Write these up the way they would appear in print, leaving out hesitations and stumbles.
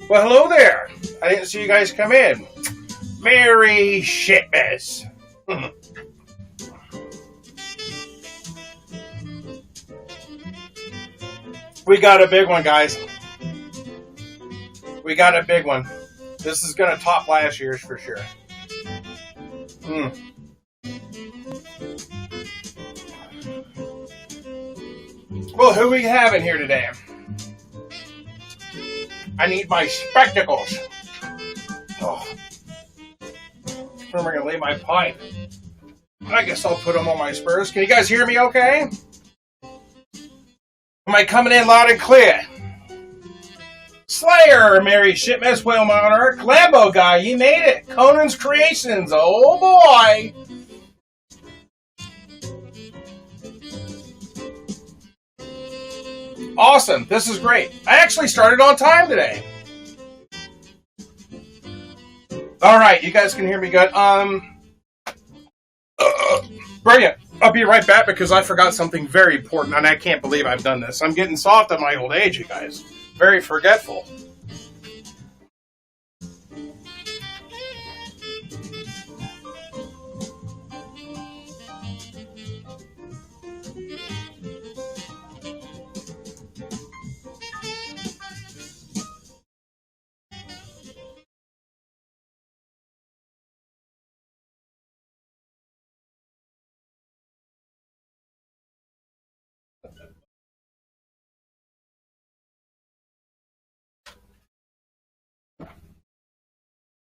Well, hello there. I didn't see you guys come in. Merry Shitmas. We got a big one, guys. We got a big one. This is going to top last year's for sure. Well, who we having here today? I need my spectacles. Oh. Where am I going to lay my pipe? I guess I'll put them on my spurs. Can you guys hear me okay? Am I coming in loud and clear? Slayer, Merry Shitmas, Whale Monarch, Lambo Guy, you made it. Conan's Creations, oh boy. Awesome, this is great. I actually started on time today. Alright, you guys can hear me good. Brilliant. I'll be right back because I forgot something very important and I can't believe I've done this. I'm getting soft at my old age, you guys. Very forgetful.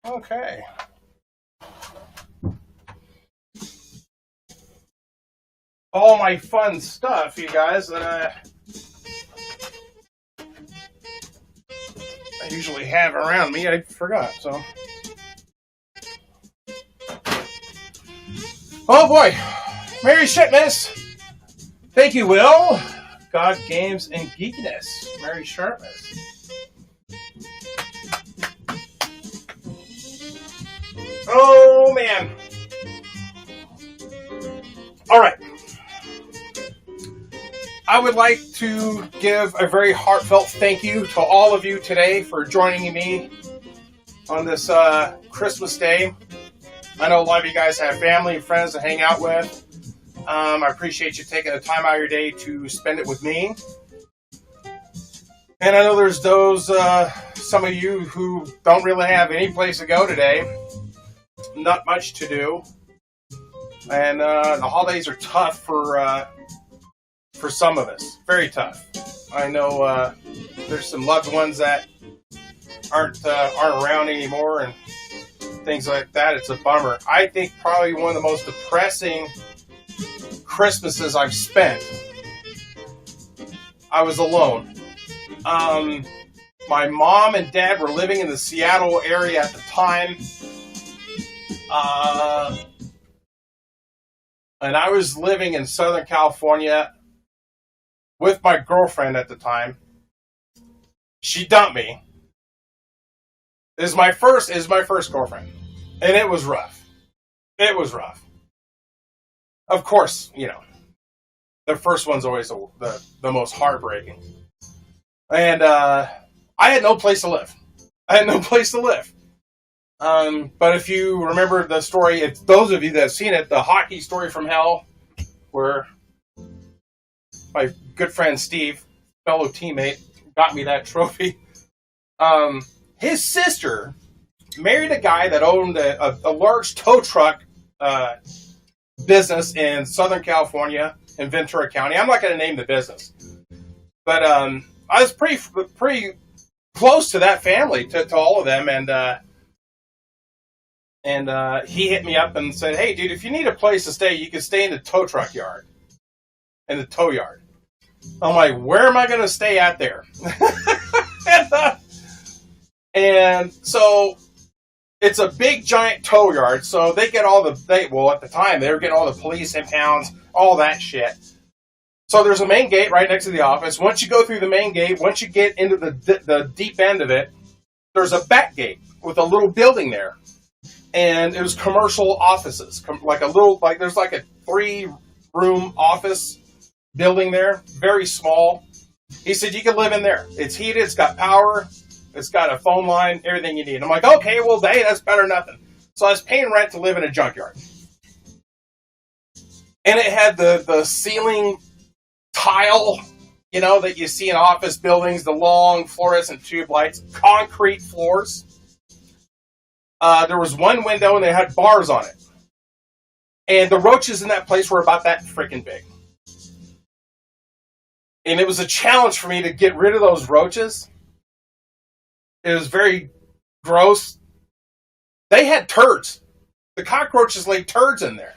Okay. All my fun stuff, you guys, that I usually have around me, I forgot, so. Oh boy. Merry Shitmas. Thank you, Will. God, Games, and Geekiness. Merry Sharpness. Oh, man. All right. I would like to give a very heartfelt thank you to all of you today for joining me on this Christmas day. I know a lot of you guys have family and friends to hang out with. I appreciate you taking the time out of your day to spend it with me. And I know there's those, some of you who don't really have any place to go today. Not much to do, and the holidays are tough for some of us. Very tough. I know there's some loved ones that aren't around anymore and things like that. It's a bummer. I think probably one of the most depressing Christmases I've spent. I was alone. My mom and dad were living in the Seattle area at the time. And I was living in Southern California with my girlfriend at the time. She dumped me. Is my first girlfriend, and it was rough. It was rough. Of course, you know, the first one's always the most heartbreaking. And I had no place to live. But if you remember the story, it's those of you that have seen it, the hockey story from hell, where my good friend Steve, fellow teammate, got me that trophy. His sister married a guy that owned a large tow truck business in Southern California, in Ventura County. I'm not going to name the business. But I was pretty close to that family, to all of them, and he hit me up and said, "Hey, dude, if you need a place to stay, you can stay in the tow truck yard, in the tow yard." I'm like, "Where am I going to stay at there?" and so it's a big, giant tow yard. So they get at the time, they were getting all the police impounds, all that shit. So there's a main gate right next to the office. Once you go through the main gate, once you get into the deep end of it, there's a back gate with a little building there. And it was commercial offices, there's like a 3-room office building there, very small. He said, "You can live in there. It's heated, it's got power, It's got a phone line, everything you need. I'm like, okay, well, hey, that's better than nothing. So I was paying rent to live in a junkyard. And it had the ceiling tile, you know, that you see in office buildings, the long fluorescent tube lights, concrete floors. There was one window and they had bars on it. And the roaches in that place were about that freaking big. And it was a challenge for me to get rid of those roaches. It was very gross. They had turds. The cockroaches laid turds in there.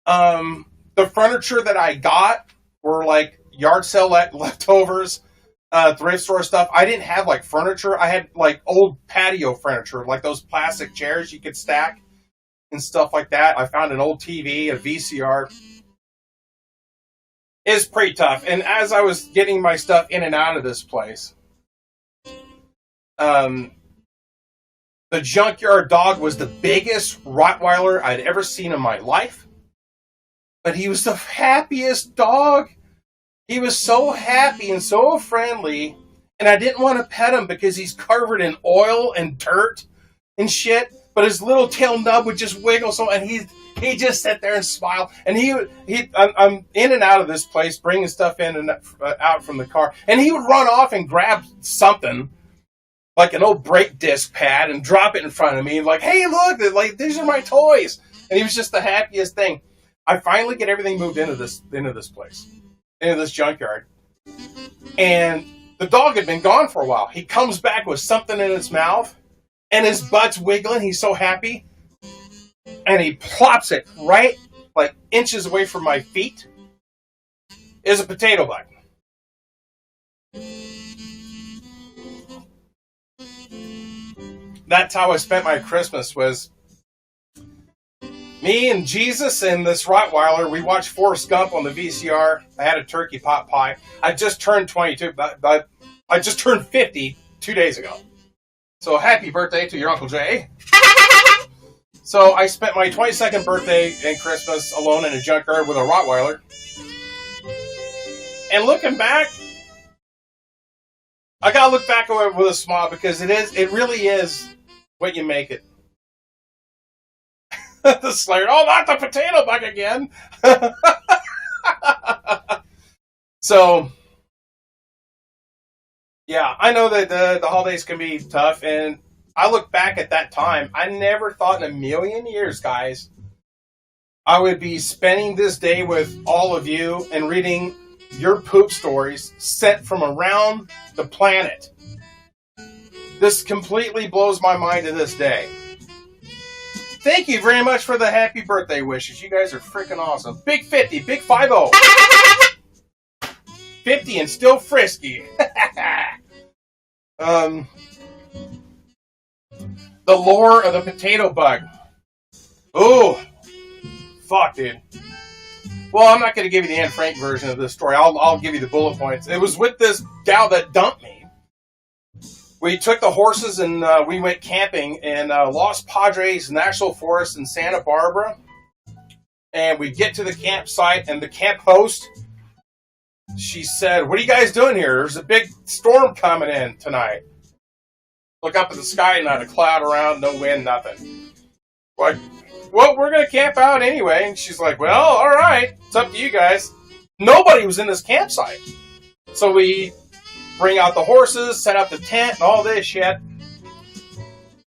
The furniture that I got were like yard sale leftovers, thrift store stuff. I didn't have like furniture. I had like old patio furniture, like those plastic chairs you could stack and stuff like that. I found an old TV, a VCR. It's pretty tough. And as I was getting my stuff in and out of this place, the junkyard dog was the biggest Rottweiler I'd ever seen in my life. But he was the happiest dog. He was so happy and so friendly. And I didn't want to pet him because he's covered in oil and dirt and shit. But his little tail nub would just wiggle so, and he just sit there and smile. And I'm in and out of this place, bringing stuff in and out from the car. And he would run off and grab something, like an old brake disc pad, and drop it in front of me. Like, hey, look, like these are my toys. And he was just the happiest thing. I finally get everything moved into this place, into this junkyard. And the dog had been gone for a while. He comes back with something in his mouth, and his butt's wiggling. He's so happy. And he plops it right, like, inches away from my feet. Is a potato bug. That's how I spent my Christmas, was me and Jesus and this Rottweiler. We watched Forrest Gump on the VCR. I had a turkey pot pie. I just turned 22, but I just turned 50 2 days ago. So happy birthday to your Uncle Jay. So I spent my 22nd birthday and Christmas alone in a junkyard with a Rottweiler. And looking back, I gotta look back at it with a smile, because it really is what you make it. The Slayer, oh, not the potato bug again. So, yeah, I know that the holidays can be tough, and I look back at that time. I never thought in a million years, guys, I would be spending this day with all of you and reading your poop stories sent from around the planet. This completely blows my mind to this day. Thank you very much for the happy birthday wishes. You guys are freaking awesome. Big 50, big 50. 50 and still frisky. The lore of the potato bug. Ooh. Fuck, dude. Well, I'm not going to give you the Anne Frank version of this story. I'll give you the bullet points. It was with this gal that dumped me. We took the horses and we went camping in Los Padres National Forest in Santa Barbara. And we get to the campsite, and the camp host, she said, "What are you guys doing here? There's a big storm coming in tonight." Look up at the sky, not a cloud around, no wind, nothing. Like, well, we're going to camp out anyway. And she's like, well, all right, it's up to you guys. Nobody was in this campsite. So we bring out the horses, set up the tent, and all this shit.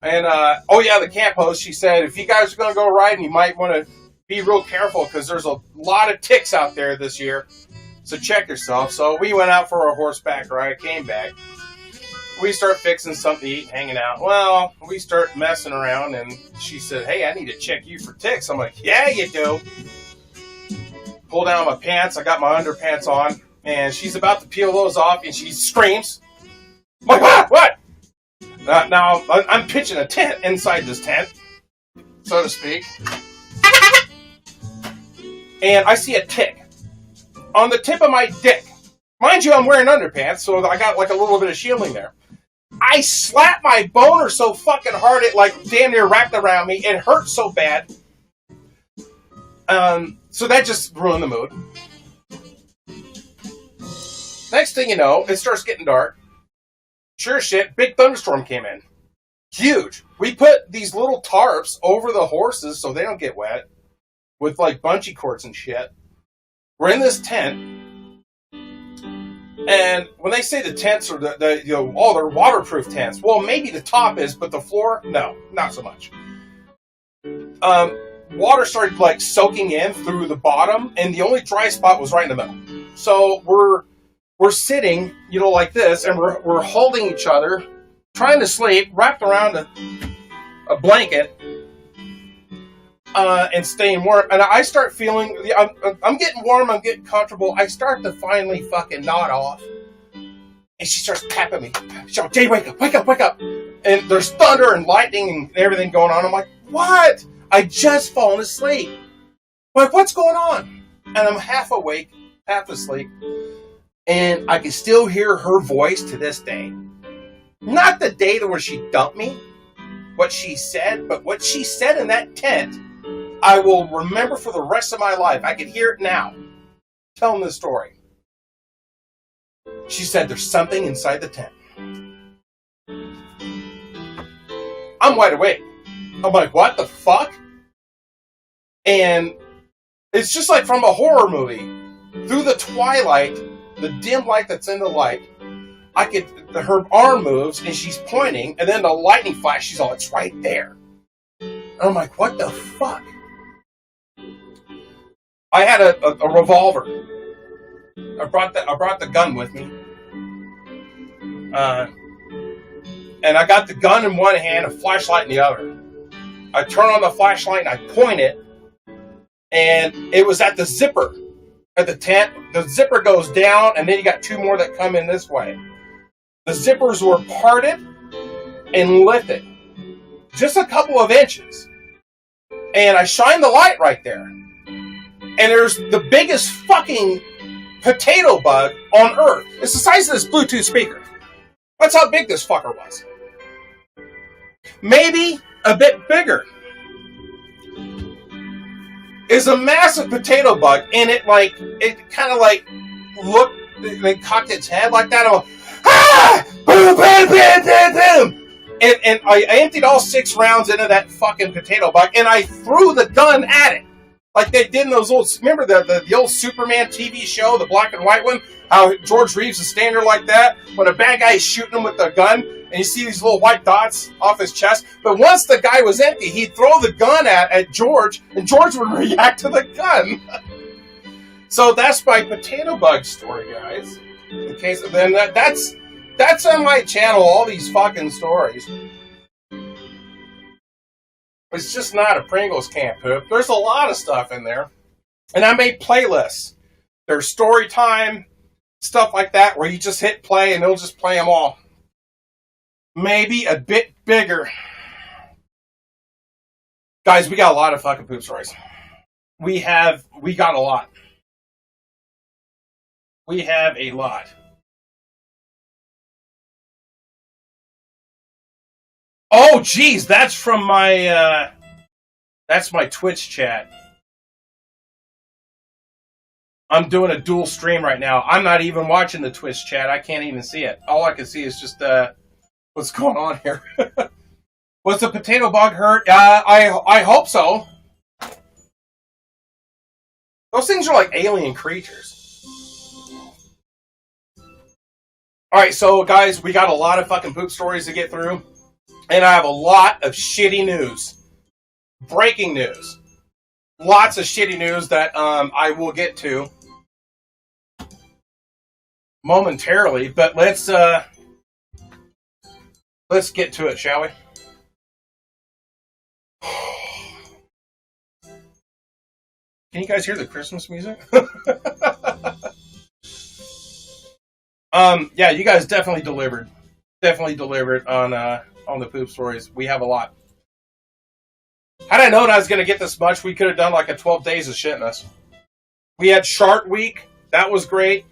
And, oh yeah, the camp host, she said, if you guys are going to go riding, you might want to be real careful, because there's a lot of ticks out there this year. So check yourself. So we went out for a horseback ride, came back. We start fixing something to eat, hanging out. Well, we start messing around, and she said, hey, I need to check you for ticks. I'm like, yeah, you do. Pull down my pants. I got my underpants on. And she's about to peel those off, and she screams. I'm like, what? Now, I'm pitching a tent inside this tent, so to speak. And I see a tick on the tip of my dick. Mind you, I'm wearing underpants, so I got like a little bit of shielding there. I slapped my boner so fucking hard it like damn near wrapped around me. It hurt so bad. So that just ruined the mood. Next thing you know, it starts getting dark. sure shit, big thunderstorm came in. Huge. We put these little tarps over the horses so they don't get wet with like bungee cords and shit. We're in this tent, and when they say the tents are they're waterproof tents. Well, maybe the top is, but the floor, no, not so much. Water started like soaking in through the bottom, and the only dry spot was right in the middle. So we're sitting, like this, and we're holding each other, trying to sleep, wrapped around a blanket, and staying warm. And I start feeling, I'm getting warm, I'm getting comfortable. I start to finally fucking nod off. And she starts tapping me. She's like, Jay, wake up, wake up, wake up. And there's thunder and lightning and everything going on. I'm like, what? I just fallen asleep. I'm like, what's going on? And I'm half awake, half asleep. And I can still hear her voice to this day. Not the day where she dumped me, what she said, but what she said in that tent, I will remember for the rest of my life. I can hear it now. Telling the story. She said, there's something inside the tent. I'm wide awake. I'm like, what the fuck? And it's just like from a horror movie. Through the twilight, the dim light that's in the light, her arm moves and she's pointing, and then the lightning flash, she's all, it's right there. And I'm like, what the fuck? I had a revolver. I brought the gun with me. And I got the gun in one hand, a flashlight in the other. I turn on the flashlight and I point it, and it was at the zipper at the tent. The zipper goes down, and then you got two more that come in this way. The zippers were parted and lifted just a couple of inches. And I shine the light right there. And there's the biggest fucking potato bug on Earth. It's the size of this Bluetooth speaker. That's how big this fucker was. Maybe a bit bigger. Is a massive potato bug, and it kind of looked, it cocked its head like that. I'm like, ah! Boom, boom, boom, boom, boom. And I emptied all 6 rounds into that fucking potato bug, and I threw the gun at it. Like they did in those old, remember the old Superman TV show, the black and white one? How George Reeves is standing there like that when a bad guy is shooting him with the gun, and you see these little white dots off his chest. But once the guy was empty, he'd throw the gun at George, and George would react to the gun. So that's my potato bug story, guys. In case, then that's on my channel. All these fucking stories. It's just not a Pringles can poop. There's a lot of stuff in there. And I made playlists. There's story time, stuff like that, where you just hit play and it'll just play them all. Maybe a bit bigger. Guys, we got a lot of fucking poop stories. We got a lot. We have a lot. Oh, geez, that's from my Twitch chat. I'm doing a dual stream right now. I'm not even watching the Twitch chat. I can't even see it. All I can see is just what's going on here. Was the potato bug hurt? I hope so. Those things are like alien creatures. Alright, so guys, we got a lot of fucking poop stories to get through. And I have a lot of shitty news. Breaking news. Lots of shitty news that I will get to momentarily, but let's get to it, shall we? Can you guys hear the Christmas music? Yeah, you guys definitely delivered. Definitely delivered on the poop stories. We have a lot. Had I known I was going to get this much, we could have done like a 12 days of Shitmas. We had Shark Week. That was great.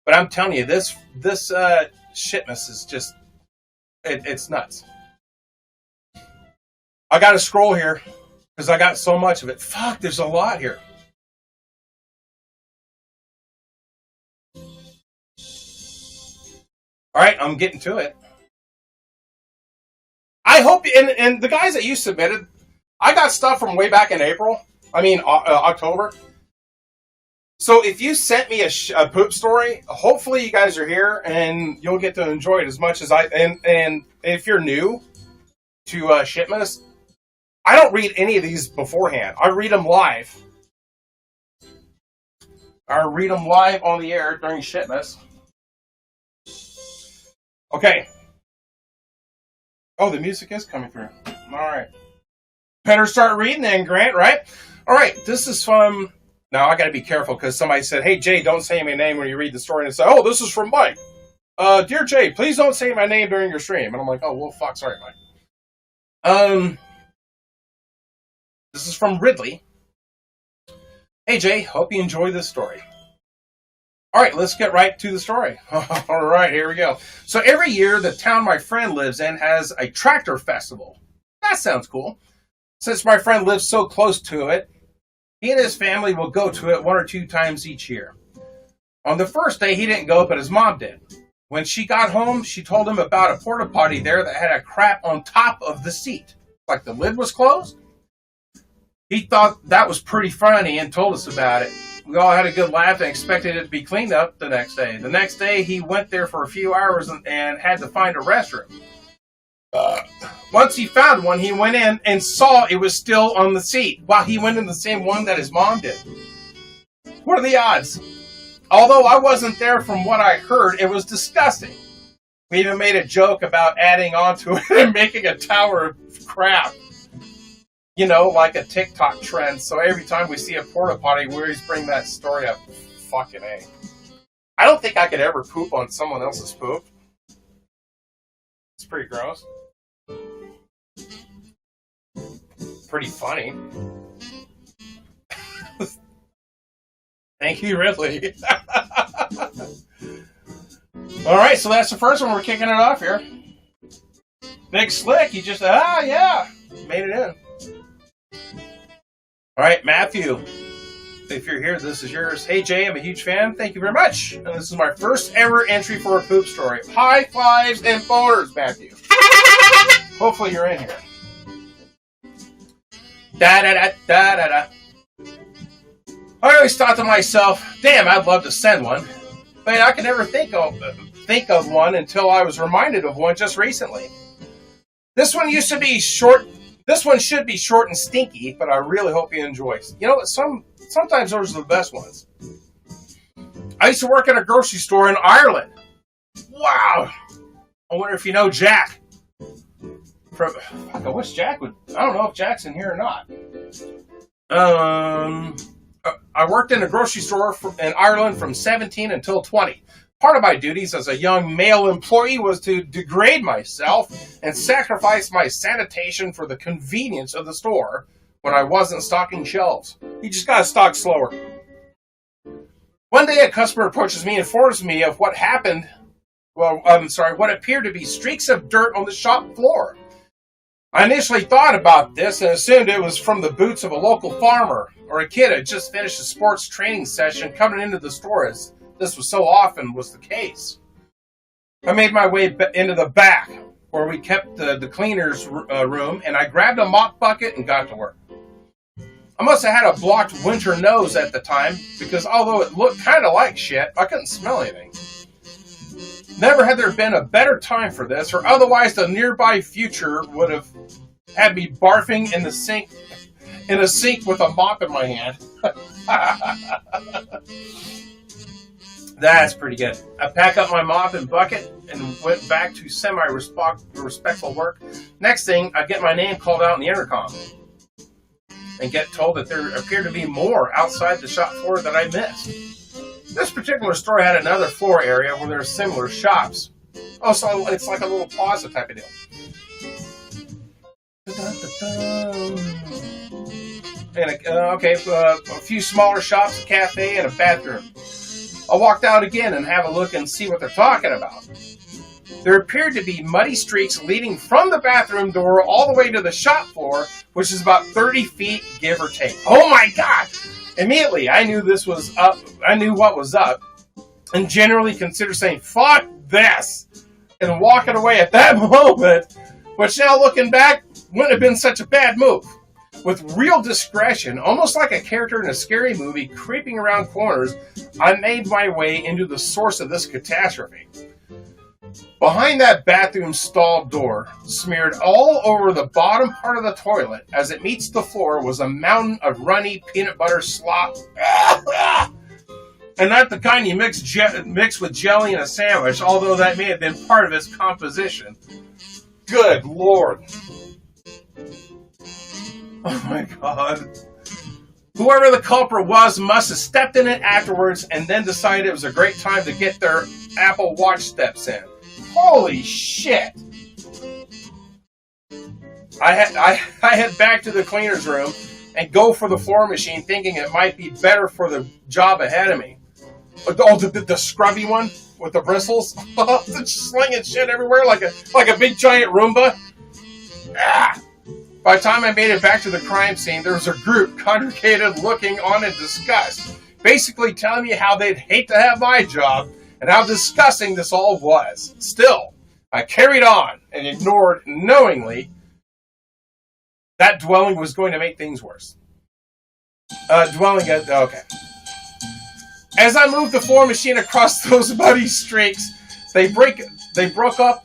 But I'm telling you, this Shitmas is just, it's nuts. I got to scroll here because I got so much of it. Fuck, there's a lot here. All right, I'm getting to it. I hope, and the guys that you submitted, I got stuff from way back in October. So if you sent me a poop story, hopefully you guys are here and you'll get to enjoy it as much as I. And if you're new to Shitmas, I don't read any of these beforehand. I read them live. I read them live on the air during Shitmas. Okay. Oh, the music is coming through. All right. Better start reading then, Grant, right? All right. This is from... Now, I got to be careful because somebody said, hey, Jay, don't say my name when you read the story. And say, oh, this is from Mike. Dear Jay, please don't say my name during your stream. And I'm like, oh, well, fuck, sorry, Mike. This is from Ridley. Hey, Jay, hope you enjoy this story. All right, let's get right to the story. All right, here we go. So every year, the town my friend lives in has a tractor festival. That sounds cool. Since my friend lives so close to it, he and his family will go to it 1 or 2 times each year. On the first day, he didn't go, but his mom did. When she got home, she told him about a porta potty there that had a crap on top of the seat, like the lid was closed. He thought that was pretty funny and told us about it. We all had a good laugh and expected it to be cleaned up the next day. The next day, he went there for a few hours and had to find a restroom. Once he found one, he went in and saw it was still on the seat, while he went in the same one that his mom did. What are the odds? Although I wasn't there, from what I heard, it was disgusting. We even made a joke about adding onto it and making a tower of crap. You know, like a TikTok trend. So every time we see a porta potty, we always bring that story up. Fucking A. I don't think I could ever poop on someone else's poop. It's pretty gross. Pretty funny. Thank you, Ridley. Alright, so that's the first one. We're kicking it off here. Big Slick, you just, yeah, made it in. Alright, Matthew, if you're here, this is yours. Hey, Jay, I'm a huge fan. Thank you very much. And this is my first ever entry for a poop story. High fives and boners, Matthew. Hopefully you're in here. Da-da-da-da-da-da. I always thought to myself, damn, I'd love to send one. But I could never think of one until I was reminded of one just recently. This one used to be short. This one should be short and stinky, but I really hope you enjoy. You know what? Sometimes those are the best ones. I used to work at a grocery store in Ireland. Wow. I wonder if you know Jack. I wish Jack would. I don't know if Jack's in here or not. I worked in a grocery store in Ireland from 17 until 20. Part of my duties as a young male employee was to degrade myself and sacrifice my sanitation for the convenience of the store when I wasn't stocking shelves. You just gotta stock slower. One day a customer approaches me and informs me of what happened. What appeared to be streaks of dirt on the shop floor. I initially thought about this and assumed it was from the boots of a local farmer or a kid who had just finished a sports training session coming into the store, as this was so often was the case. I made my way into the back where we kept the cleaner's room, and I grabbed a mop bucket and got to work. I must have had a blocked winter nose at the time, because although it looked kind of like shit, I couldn't smell anything. Never had there been a better time for this, or otherwise the nearby future would have had me barfing in a sink with a mop in my hand. That's pretty good. I pack up my mop and bucket and went back to semi-respectful work. Next thing, I get my name called out in the intercom and get told that there appeared to be more outside the shop floor that I missed. This particular store had another floor area where there are similar shops. Oh, so it's like a little plaza type of deal. And a few smaller shops, a cafe, and a bathroom. I'll walk out again and have a look and see what they're talking about. There appeared to be muddy streaks leading from the bathroom door all the way to the shop floor, which is about 30 feet, give or take. Oh my God! Immediately, I knew this was up. I knew what was up, and generally considered saying, fuck this, and walking away at that moment. which now looking back wouldn't have been such a bad move. With real discretion, almost like a character in a scary movie creeping around corners, I made my way into the source of this catastrophe. Behind that bathroom stall door, smeared all over the bottom part of the toilet as it meets the floor, was a mountain of runny peanut butter slop. And not the kind you mix with jelly in a sandwich, although that may have been part of its composition. Good Lord. Oh my God. Whoever the culprit was must have stepped in it afterwards and then decided it was a great time to get their Apple Watch steps in. Holy shit! I head back to the cleaner's room and go for the floor machine, thinking it might be better for the job ahead of me. Oh, the scrubby one with the bristles, just slinging shit everywhere like a big giant Roomba. Ah! By the time I made it back to the crime scene, there was a group congregated looking on in disgust, basically telling me how they'd hate to have my job and how disgusting this all was. Still, I carried on and ignored knowingly that dwelling was going to make things worse. Okay. As I moved the floor machine across those muddy streaks, they broke up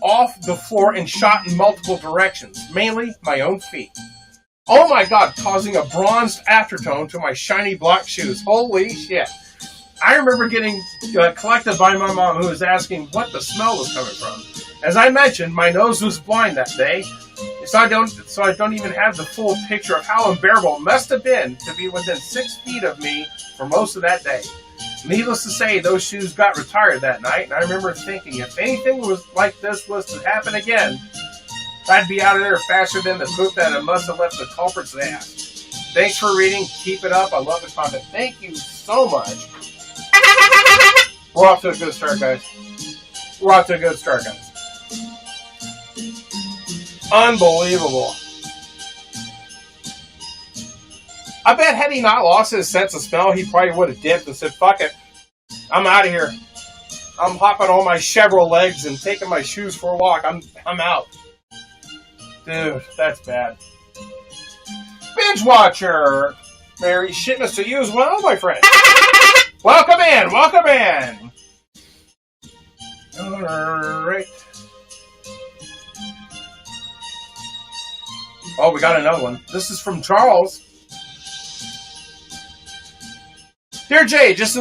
off the floor and shot in multiple directions, mainly my own feet. Oh my God, causing a bronzed aftertone to my shiny black shoes. Holy shit. I remember getting collected by my mom, who was asking what the smell was coming from. As I mentioned, my nose was blind that day, so I don't even have the full picture of how unbearable it must have been to be within 6 feet of me for most of that day. Needless to say, those shoes got retired that night, and I remember thinking if anything was like this was to happen again, I'd be out of there faster than the poop that it must have left the culprit's ass. Thanks for reading. Keep it up. I love the content. Thank you so much. We're off to a good start, guys. Unbelievable. I bet had he not lost his sense of smell, he probably would have dipped and said, fuck it. I'm out of here. I'm hopping on my Chevrolet legs and taking my shoes for a walk. I'm out. Dude, that's bad. Binge Watcher. Merry Shitmas to you as well, my friend. Welcome in. Alright. Oh, we got another one. This is from Charles. Dear Jay, this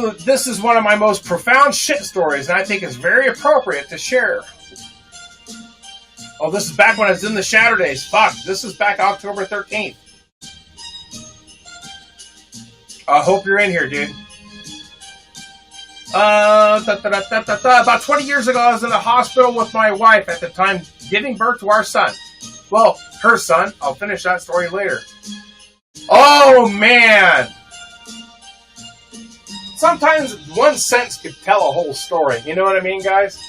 is one of my most profound shit stories, and I think it's very appropriate to share. Oh, this is back when I was in the Shadow Days. Fuck, this is back October 13th. I hope you're in here, dude. About 20 years ago, I was in the hospital with my wife at the time, giving birth to our son. Well, her son. I'll finish that story later. Oh, man. Sometimes one sentence could tell a whole story. You know what I mean, guys?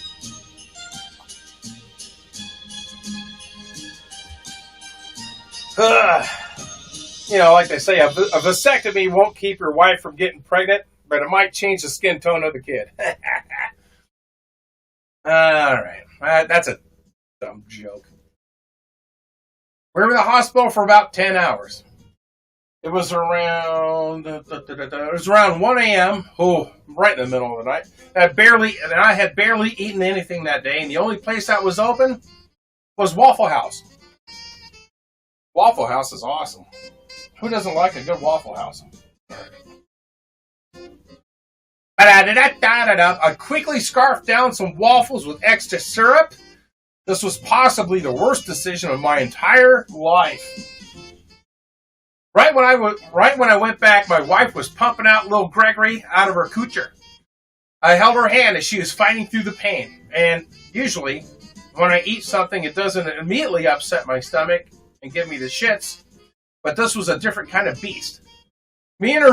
You know, like they say, a vasectomy won't keep your wife from getting pregnant, but it might change the skin tone of the kid. Alright. That's a dumb joke. We were in the hospital for about 10 hours. It was around 1 a.m. Oh, right in the middle of the night. I had barely eaten anything that day, and the only place that was open was Waffle House. Waffle House is awesome. Who doesn't like a good Waffle House? I quickly scarfed down some waffles with extra syrup. This was possibly the worst decision of my entire life. Right when I went back, my wife was pumping out little Gregory out of her coocher. I held her hand as she was fighting through the pain. And usually, when I eat something, it doesn't immediately upset my stomach and give me the shits. But this was a different kind of beast. Me and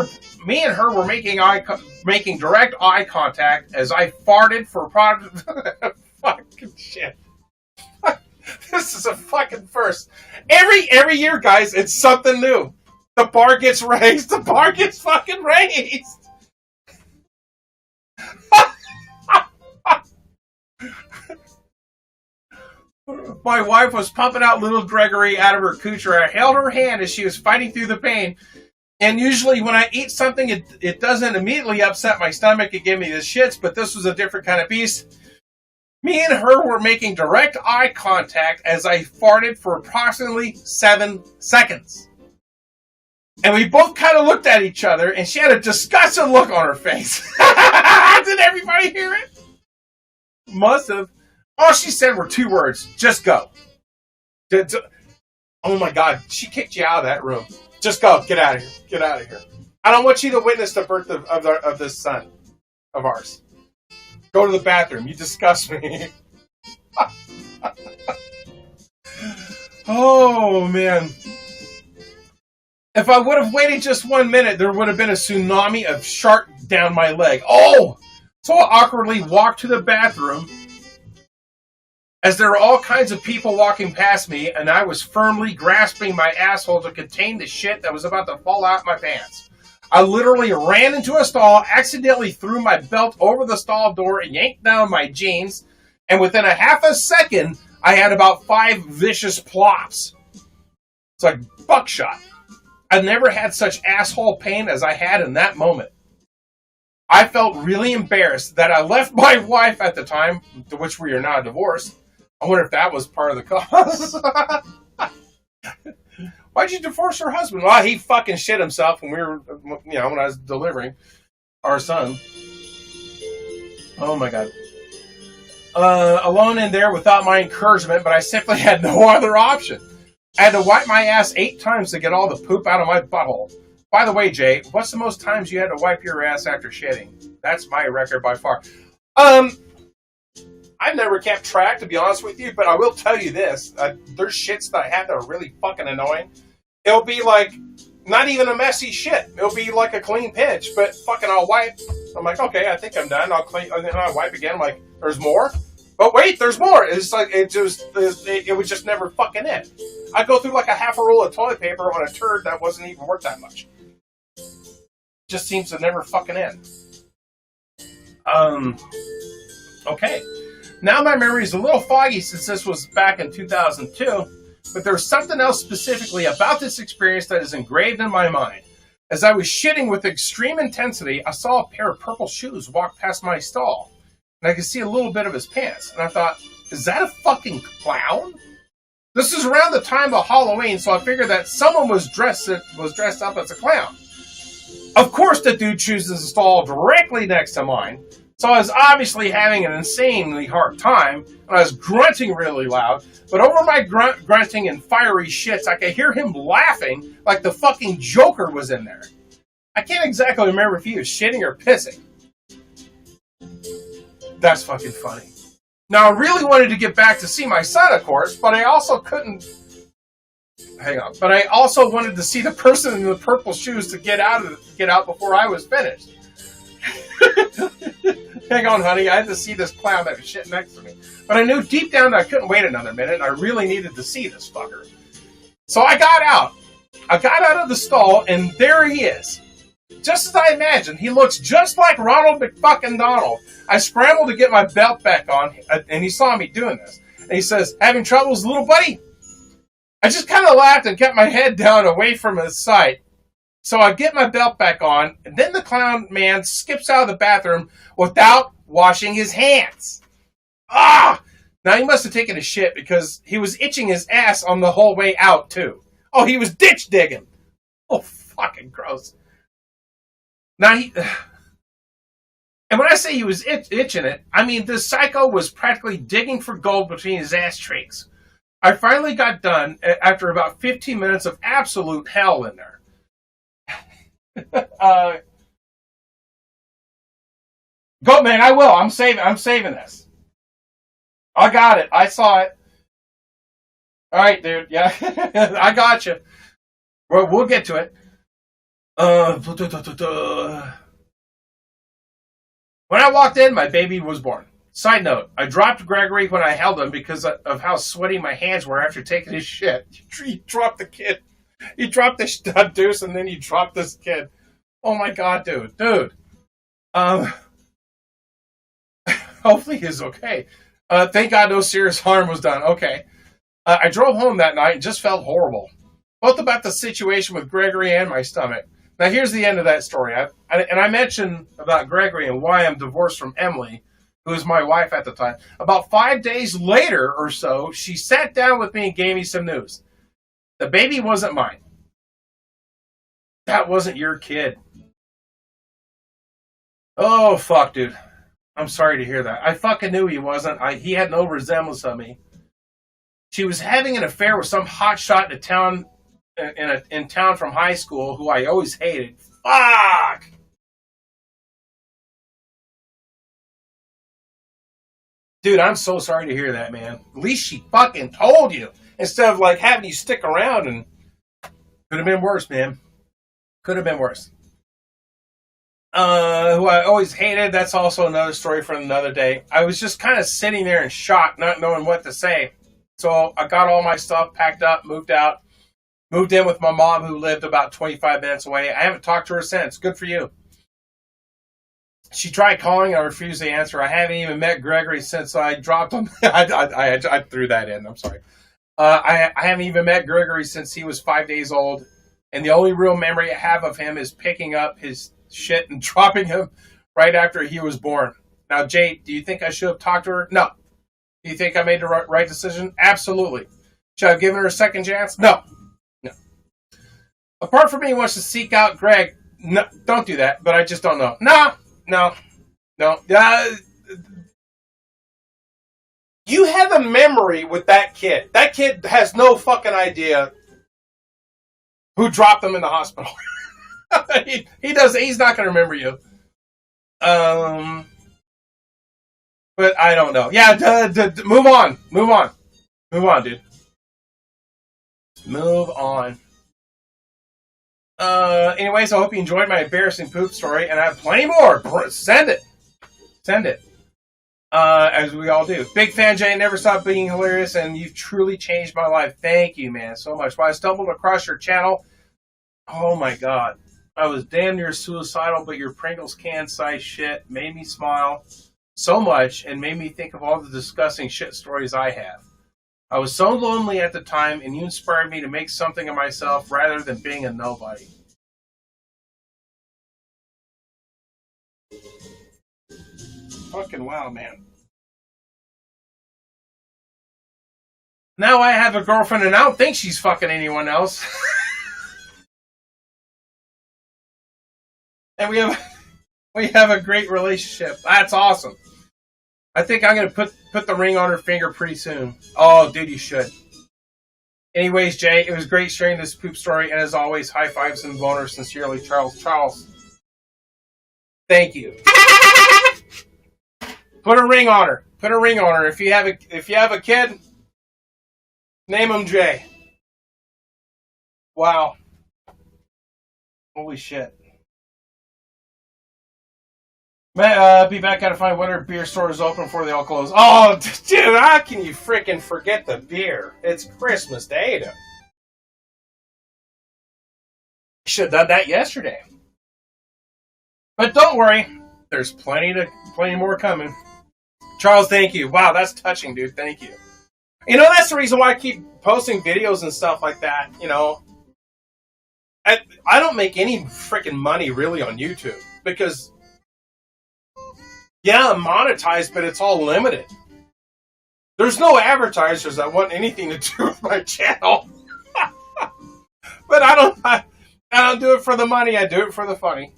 her were making direct eye contact as I farted for fucking shit. This is a fucking first. Every year, guys, it's something new. The bar gets raised. The bar gets fucking raised. my wife was pumping out little Gregory out of her coocher. I held her hand as she was fighting through the pain. And usually when I eat something, it doesn't immediately upset my stomach. It gave me the shits, but this was a different kind of beast. Me and her were making direct eye contact as I farted for approximately 7 seconds. And we both kind of looked at each other, and she had a disgusted look on her face. Did everybody hear it? Must have. All she said were 2 words. Just go. Oh my God. She kicked you out of that room. Just go. Get out of here. Get out of here. I don't want you to witness the birth of this son of ours. Go to the bathroom. You disgust me. Oh, man. If I would have waited just 1 minute, there would have been a tsunami of shark down my leg. Oh! So I awkwardly walked to the bathroom as there were all kinds of people walking past me, and I was firmly grasping my asshole to contain the shit that was about to fall out my pants. I literally ran into a stall, accidentally threw my belt over the stall door, and yanked down my jeans, and within a half a second, I had about 5 vicious plops. It's like buckshot. I've never had such asshole pain as I had in that moment. I felt really embarrassed that I left my wife at the time, to which we are now divorced. I wonder if that was part of the cause. Why'd you divorce her husband? Well, he fucking shit himself when when I was delivering our son. Oh my God. Alone in there without my encouragement, but I simply had no other option. I had to wipe my ass 8 times to get all the poop out of my butthole. By the way, Jay, what's the most times you had to wipe your ass after shitting? That's my record by far. I've never kept track, to be honest with you, but I will tell you this. There's shits that I have that are really fucking annoying. It'll be like, not even a messy shit. It'll be like a clean pinch, but fucking I'll wipe. I'm like, okay, I think I'm done. I'll clean, and then I'll wipe again. I'm like, there's more? But wait, there's more. It's like, it was just never fucking it. I'd go through like a half a roll of toilet paper on a turd that wasn't even worth that much. Just seems to never fucking end. Okay. Now my memory is a little foggy since this was back in 2002, but there's something else specifically about this experience that is engraved in my mind. As I was shitting with extreme intensity, I saw a pair of purple shoes walk past my stall, and I could see a little bit of his pants, and I thought, is that a fucking clown? This is around the time of Halloween, so I figured that someone was dressed up as a clown. Of course, the dude chooses a stall directly next to mine, so I was obviously having an insanely hard time, and I was grunting really loud, but over my grunting and fiery shits, I could hear him laughing like the fucking Joker was in there. I can't exactly remember if he was shitting or pissing. That's fucking funny. Now, I really wanted to get back to see my son, of course, but I also couldn't... Hang on. But I also wanted to see the person in the purple shoes to get out before I was finished. Hang on, honey. I had to see this clown that was shit next to me. But I knew deep down that I couldn't wait another minute, and I really needed to see this fucker. So I got out. I got out of the stall, and there he is. Just as I imagined, he looks just like Ronald McFucking-Donald. I scrambled to get my belt back on, and he saw me doing this. And he says, "Having troubles, little buddy?" I just kind of laughed and kept my head down away from his sight. So I get my belt back on, and then the clown man skips out of the bathroom without washing his hands. Ah! Now he must have taken a shit because he was itching his ass on the whole way out, too. Oh, he was ditch digging. Oh, fucking gross. Now and when I say he was itching it, I mean this psycho was practically digging for gold between his ass cheeks. I finally got done after about 15 minutes of absolute hell in there. Go, man, I will. I'm saving this. I got it. I saw it. All right, dude. Yeah, I got you. We'll get to it. When I walked in, my baby was born. Side note, I dropped Gregory when I held him because of how sweaty my hands were after taking his shit. You dropped the kid. You dropped the stud deuce and then you dropped this kid. Oh my God, dude. Dude. Hopefully he's okay. Thank God no serious harm was done. Okay. I drove home that night and just felt horrible, both about the situation with Gregory and my stomach. Now, here's the end of that story. I mentioned about Gregory and why I'm divorced from Emily, who was my wife at the time. About 5 days later or so, she sat down with me and gave me some news. The baby wasn't mine. That wasn't your kid. Oh, fuck, dude. I'm sorry to hear that. I fucking knew he wasn't. He had no resemblance of me. She was having an affair with some hotshot in town from high school who I always hated. Fuck! Dude, I'm so sorry to hear that, man. At least she fucking told you. Instead of, like, having you stick around and... Could have been worse, man. Could have been worse. Who I always hated, that's also another story for another day. I was just kind of sitting there in shock, not knowing what to say. So I got all my stuff packed up, moved out, moved in with my mom who lived about 25 minutes away. I haven't talked to her since. Good for you. She tried calling, I refused to answer. I haven't even met Gregory since I dropped him. I threw that in, I'm sorry. I haven't even met Gregory since he was 5 days old. And the only real memory I have of him is picking up his shit and dropping him right after he was born. Now, Jay, do you think I should have talked to her? No. Do you think I made the right decision? Absolutely. Should I have given her a second chance? No. No. Apart from me wants to seek out Greg, no, don't do that, but I just don't know. No. You have a memory with that kid. That kid has no fucking idea who dropped him in the hospital. he does. He's not going to remember you. But I don't know. Yeah, move on, dude. Move on. Anyways, I hope you enjoyed my embarrassing poop story, and I have plenty more. Send it. As we all do. Big fan, Jay. Never stop being hilarious, and you've truly changed my life. Thank you, man, so much. When I stumbled across your channel, oh my god, I was damn near suicidal, but your Pringles can size shit made me smile so much and made me think of all the disgusting shit stories I have. I was so lonely at the time, and you inspired me to make something of myself rather than being a nobody. Fucking wow, man. Now I have a girlfriend, and I don't think she's fucking anyone else. And we have a great relationship. That's awesome. I think I'm going to put the ring on her finger pretty soon. Oh, dude, you should. Anyways, Jay, it was great sharing this poop story. And as always, high fives and boners. Sincerely, Charles. Charles, thank you. Put a ring on her. Put a ring on her. If you have a kid, name him Jay. Wow. Holy shit. Be back. Gotta find whatever beer store is open before they all close. Oh, dude, how can you freaking forget the beer? It's Christmas Day, though. Should have done that yesterday. But don't worry, there's plenty more coming. Charles, thank you. Wow, that's touching, dude. Thank you. You know, that's the reason why I keep posting videos and stuff like that. You know, I don't make any freaking money really on YouTube because. Yeah, I'm monetized, but it's all limited. There's no advertisers that want anything to do with my channel. But I don't do it for the money. I do it for the funny.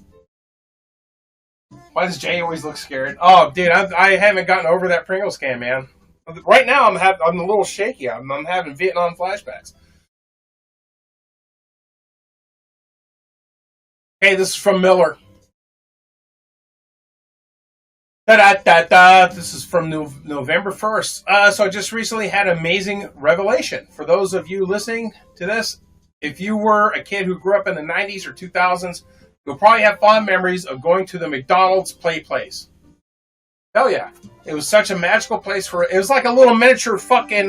Why does Jay always look scared? Oh, dude, I haven't gotten over that Pringles can, man. Right now, I'm a little shaky. I'm having Vietnam flashbacks. Okay, this is from Miller. This is from November 1st. So I just recently had an amazing revelation. For those of you listening to this, if you were a kid who grew up in the 90s or 2000s, you'll probably have fond memories of going to the McDonald's play place. Hell yeah. It was such a magical place it was like a little miniature fucking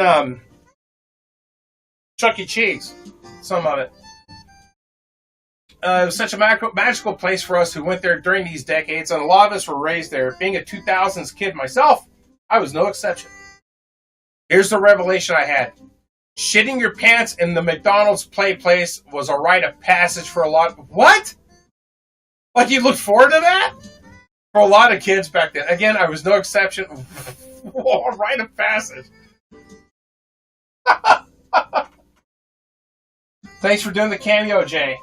Chuck E. Cheese. Some of it. It was such a magical place for us who went there during these decades, and a lot of us were raised there. Being a 2000s kid myself, I was no exception. Here's the revelation I had. Shitting your pants in the McDonald's play place was a rite of passage for a lot. What? Like you looked forward to that? For a lot of kids back then. Again, I was no exception. Whoa, rite of passage. Thanks for doing the cameo, Jay.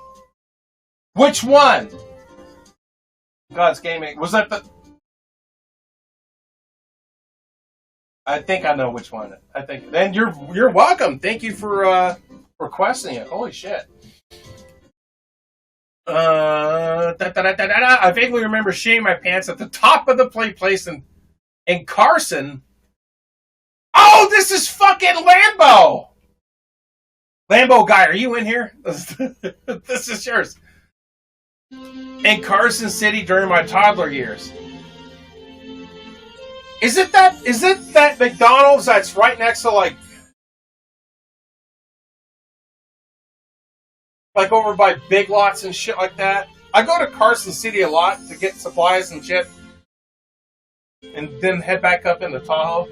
Which one? God's Gaming. Was that the... I think I know which one. I think. Then you're welcome. Thank you for requesting it. Holy shit. I vaguely remember shitting my pants at the top of the play place in Carson. Oh, this is fucking Lambo! Lambo guy, are you in here? This is yours. In Carson City during my toddler years. Is it that McDonald's that's right next to like over by Big Lots and shit like that? I go to Carson City a lot to get supplies and shit. And then head back up into Tahoe.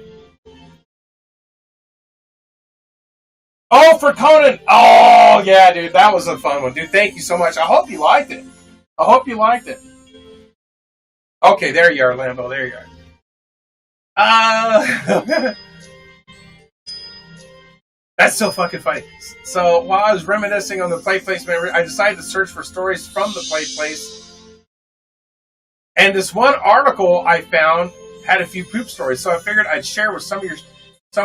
Oh, for Conan! Oh, yeah, dude. That was a fun one, dude. Thank you so much. I hope you liked it. Okay, there you are, Lambo. There you are. That's so fucking funny. So, while I was reminiscing on the Play Place memory, I decided to search for stories from the Play Place. And this one article I found had a few poop stories, so I figured I'd share with some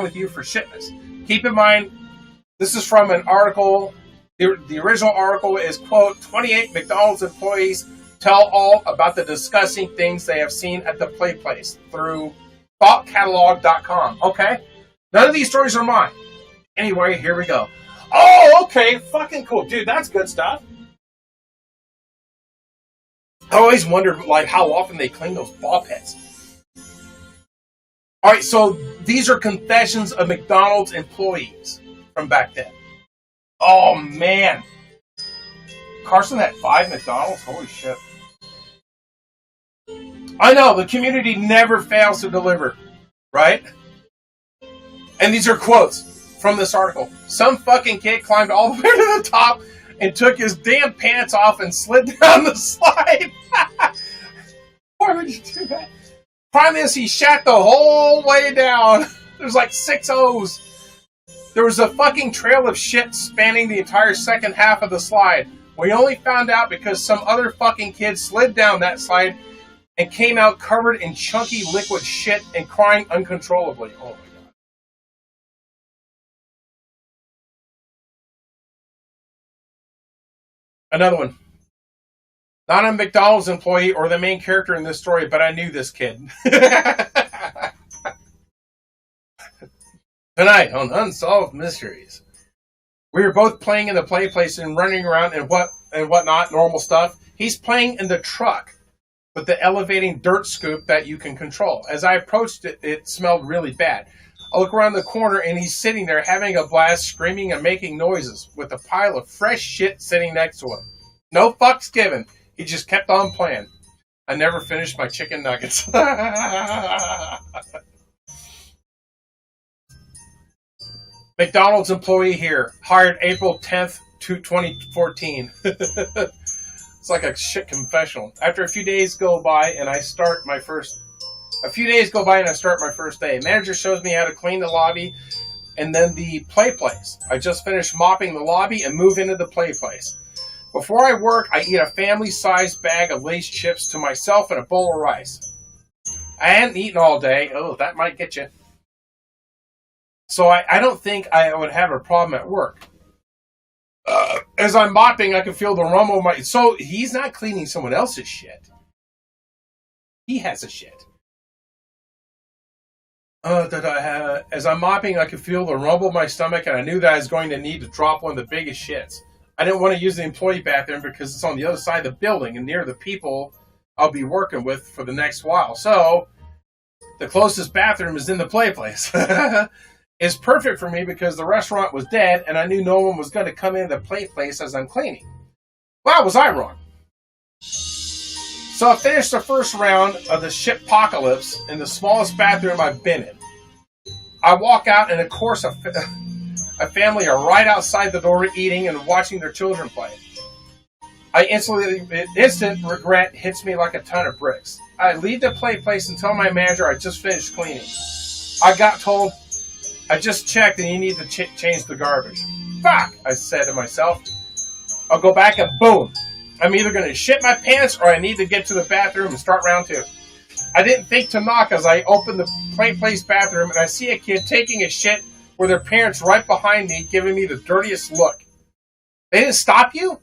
with you for Shitmas. Keep in mind, this is from an article. The original article is, quote, 28 McDonald's employees tell all about the disgusting things they have seen at the Play Place through thoughtcatalog.com. Okay? None of these stories are mine. Anyway, here we go. Oh, okay. Fucking cool. Dude, that's good stuff. I always wondered, like, how often they clean those ball pits. Alright, so these are confessions of McDonald's employees from back then. Oh, man. Carson had 5 McDonald's? Holy shit. I know, the community never fails to deliver, right? And these are quotes from this article. Some fucking kid climbed all the way to the top and took his damn pants off and slid down the slide. Why would you do that? Prime this, he shat the whole way down. There's like 6 O's. There was a fucking trail of shit spanning the entire second half of the slide. We only found out because some other fucking kid slid down that slide and came out covered in chunky liquid shit and crying uncontrollably. Oh my god. Another one. Not a McDonald's employee or the main character in this story, but I knew this kid. Tonight on Unsolved Mysteries. We were both playing in the play place and running around and whatnot, normal stuff. He's playing in the truck with the elevating dirt scoop that you can control. As I approached it, it smelled really bad. I look around the corner and he's sitting there having a blast, screaming and making noises with a pile of fresh shit sitting next to him. No fucks given. He just kept on playing. I never finished my chicken nuggets. McDonald's employee here. Hired April 10th, 2014. It's like a shit confessional. After a few days go by and I start my first day. Manager shows me how to clean the lobby and then the play place. I just finished mopping the lobby and move into the play place. Before I work, I eat a family-sized bag of Lay's chips to myself and a bowl of rice. I hadn't eaten all day. Oh, that might get you. So I don't think I would have a problem at work. As I'm mopping, I can feel the rumble of my... So he's not cleaning someone else's shit. He has a shit. As I'm mopping, I could feel the rumble of my stomach, and I knew that I was going to need to drop one of the biggest shits. I didn't want to use the employee bathroom because it's on the other side of the building and near the people I'll be working with for the next while. So, the closest bathroom is in the play place. It's perfect for me because the restaurant was dead, and I knew no one was going to come into the play place as I'm cleaning. Wow, was I wrong? So I finished the first round of the shitpocalypse in the smallest bathroom I've been in. I walk out, and of course, a A family are right outside the door eating and watching their children play. Instant regret hits me like a ton of bricks. I leave the play place and tell my manager I just finished cleaning. I got told, I just checked and you need to change the garbage. Fuck, I said to myself. I'll go back and boom. I'm either going to shit my pants or I need to get to the bathroom and start round two. I didn't think to knock as I opened the play place bathroom and I see a kid taking a shit with their parents right behind me giving me the dirtiest look. They didn't stop you?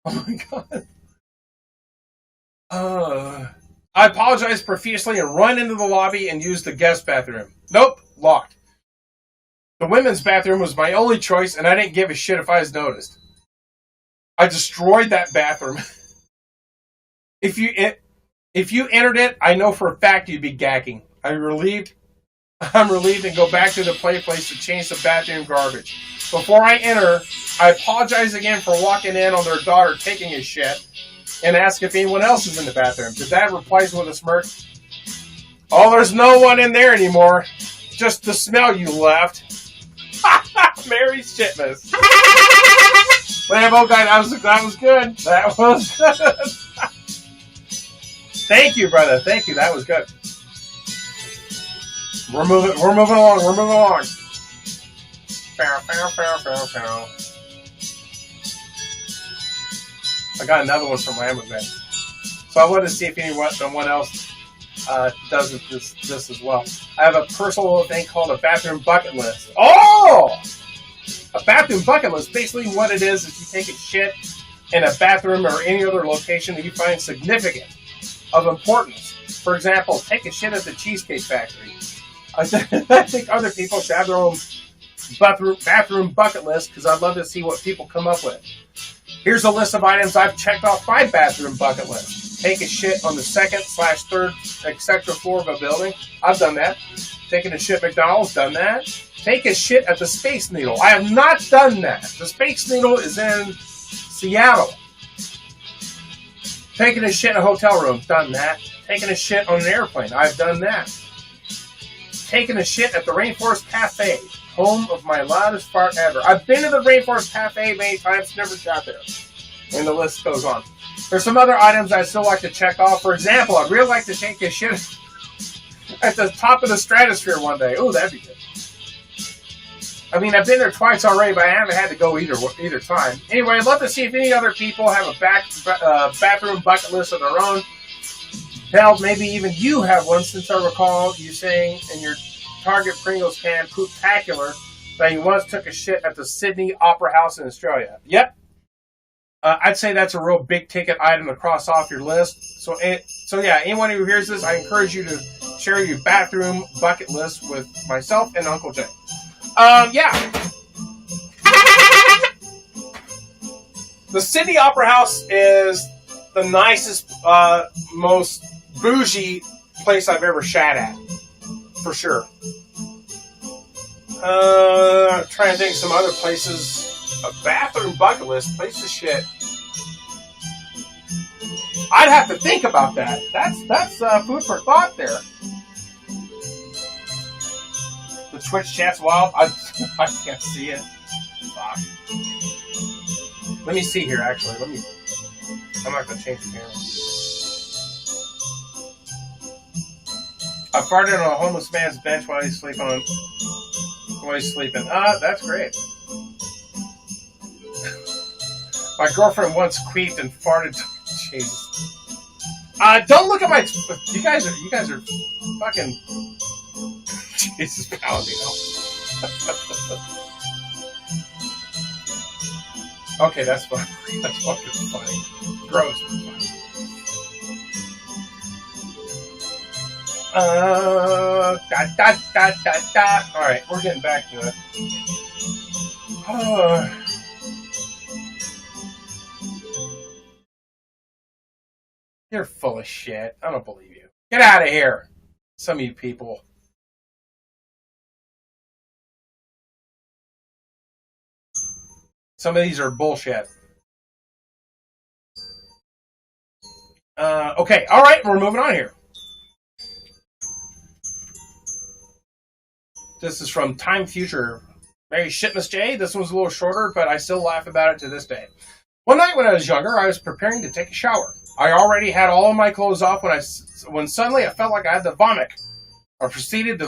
Oh my god. I apologized profusely and run into the lobby and used the guest bathroom. Nope, locked. The women's bathroom was my only choice and I didn't give a shit if I was noticed. I destroyed that bathroom. If you entered it, I know for a fact you'd be gagging. I'm relieved and go back to the play place to change the bathroom garbage. Before I enter, I apologize again for walking in on their daughter taking a shit and ask if anyone else is in the bathroom. The dad replies with a smirk, "Oh, there's no one in there anymore. Just the smell you left." Merry Shitmas. Lambo guy, that was good. That was good. Thank you, brother. Thank you. That was good. We're moving along. I got another one from Amazon. So I wanted to see if anyone else does this as well. I have a personal thing called a bathroom bucket list. Oh! A bathroom bucket list. Basically what it is you take a shit in a bathroom or any other location that you find significant, of importance. For example, take a shit at the Cheesecake Factory. I think other people should have their own bathroom bucket list because I'd love to see what people come up with. Here's a list of items I've checked off my bathroom bucket list. Take a shit on the second/third etc. floor of a building. I've done that. Taking a shit at McDonald's, done that. Take a shit at the Space Needle. I have not done that. The Space Needle is in Seattle. Taking a shit in a hotel room, done that. Taking a shit on an airplane, I've done that. Taking a shit at the Rainforest Cafe, home of my loudest fart ever. I've been to the Rainforest Cafe many times, never shot there. And the list goes on. There's some other items I'd still like to check off. For example, I'd really like to take a shit at the top of the stratosphere one day. Ooh, that'd be good. I mean, I've been there twice already, but I haven't had to go either time. Anyway, I'd love to see if any other people have a bathroom bucket list of their own. Hell, maybe even you have one, since I recall you saying in your Target Pringles can, Poop-tacular, that you once took a shit at the Sydney Opera House in Australia. Yep. I'd say that's a real big-ticket item to cross off your list. So yeah, anyone who hears this, I encourage you to share your bathroom bucket list with myself and Uncle Jay. Yeah. The Sydney Opera House is the nicest, most bougie place I've ever shat at. For sure. Trying to think of some other places. A bathroom bucket list, place to shit. I'd have to think about that. That's food for thought there. The Twitch chat's wild. I can't see it. Fuck. Let me see here, actually. I'm not going to change the camera. I farted on a homeless man's bench while he's sleeping. That's great. My girlfriend once queefed and farted. Jesus. Don't look at my. You guys are fucking. Jesus, Palomino. Okay, that's fun. That's fucking funny. Gross, but funny. Alright, we're getting back to it. You're full of shit. I don't believe you. Get out of here. Some of you people. Some of these are bullshit. Okay, alright, we're moving on here. This is from Time Future Hey, Shitmas J, this one's a little shorter, but I still laugh about it to this day. One night when I was younger, I was preparing to take a shower. I already had all of my clothes off when suddenly I felt like I had to vomit. I proceeded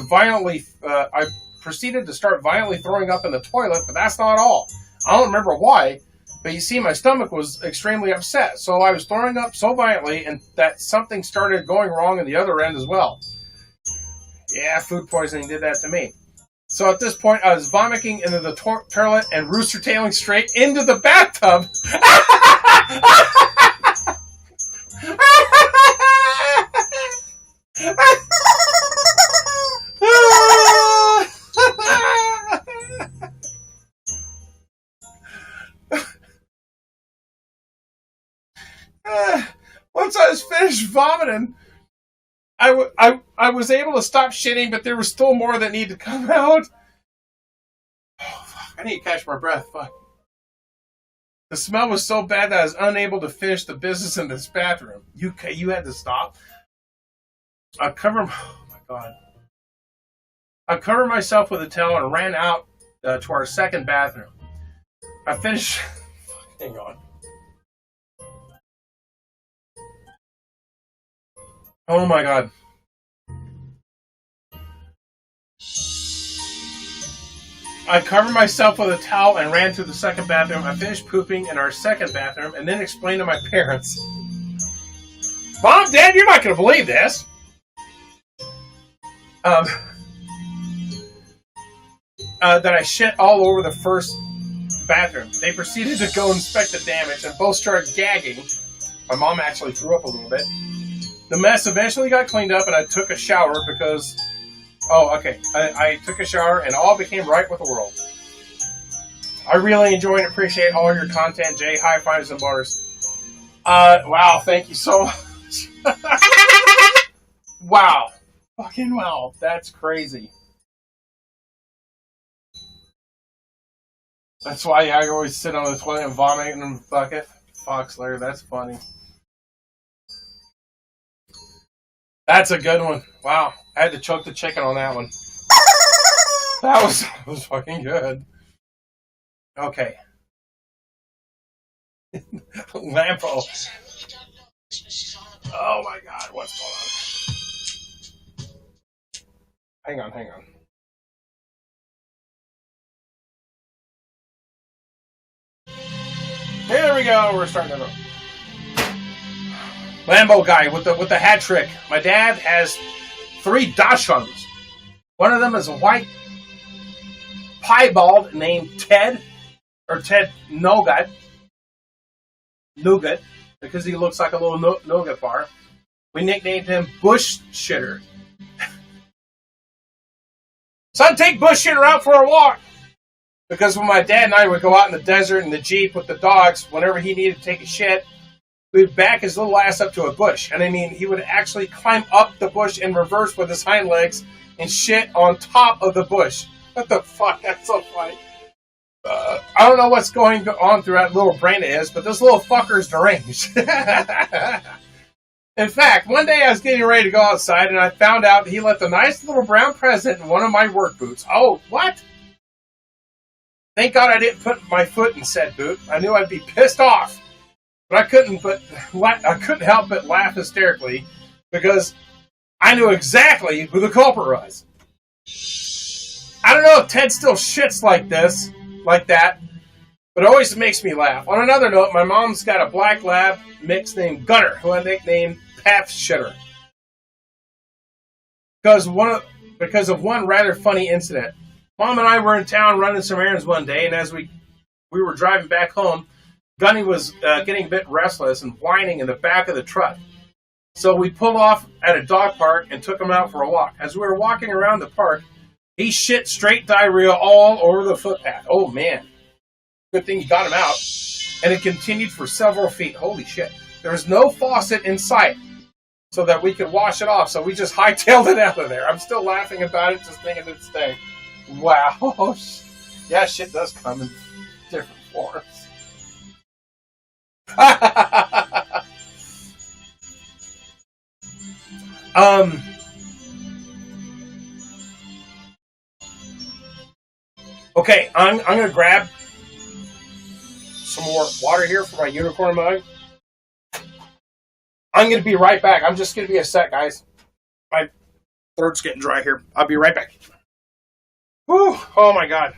to start violently throwing up in the toilet, but that's not all. I don't remember why, but you see, my stomach was extremely upset, so I was throwing up so violently and that something started going wrong in the other end as well. Yeah, food poisoning did that to me. So at this point, I was vomiting into the toilet and rooster tailing straight into the bathtub. Once I was finished vomiting, I was able to stop shitting, but there was still more that needed to come out. Oh, fuck. I need to catch my breath. Fuck. The smell was so bad that I was unable to finish the business in this bathroom. You had to stop. Oh my God. I covered myself with a towel and ran out to our second bathroom. I finished. Hang on. Oh my God. I covered myself with a towel and ran to the second bathroom. I finished pooping in our second bathroom and then explained to my parents. Mom, Dad, you're not going to believe this. That I shit all over the first bathroom. They proceeded to go inspect the damage and both started gagging. My mom actually threw up a little bit. The mess eventually got cleaned up and I took a shower because... Oh, okay. I took a shower and all became right with the world. I really enjoy and appreciate all your content, Jay. High fives and bars. Wow, thank you so much. Wow. Fucking wow. That's crazy. That's why I always sit on the toilet and vomit in a bucket. Fuck, Slayer, that's funny. That's a good one. Wow. I had to choke the chicken on that one. That was fucking good. Okay. Lampo. Oh my God, what's going on? Hang on. There we go. We're starting to go. Lambo guy with the hat trick. My dad has 3 Dachshunds. One of them is a white piebald named Ted, or Ted Nougat, because he looks like a little nougat bar. We nicknamed him Bush Shitter. Son, take Bush Shitter out for a walk. Because when my dad and I would go out in the desert in the Jeep with the dogs, whenever he needed to take a shit, we'd back his little ass up to a bush. And I mean, he would actually climb up the bush in reverse with his hind legs and shit on top of the bush. What the fuck? That's so funny. I don't know what's going on through that little brain of his, but this little fucker's deranged. In fact, one day I was getting ready to go outside and I found out he left a nice little brown present in one of my work boots. Oh, what? Thank God I didn't put my foot in said boot. I knew I'd be pissed off. But I couldn't help but laugh hysterically because I knew exactly who the culprit was. I don't know if Ted still shits like that, but it always makes me laugh. On another note, my mom's got a black lab mix named Gunner, who I nicknamed Pap Shitter. Because of one rather funny incident. Mom and I were in town running some errands one day, and as we were driving back home, Gunny was getting a bit restless and whining in the back of the truck. So we pulled off at a dog park and took him out for a walk. As we were walking around the park, he shit straight diarrhea all over the footpath. Oh, man. Good thing you got him out. And it continued for several feet. Holy shit. There was no faucet in sight so that we could wash it off, so we just hightailed it out of there. I'm still laughing about it, just thinking it's thing. Wow. Yeah, shit does come in different forms. Okay, I'm going to grab some more water here for my unicorn mug. I'm going to be right back. I'm just going to be a sec, guys. My throat's getting dry here. I'll be right back. Whew, oh my God.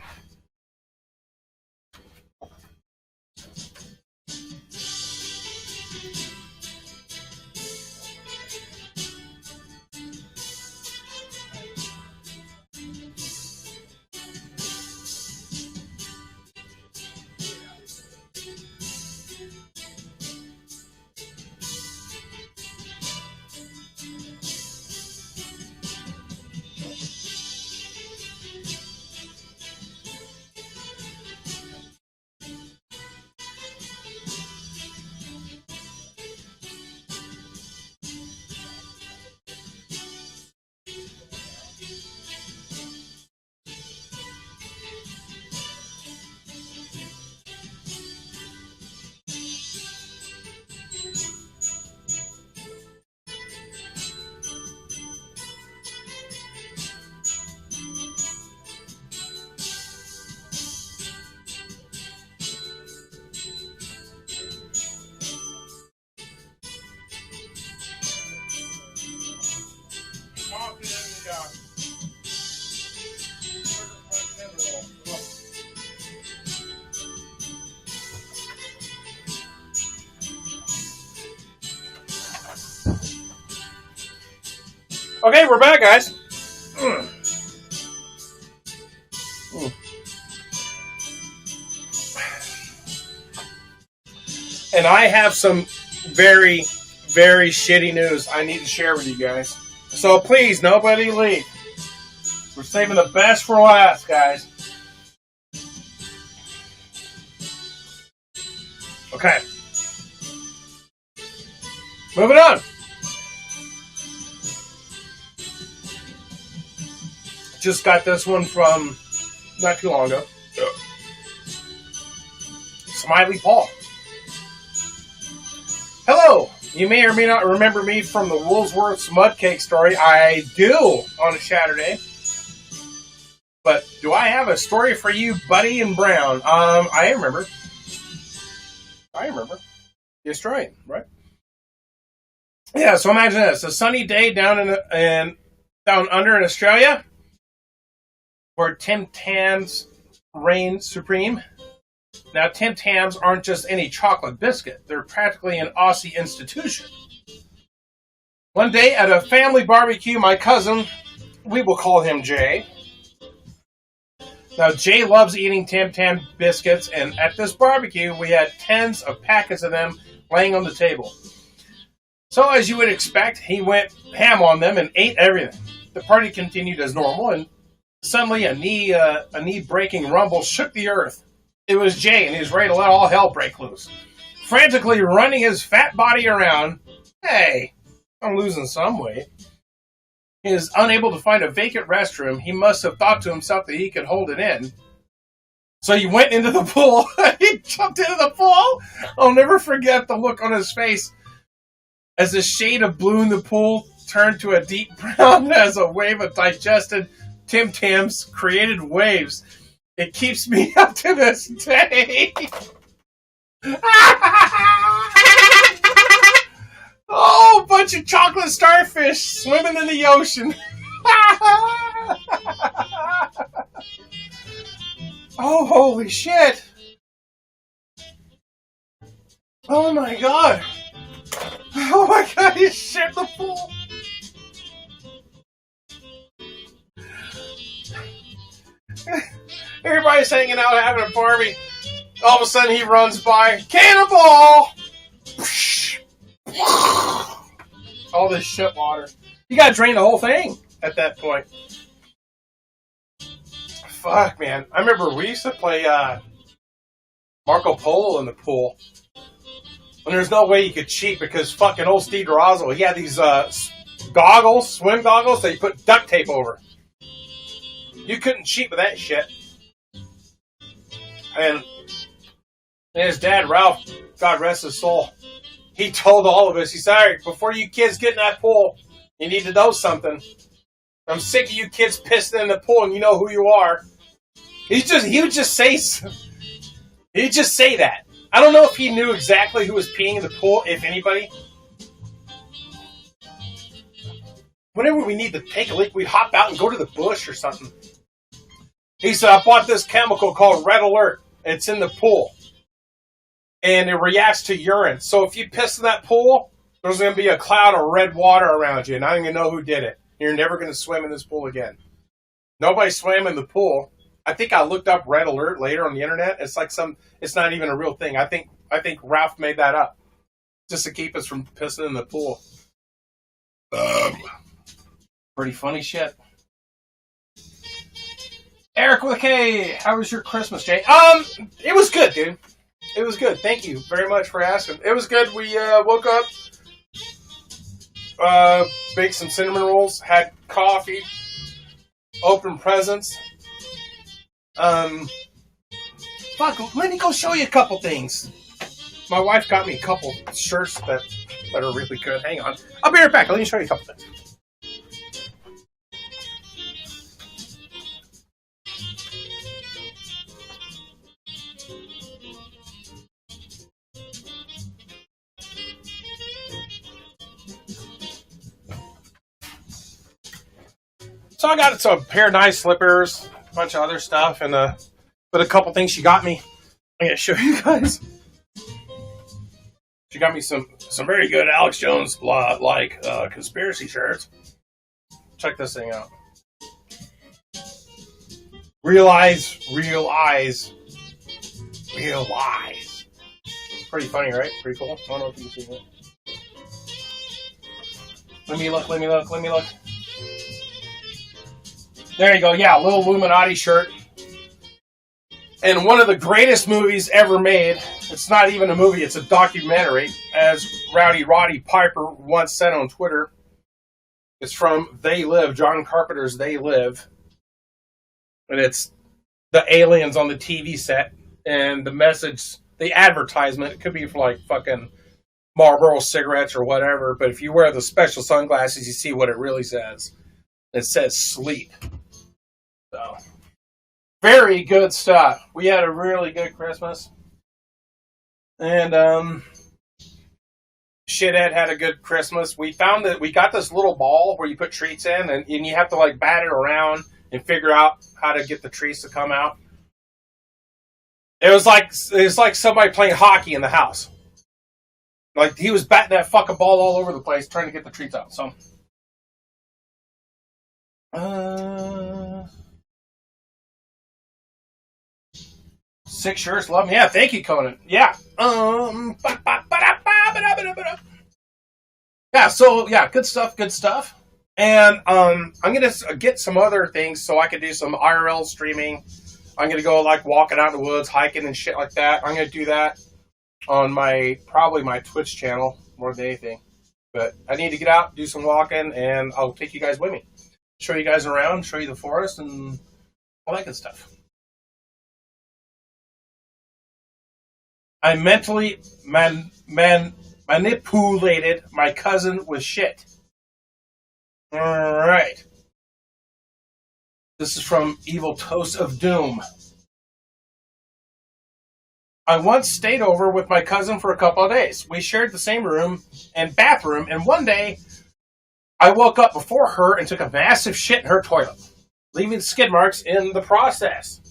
Okay, we're back, guys. And I have some very, very shitty news I need to share with you guys. So please, nobody leave. We're saving the best for last, guys. Okay. Moving on. Just got this one from not too long ago. Smiley Paul. Hello. You may or may not remember me from the Woolsworth's mud cake story. I do on a Saturday. But do I have a story for you, Buddy and Brown? I remember. The Australian, right? Yeah, so imagine this. A sunny day down under in Australia where Tim Tams reign supreme. Now, Tim Tams aren't just any chocolate biscuit. They're practically an Aussie institution. One day at a family barbecue, my cousin, we will call him Jay. Now, Jay loves eating Tim Tam biscuits, and at this barbecue, we had tens of packets of them laying on the table. So, as you would expect, he went ham on them and ate everything. The party continued as normal, and suddenly a knee-breaking rumble shook the earth. It was Jay, and he was ready to let all hell break loose. Frantically running his fat body around, hey, I'm losing some weight. He is unable to find a vacant restroom. He must have thought to himself that he could hold it in. So he went into the pool. He jumped into the pool. I'll never forget the look on his face as the shade of blue in the pool turned to a deep brown as a wave of digested Tim Tams created waves. It keeps me up to this day. Oh, a bunch of chocolate starfish swimming in the ocean. Oh, holy shit. Oh my god. Oh my god, he shit in the pool. Everybody's hanging out having a party. All of a sudden he runs by. Cannonball! All this shit water. You gotta drain the whole thing at that point. Fuck, man. I remember we used to play Marco Polo in the pool. And there's no way you could cheat because fucking old Steve DeRozzo, he had these goggles, swim goggles that you put duct tape over. You couldn't cheat with that shit. And his dad, Ralph, God rest his soul, he told all of us, he said, all right, before you kids get in that pool, you need to know something. I'm sick of you kids pissing in the pool and you know who you are. He would just say that. I don't know if he knew exactly who was peeing in the pool, if anybody. Whenever we need to take a leak, we'd hop out and go to the bush or something. He said, I bought this chemical called Red Alert. It's in the pool. And it reacts to urine. So if you piss in that pool, there's going to be a cloud of red water around you. And I don't even know who did it. You're never going to swim in this pool again. Nobody swam in the pool. I think I looked up Red Alert later on the internet. It's like it's not even a real thing. I think Ralph made that up. Just to keep us from pissing in the pool. Pretty funny shit. Eric with a K, how was your Christmas, Jay? It was good, dude. It was good. Thank you very much for asking. It was good. We woke up, baked some cinnamon rolls, had coffee, opened presents. Fuck, let me go show you a couple things. My wife got me a couple shirts that are really good. Hang on. I'll be right back. Let me show you a couple things. So I got some pair of nice slippers, a bunch of other stuff, and but a couple things she got me. I'm gonna show you guys. She got me some very good Alex Jones like conspiracy shirts. Check this thing out. Real eyes. Pretty funny, right? Pretty cool. I don't know if you can see it. Let me look. There you go. Yeah, a little Illuminati shirt. And one of the greatest movies ever made. It's not even a movie, it's a documentary, as Rowdy Roddy Piper once said on Twitter. It's from They Live, John Carpenter's They Live. And it's the aliens on the TV set. And the message, the advertisement, it could be for like fucking Marlboro cigarettes or whatever. But if you wear the special sunglasses, you see what it really says. It says sleep. So, very good stuff. We had a really good Christmas. And, Shithead had a good Christmas. We found that we got this little ball where you put treats in, and you have to, like, bat it around and figure out how to get the treats to come out. It was like somebody playing hockey in the house. Like, he was batting that fucking ball all over the place trying to get the treats out, so. 6 shirts, love them. Yeah, thank you, Conan. Yeah. Yeah, so, yeah, good stuff. And I'm going to get some other things so I can do some IRL streaming. I'm going to go, like, walking out in the woods, hiking and shit like that. I'm going to do that on probably my Twitch channel more than anything. But I need to get out, do some walking, and I'll take you guys with me. Show you guys around, show you the forest, and all that good stuff. I mentally manipulated my cousin with shit. Alright. This is from Evil Toast of Doom. I once stayed over with my cousin for a couple of days. We shared the same room and bathroom, and one day I woke up before her and took a massive shit in her toilet, leaving skid marks in the process.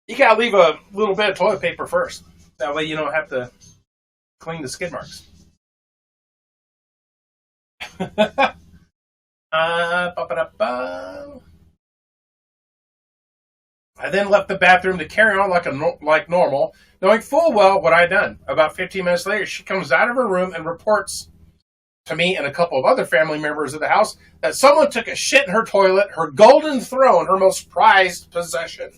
You gotta leave a little bit of toilet paper first. That way you don't have to clean the skid marks. I then left the bathroom to carry on like normal, knowing full well what I'd done. About 15 minutes later, she comes out of her room and reports to me and a couple of other family members of the house that someone took a shit in her toilet, her golden throne, her most prized possession.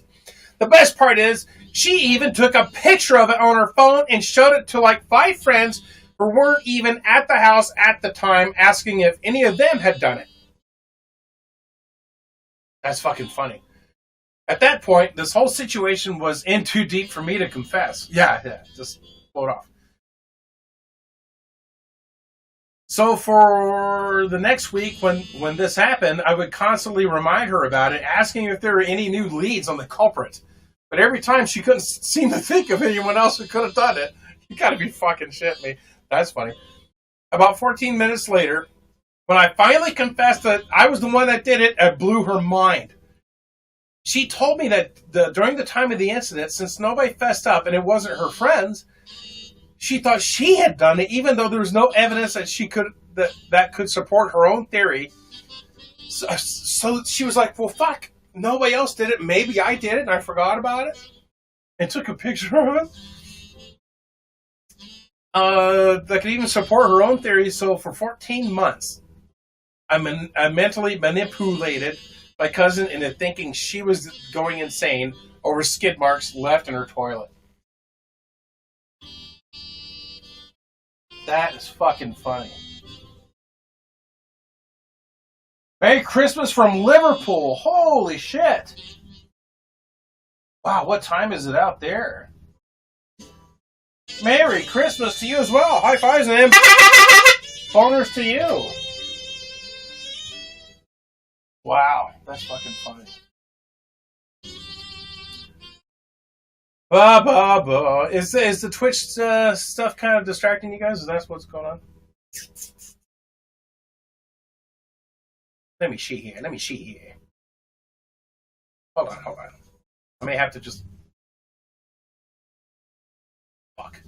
The best part is, she even took a picture of it on her phone and showed it to like 5 friends who weren't even at the house at the time, asking if any of them had done it. That's fucking funny. At that point, this whole situation was in too deep for me to confess. Yeah, just blow it off. So for the next week, when this happened, I would constantly remind her about it, asking if there were any new leads on the culprit. But every time she couldn't seem to think of anyone else who could have done it. You gotta be fucking shitting me. That's funny. About 14 minutes later, when I finally confessed that I was the one that did it, it blew her mind. She told me that during the time of the incident, since nobody fessed up and it wasn't her friends, she thought she had done it, even though there was no evidence that she could that could support her own theory. So she was like, "Well, fuck, nobody else did it. Maybe I did it, and I forgot about it." And took a picture of it. That could even support her own theory. So for 14 months, I mentally manipulated my cousin into thinking she was going insane over skid marks left in her toilet. That is fucking funny. Merry Christmas from Liverpool. Holy shit. Wow, what time is it out there? Merry Christmas to you as well. High fives and boners to you. Wow, that's fucking funny. Is the Twitch stuff kind of distracting you guys? Is that what's going on? Let me see here. Hold on. I may have to just... Fuck.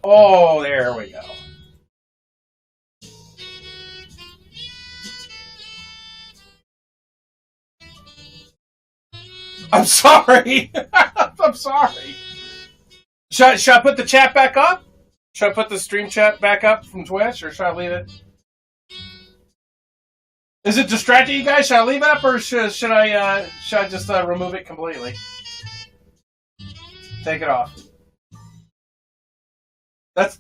Oh, there we go. I'm sorry. I'm sorry. Should I put the chat back up? Should I put the stream chat back up from Twitch, or should I leave it? Is it distracting you guys? Should I leave it up, or should I just remove it completely? Take it off.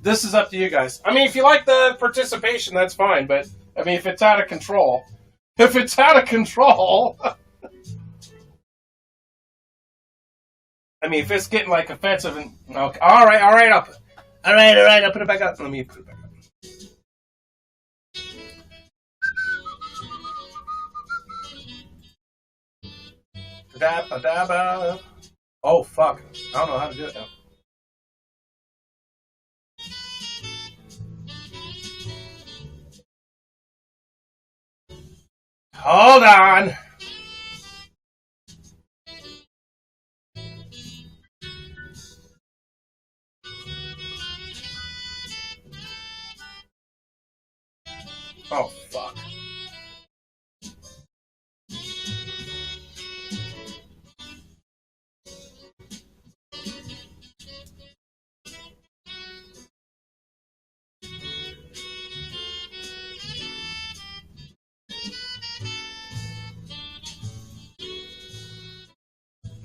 This is up to you guys. I mean, if you like the participation, that's fine. But I mean, if it's out of control, I mean, if it's getting like offensive and okay, all right, I'll put it back up. Let me put it back up. Oh fuck! I don't know how to do it now. Hold on. Oh, fuck.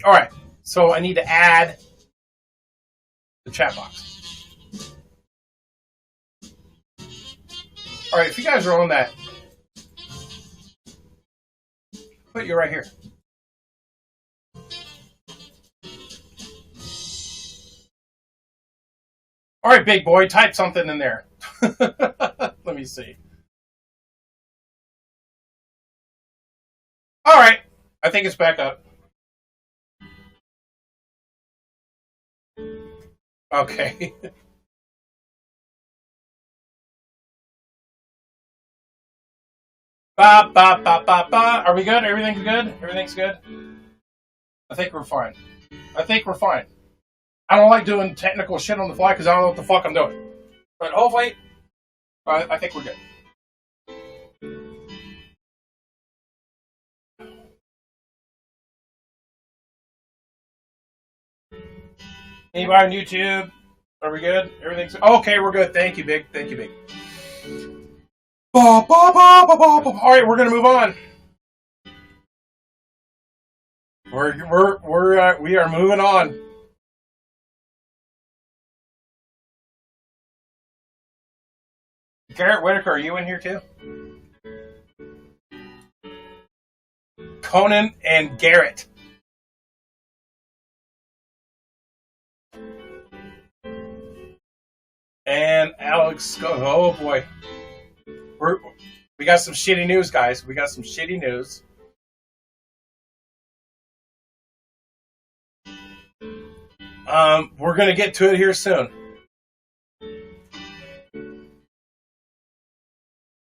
All right, so I need to add the chat box. All right, if you guys are on that, put you right here. All right, big boy, type something in there. Let me see. All right, I think it's back up. Okay. Are we good? Everything's good? Everything's good? I think we're fine. I don't like doing technical shit on the fly because I don't know what the fuck I'm doing. But hopefully, I think we're good. Anybody on YouTube? Are we good? Everything's okay. We're good. Thank you, big. All right, we're gonna move on. We are moving on. Garrett Whitaker, are you in here too? Conan and Garrett. And Alex goes, oh boy. We got some shitty news, guys. We got some shitty news. We're going to get to it here soon.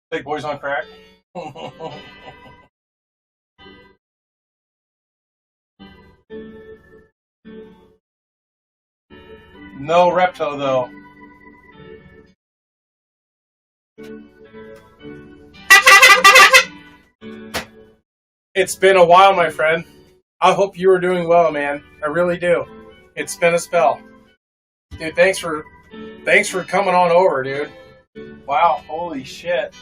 Big boys on crack. No Repto, though. It's been a while, my friend. I hope you are doing well, man. I really do. It's been a spell. Dude, thanks for coming on over, dude. Wow, holy shit.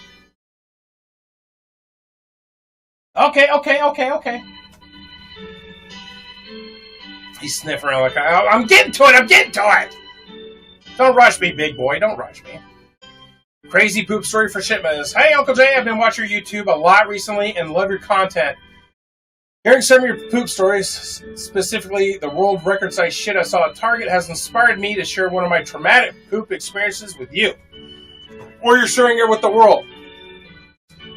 Okay. He's sniffing around like, I'm getting to it! Don't rush me, big boy, don't rush me. Crazy poop story for Shitmas. Hey, Uncle Jay, I've been watching your YouTube a lot recently and love your content. Hearing some of your poop stories, specifically the world record size shit I saw at Target, has inspired me to share one of my traumatic poop experiences with you. Or you're sharing it with the world.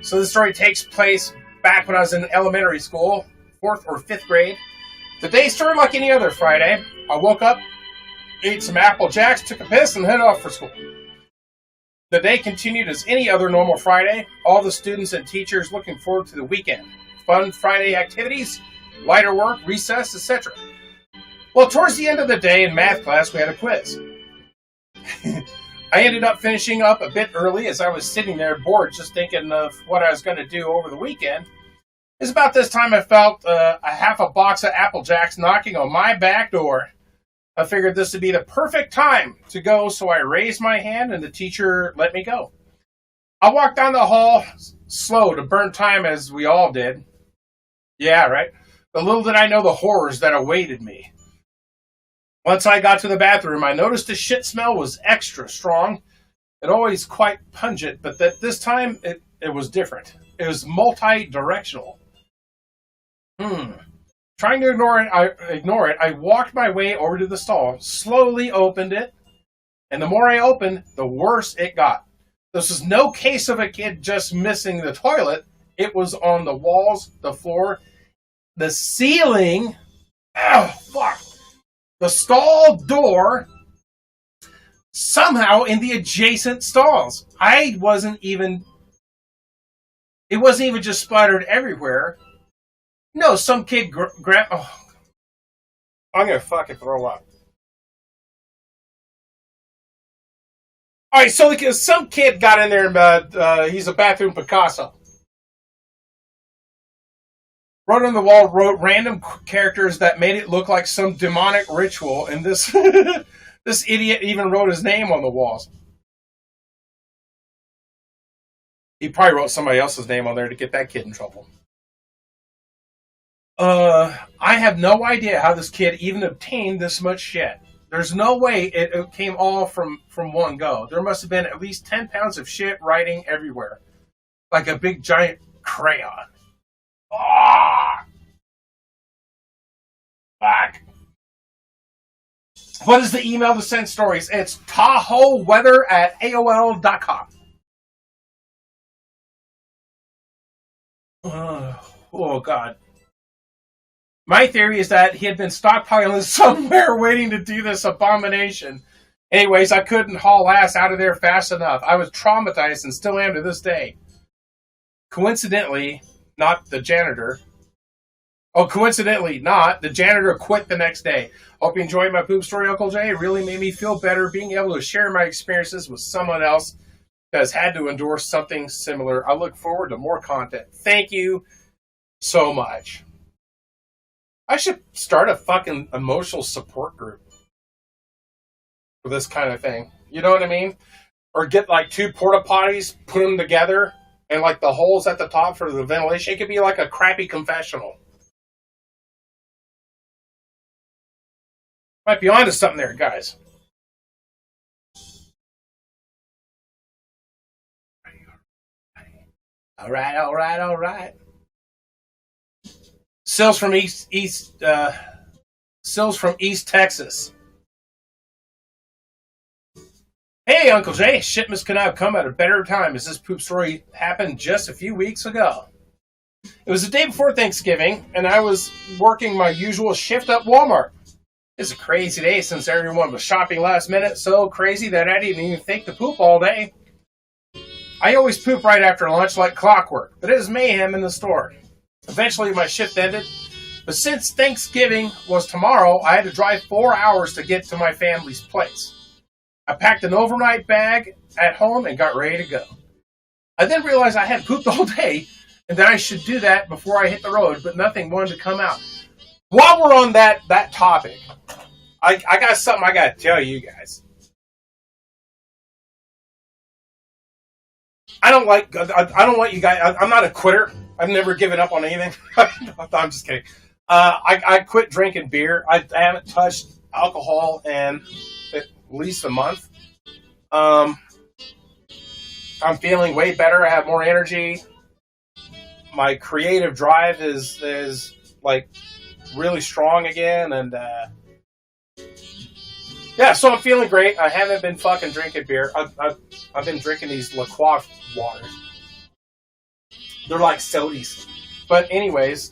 So this story takes place back when I was in elementary school, 4th or 5th grade. The day started like any other Friday. I woke up, ate some Apple Jacks, took a piss, and headed off for school. The day continued as any other normal Friday. All the students and teachers looking forward to the weekend. Fun Friday activities, lighter work, recess, etc. Well, towards the end of the day in math class, we had a quiz. I ended up finishing up a bit early as I was sitting there bored just thinking of what I was going to do over the weekend. It's about this time I felt a half a box of Apple Jacks knocking on my back door. I figured this would be the perfect time to go, so I raised my hand and the teacher let me go. I walked down the hall slow to burn time as we all did. Yeah, right? But little did I know the horrors that awaited me. Once I got to the bathroom, I noticed the shit smell was extra strong. It always quite pungent, but this time it was different. It was multi-directional. Trying to ignore it, I walked my way over to the stall, slowly opened it, and the more I opened, the worse it got. This was no case of a kid just missing the toilet. It was on the walls, the floor, the ceiling. Oh, fuck. The stall door, somehow in the adjacent stalls. It wasn't even just splattered everywhere. No, some kid oh, I'm gonna fucking throw up. Alright, so some kid got in there and he's a bathroom Picasso. Wrote on the wall, wrote random characters that made it look like some demonic ritual, and this this idiot even wrote his name on the walls. He probably wrote somebody else's name on there to get that kid in trouble. I have no idea how this kid even obtained this much shit. There's no way it came all from one go. There must have been at least 10 pounds of shit writing everywhere. Like a big giant crayon. Oh! Fuck. What is the email to send stories? It's tahoeweather@aol.com. Oh, God. My theory is that he had been stockpiling somewhere waiting to do this abomination. Anyways, I couldn't haul ass out of there fast enough. I was traumatized and still am to this day. Coincidentally not. The janitor quit the next day. Hope you enjoyed my poop story, Uncle Jay. It really made me feel better being able to share my experiences with someone else that has had to endure something similar. I look forward to more content. Thank you so much. I should start a fucking emotional support group for this kind of thing. You know what I mean? Or get like 2 porta potties, put them together, and like the holes at the top for the ventilation. It could be like a crappy confessional. Might be onto something there, guys. All right. Sales from East Texas. Hey, Uncle Jay, Shitmas could not have come at a better time as this poop story happened just a few weeks ago. It was the day before Thanksgiving, and I was working my usual shift at Walmart. It's a crazy day since everyone was shopping last minute, so crazy that I didn't even think to poop all day. I always poop right after lunch like clockwork, but it was mayhem in the store. Eventually my shift ended, but since Thanksgiving was tomorrow, I had to drive 4 hours to get to my family's place. I packed an overnight bag at home and got ready to go. I then realized I had pooped all day and that I should do that before I hit the road, but nothing wanted to come out. While we're on that topic, I got something I got to tell you guys. I don't want you guys. I'm not a quitter. I've never given up on anything. I'm just kidding. I quit drinking beer. I haven't touched alcohol in at least a month. I'm feeling way better. I have more energy. My creative drive is like really strong again, and yeah, so I'm feeling great. I haven't been fucking drinking beer. I've been drinking these La Croix waters. They're like sodies. But anyways,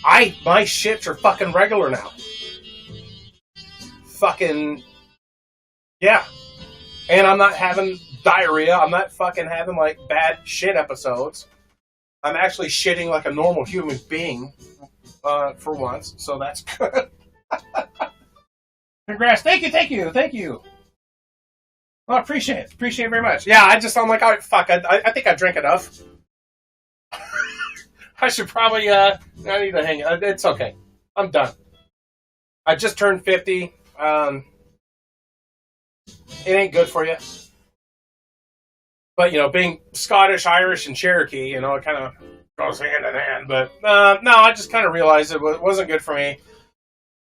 my shits are fucking regular now. Fucking yeah. And I'm not having diarrhea. I'm not fucking having like bad shit episodes. I'm actually shitting like a normal human being for once, so that's good. ConanGrass, thank you. Well, I appreciate it. Appreciate it very much. Yeah, I'm like, oh, fuck, I think I drank enough. I should probably, I need to hang it. It's okay. I'm done. I just turned 50. It ain't good for you. But, being Scottish, Irish, and Cherokee, it kind of goes hand in hand. But, no, I just kind of realized it wasn't good for me.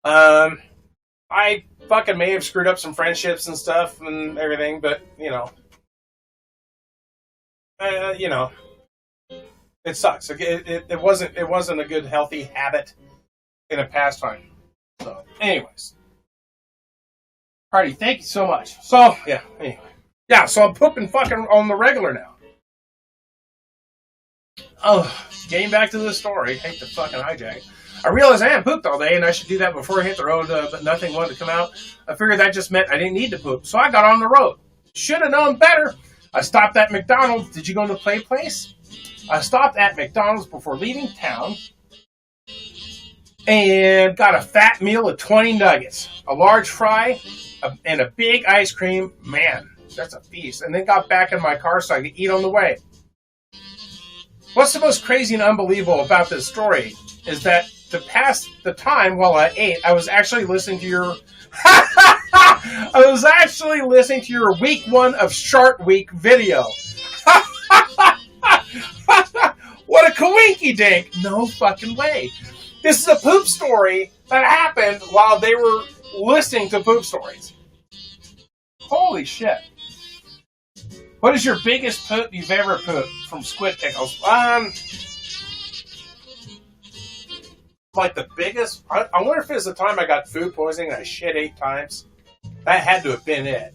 I fucking may have screwed up some friendships and stuff and everything, but, it sucks. It wasn't a good, healthy habit in a pastime. So, anyways. Alrighty, thank you so much. So, yeah, anyway. Yeah, so I'm pooping fucking on the regular now. Oh, getting back to the story. Hate to fucking hijack. I realized I hadn't pooped all day and I should do that before I hit the road, but nothing wanted to come out. I figured that just meant I didn't need to poop, so I got on the road. Should have known better. I stopped at McDonald's. Did you go to the play place? I stopped at McDonald's before leaving town and got a fat meal of 20 nuggets, a large fry, and a big ice cream. Man, that's a feast. And then got back in my car so I could eat on the way. What's the most crazy and unbelievable about this story is that to pass the time while I ate, I was actually listening to your week 1 of Shark Week video. What a coinky dink. No fucking way. This is a poop story that happened while they were listening to poop stories. Holy shit. What is your biggest poop you've ever pooped from Squid Pickles? Like the biggest? I wonder if it's the time I got food poisoning and I shit 8 times. That had to have been it.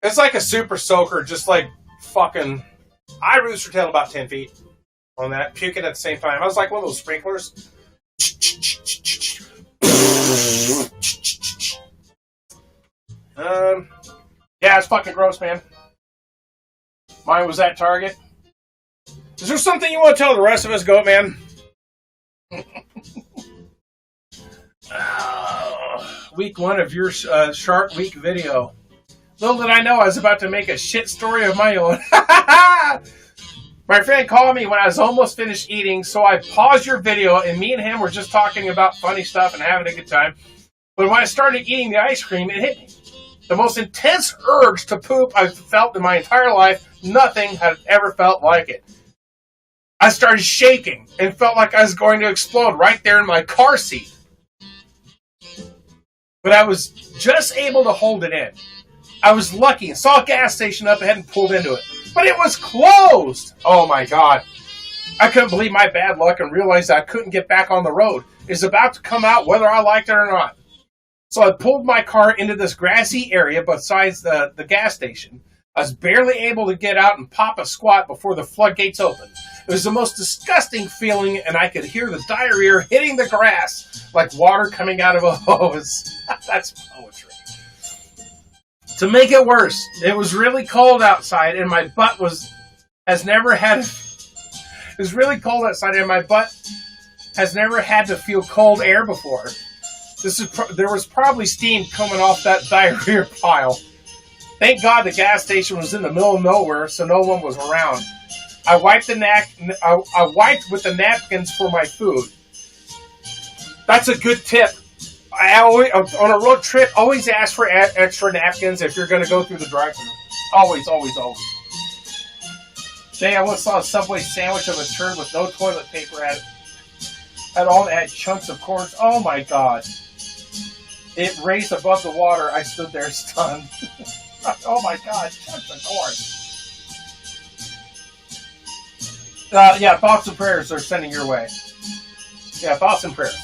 It's like a super soaker, just like fucking... I rooster tail about 10 feet on that, puking at the same time. I was like one of those sprinklers. Yeah, it's fucking gross, man. Mine was at Target. Is there something you want to tell the rest of us, Goat Man? Week 1 of your Shark Week video. Little did I know I was about to make a shit story of my own. My friend called me when I was almost finished eating, so I paused your video, and me and him were just talking about funny stuff and having a good time. But when I started eating the ice cream, it hit me. The most intense urge to poop I've felt in my entire life. Nothing had ever felt like it. I started shaking and felt like I was going to explode right there in my car seat. But I was just able to hold it in. I was lucky and saw a gas station up ahead and pulled into it. But it was closed! Oh my god. I couldn't believe my bad luck and realized I couldn't get back on the road. It's about to come out whether I liked it or not. So I pulled my car into this grassy area besides the gas station. I was barely able to get out and pop a squat before the floodgates opened. It was the most disgusting feeling, and I could hear the diarrhea hitting the grass like water coming out of a hose. That's poetry. To make it worse, it was really cold outside, and my butt has never had to feel cold air before. There was probably steam coming off that diarrhea pile. Thank God the gas station was in the middle of nowhere, so no one was around. I wiped with the napkins for my food. That's a good tip. On a road trip, always ask for extra napkins if you're going to go through the drive-thru. Always, always, always. Today I once saw a Subway sandwich of a turd with no toilet paper at it. Had all had chunks of corn. Oh my God. It raised above the water. I stood there stunned. Oh my God, chunks of corn. Yeah, thoughts and prayers are sending your way. Yeah, thoughts and prayers.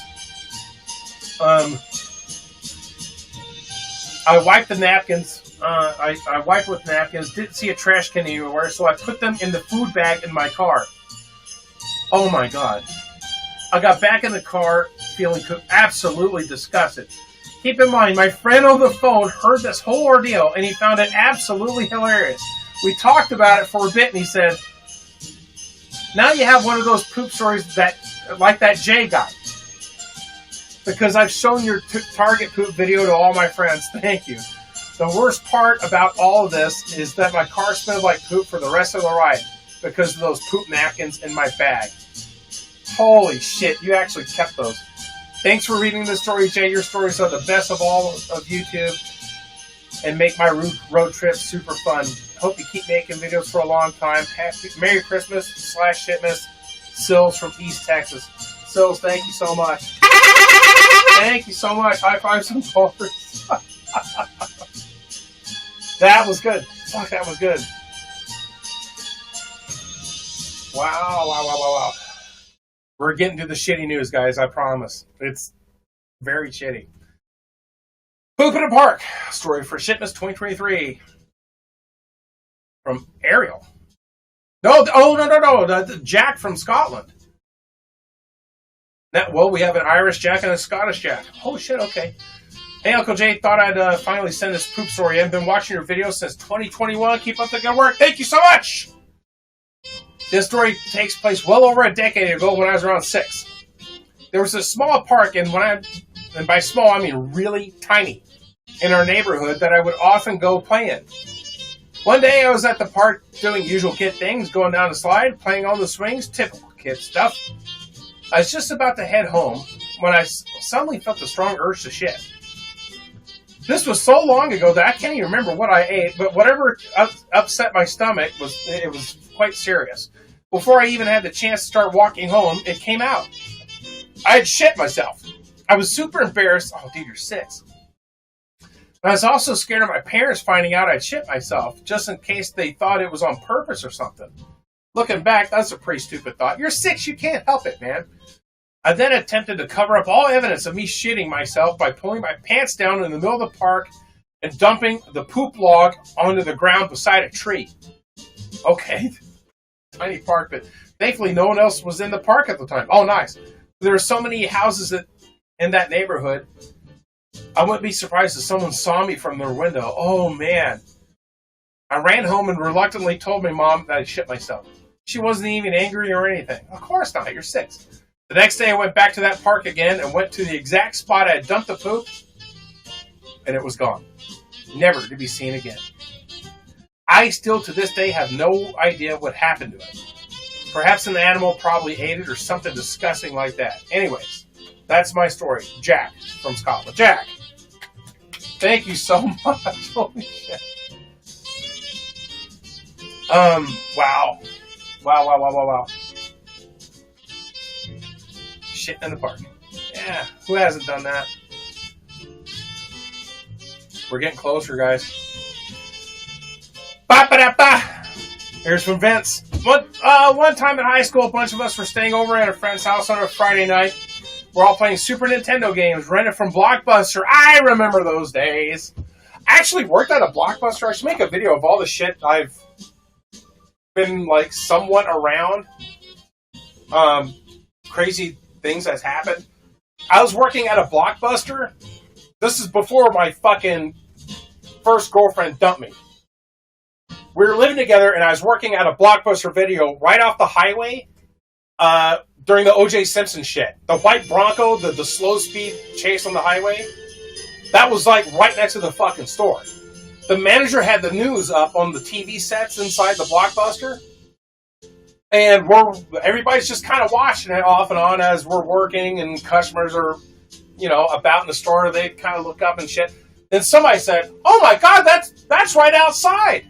I wiped the napkins. I wiped with napkins. Didn't see a trash can anywhere, so I put them in the food bag in my car. Oh my God. I got back in the car feeling absolutely disgusted. Keep in mind, my friend on the phone heard this whole ordeal, and he found it absolutely hilarious. We talked about it for a bit, and he said, now you have one of those poop stories like that Jay guy. Because I've shown your Target poop video to all my friends. Thank you. The worst part about all of this is that my car smelled like poop for the rest of the ride because of those poop napkins in my bag. Holy shit, you actually kept those. Thanks for reading this story, Jay. Your stories are the best of all of YouTube and make my road trip super fun. Hope you keep making videos for a long time. Merry Christmas / Shitmas. Sills from East Texas. Sills, thank you so much. Thank you so much. High five some followers. That was good. Fuck, that was good. Wow. We're getting to the shitty news, guys. I promise. It's very shitty. Poop in a park. Story for Shitmas 2023. From Ariel. No. Jack from Scotland. Well, we have an Irish Jack and a Scottish Jack. Oh, shit, okay. Hey, Uncle Jay, thought I'd finally send this poop story in. Been watching your videos since 2021. Keep up the good work. Thank you so much! This story takes place well over a decade ago when I was around 6. There was a small park, and by small, I mean really tiny, in our neighborhood that I would often go play in. One day, I was at the park doing usual kid things, going down the slide, playing on the swings, typical kid stuff. I was just about to head home when I suddenly felt a strong urge to shit. This was so long ago that I can't even remember what I ate, but whatever upset my stomach was quite serious. Before I even had the chance to start walking home, it came out. I had shit myself. I was super embarrassed. Oh, dude, you're 6. I was also scared of my parents finding out I'd shit myself, just in case they thought it was on purpose or something. Looking back, that's a pretty stupid thought. You're 6, you can't help it, man. I then attempted to cover up all evidence of me shitting myself by pulling my pants down in the middle of the park and dumping the poop log onto the ground beside a tree. Okay, tiny park, but thankfully no one else was in the park at the time. Oh, nice. There are so many houses in that neighborhood. I wouldn't be surprised if someone saw me from their window. Oh, man. I ran home and reluctantly told my mom that I shit myself. She wasn't even angry or anything. Of course not, you're 6. The next day I went back to that park again and went to the exact spot I had dumped the poop, and it was gone. Never to be seen again. I still to this day have no idea what happened to it. Perhaps an animal probably ate it or something disgusting like that. Anyways, that's my story. Jack from Scotland. Jack, thank you so much. Holy shit. Wow. Shit in the park. Yeah, who hasn't done that? We're getting closer, guys. Ba-ba-da-ba! Here's from Vince. One time in high school, a bunch of us were staying over at a friend's house on a Friday night. We're all playing Super Nintendo games, rented from Blockbuster. I remember those days. I actually worked at a Blockbuster. I should make a video of all the shit I've been, like, somewhat around. Crazy things that's happened. I was working at a Blockbuster. This is before my fucking first girlfriend dumped me. We were living together, and I was working at a Blockbuster Video right off the highway during the O.J. Simpson shit. The white Bronco, the slow speed chase on the highway, that was like right next to the fucking store. The manager had the news up on the TV sets inside the Blockbuster, and everybody's just kind of watching it off and on as we're working, and customers are, you know, about in the store. They kind of look up and shit. Then somebody said, "Oh my God, that's right outside."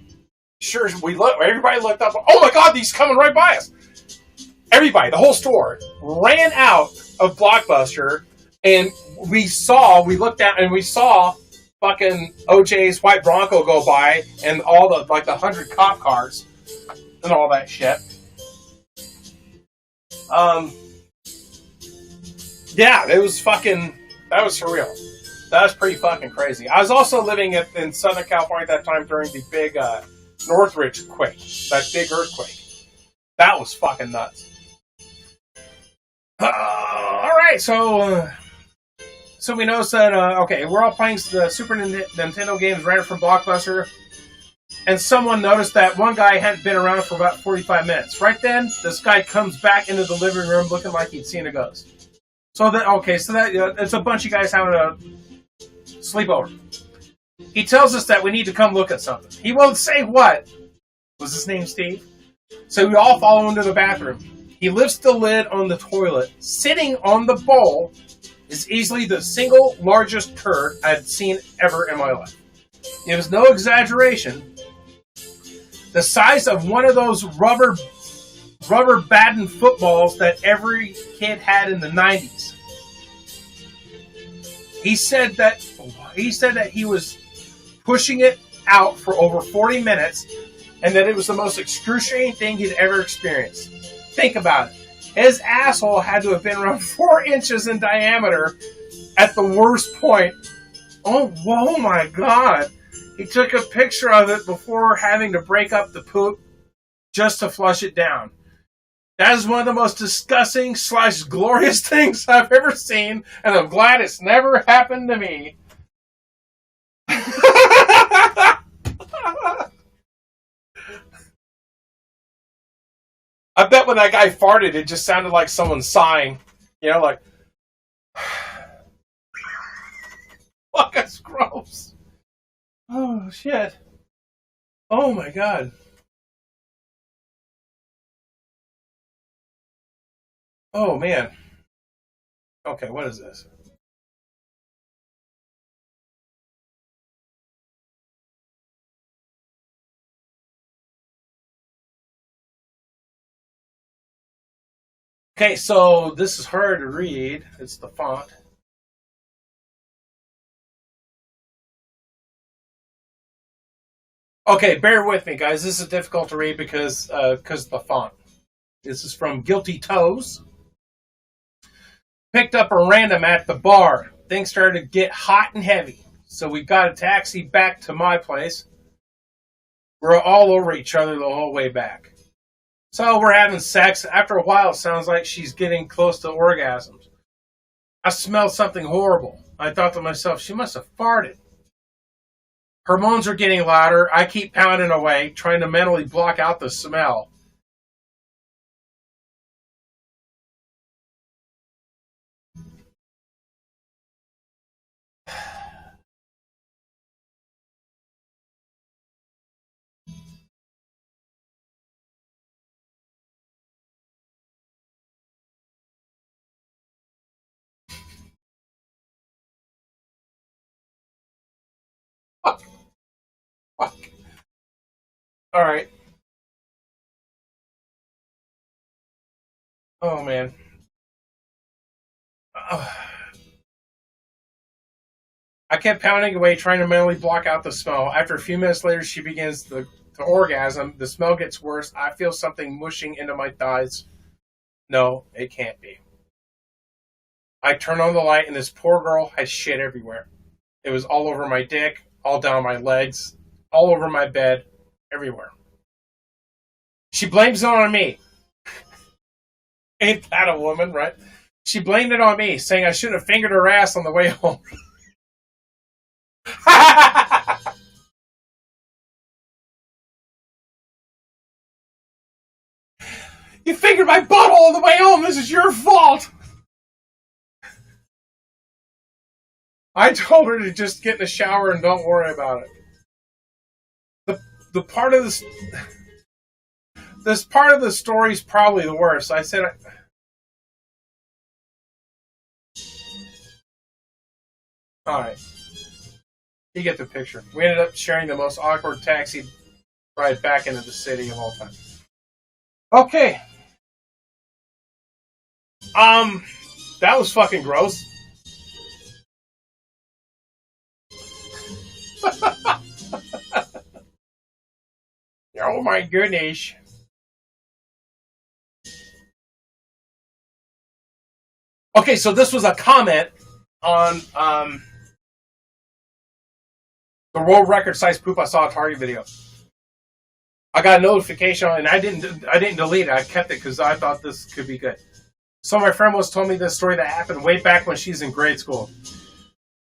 Sure, everybody looked up. Oh my God, he's coming right by us. Everybody, the whole store, ran out of Blockbuster, and we looked out and we saw fucking OJ's white Bronco go by, and all the 100 cop cars and all that shit. Yeah, that was surreal. That was pretty fucking crazy. I was also living in Southern California at that time during the big Northridge quake, that big earthquake. That was fucking nuts. Alright, so we noticed that, okay, we're all playing the Super Nintendo games rented from Blockbuster, and someone noticed that one guy hadn't been around for about 45 minutes. Right then, this guy comes back into the living room looking like he'd seen a ghost. So it's a bunch of guys having a sleepover. He tells us that we need to come look at something. He won't say what. Was his name Steve? So we all follow him to the bathroom. He lifts the lid on the toilet. Sitting on the bowl is easily the single largest turd I'd seen ever in my life. It was no exaggeration. The size of one of those rubber batting footballs that every kid had in the 90s. He said that he was pushing it out for over 40 minutes, and that it was the most excruciating thing he'd ever experienced. Think about it. His asshole had to have been around 4 inches in diameter at the worst point. Oh my God. He took a picture of it before having to break up the poop just to flush it down. That is one of the most disgusting / glorious things I've ever seen, and I'm glad it's never happened to me. I bet when that guy farted, it just sounded like someone sighing. You know, like... Fuck, that's gross. Oh, shit. Oh, my God. Oh, man. Okay, what is this? Okay, so this is hard to read. It's the font. Okay, bear with me, guys. This is difficult to read because of the font. This is from Guilty Toes. Picked up a random at the bar. Things started to get hot and heavy, so we got a taxi back to my place. We're all over each other the whole way back. So we're having sex. After a while, it sounds like she's getting close to orgasms. I smelled something horrible. I thought to myself, she must have farted. Her moans are getting louder. I keep pounding away, trying to mentally block out the smell. Fuck. Fuck. Alright. Oh, man. I kept pounding away, trying to mentally block out the smell. After a few minutes later, she begins to orgasm. The smell gets worse. I feel something mushing into my thighs. No, it can't be. I turned on the light, and this poor girl had shit everywhere. It was all over my dick, all down my legs, all over my bed, everywhere. She blames it on me. Ain't that a woman, right? She blamed it on me, saying I should have fingered her ass on the way home. You fingered my butthole on the way home. This is your fault. I told her to just get in the shower and don't worry about it. The part of this part of the story is probably the worst. I said, all right, you get the picture. We ended up sharing the most awkward taxi ride back into the city of all time. Okay. That was fucking gross. Oh my goodness. Okay, so this was a comment on the world record size poop I saw a Target video. I got a notification on it, and I didn't delete it. I kept it because I thought this could be good. So my friend once told me this story that happened way back when she was in grade school.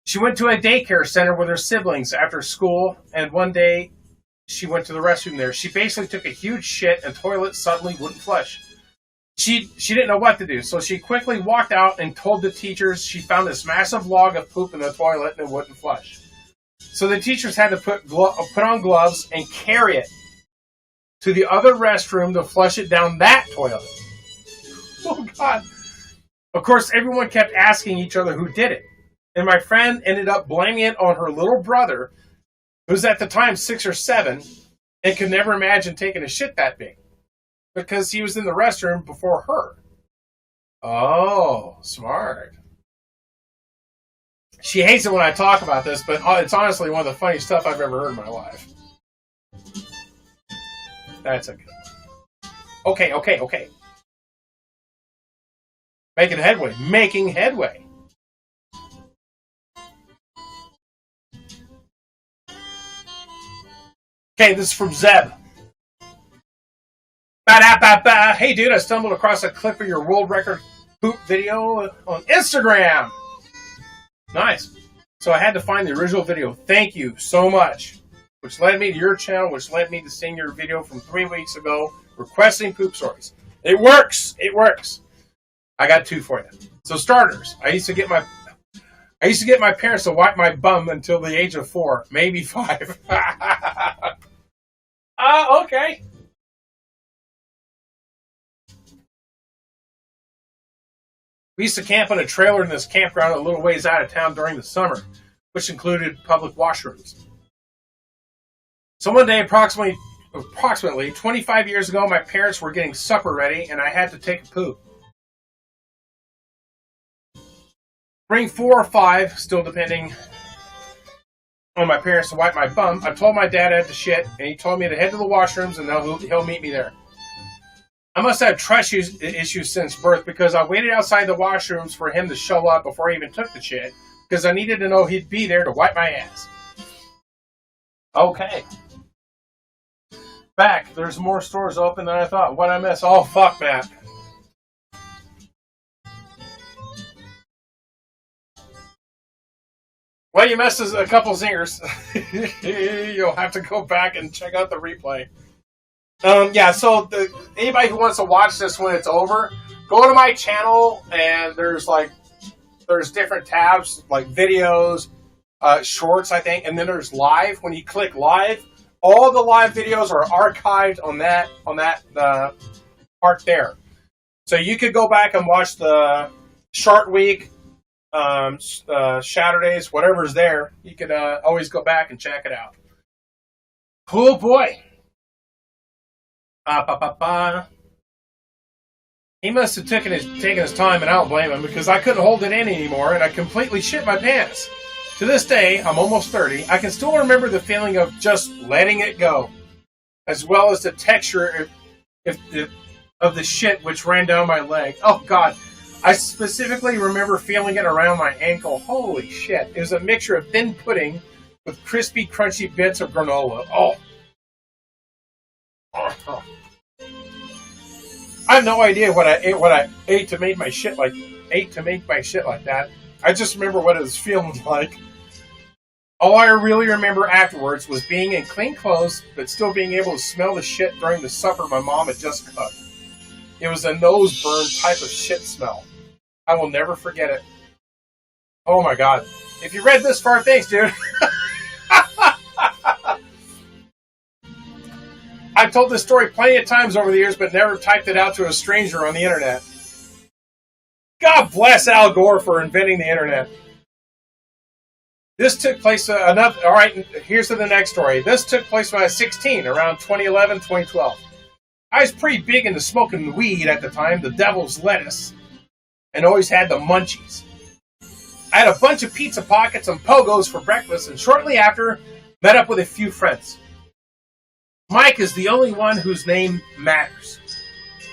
She went to a daycare center with her siblings after school, and one day she went to the restroom there. She basically took a huge shit, and the toilet suddenly wouldn't flush. She didn't know what to do, so she quickly walked out and told the teachers she found this massive log of poop in the toilet and it wouldn't flush. So the teachers had to put on gloves and carry it to the other restroom to flush it down that toilet. Oh, God. Of course, everyone kept asking each other who did it. And my friend ended up blaming it on her little brother, who was at the time 6 or 7, and could never imagine taking a shit that big. Because he was in the restroom before her. Oh, smart. She hates it when I talk about this, but it's honestly one of the funniest stuff I've ever heard in my life. That's okay. Okay. Making headway. Okay, this is from Zeb. Ba-da-ba-ba. Hey, dude, I stumbled across a clip of your world record poop video on Instagram. Nice. So I had to find the original video. Thank you so much. Which led me to your channel, which led me to seeing your video from 3 weeks ago requesting poop stories. It works. I got 2 for you. So starters, I used to get my parents to wipe my bum until the age of 4, maybe 5. Okay. We used to camp on a trailer in this campground a little ways out of town during the summer, which included public washrooms. So one day, approximately 25 years ago, my parents were getting supper ready, and I had to take a poop. Bring 4 or 5, still depending on my parents to wipe my bum. I told my dad I had to shit, and he told me to head to the washrooms, and he'll meet me there. I must have trust issues since birth because I waited outside the washrooms for him to show up before I even took the shit because I needed to know he'd be there to wipe my ass. Okay. Back. There's more stores open than I thought. What'd I miss? Oh, fuck, Matt. Well, you missed a couple zingers. You'll have to go back and check out the replay. Yeah, so anybody who wants to watch this when it's over, go to my channel and there's different tabs like videos, shorts, I think, and then there's live. When you click live, all the live videos are archived on that part there. So you could go back and watch the Short Week, Saturdays, whatever's there. You could always go back and check it out. Oh boy. He must have taken his time, and I don't blame him, because I couldn't hold it in anymore, and I completely shit my pants. To this day, I'm almost 30, I can still remember the feeling of just letting it go, as well as the texture of the shit which ran down my leg. Oh, God. I specifically remember feeling it around my ankle. Holy shit. It was a mixture of thin pudding with crispy, crunchy bits of granola. Oh. I have no idea what I ate to make my shit like that. I just remember what it was feeling like. All I really remember afterwards was being in clean clothes, but still being able to smell the shit during the supper my mom had just cooked. It was a nose burn type of shit smell. I will never forget it. Oh my god. If you read this far, thanks, dude. I've told this story plenty of times over the years, but never typed it out to a stranger on the internet. God bless Al Gore for inventing the internet. This took place, alright, here's to the next story. This took place when I was 16, around 2011, 2012. I was pretty big into smoking weed at the time, the devil's lettuce, and always had the munchies. I had a bunch of pizza pockets and pogos for breakfast, and shortly after, met up with a few friends. Mike is the only one whose name matters.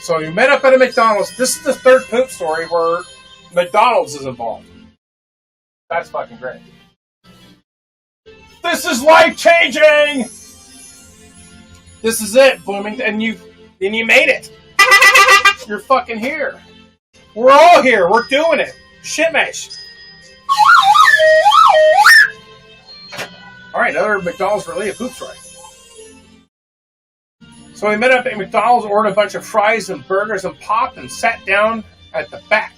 So we met up at a McDonald's. This is the third poop story where McDonald's is involved. That's fucking great. This is life-changing! This is it, Bloomington, and you made it. You're fucking here. We're all here. We're doing it. Shitmas. Alright, another McDonald's related poop story. So we met up at McDonald's, ordered a bunch of fries and burgers and pop, and sat down at the back.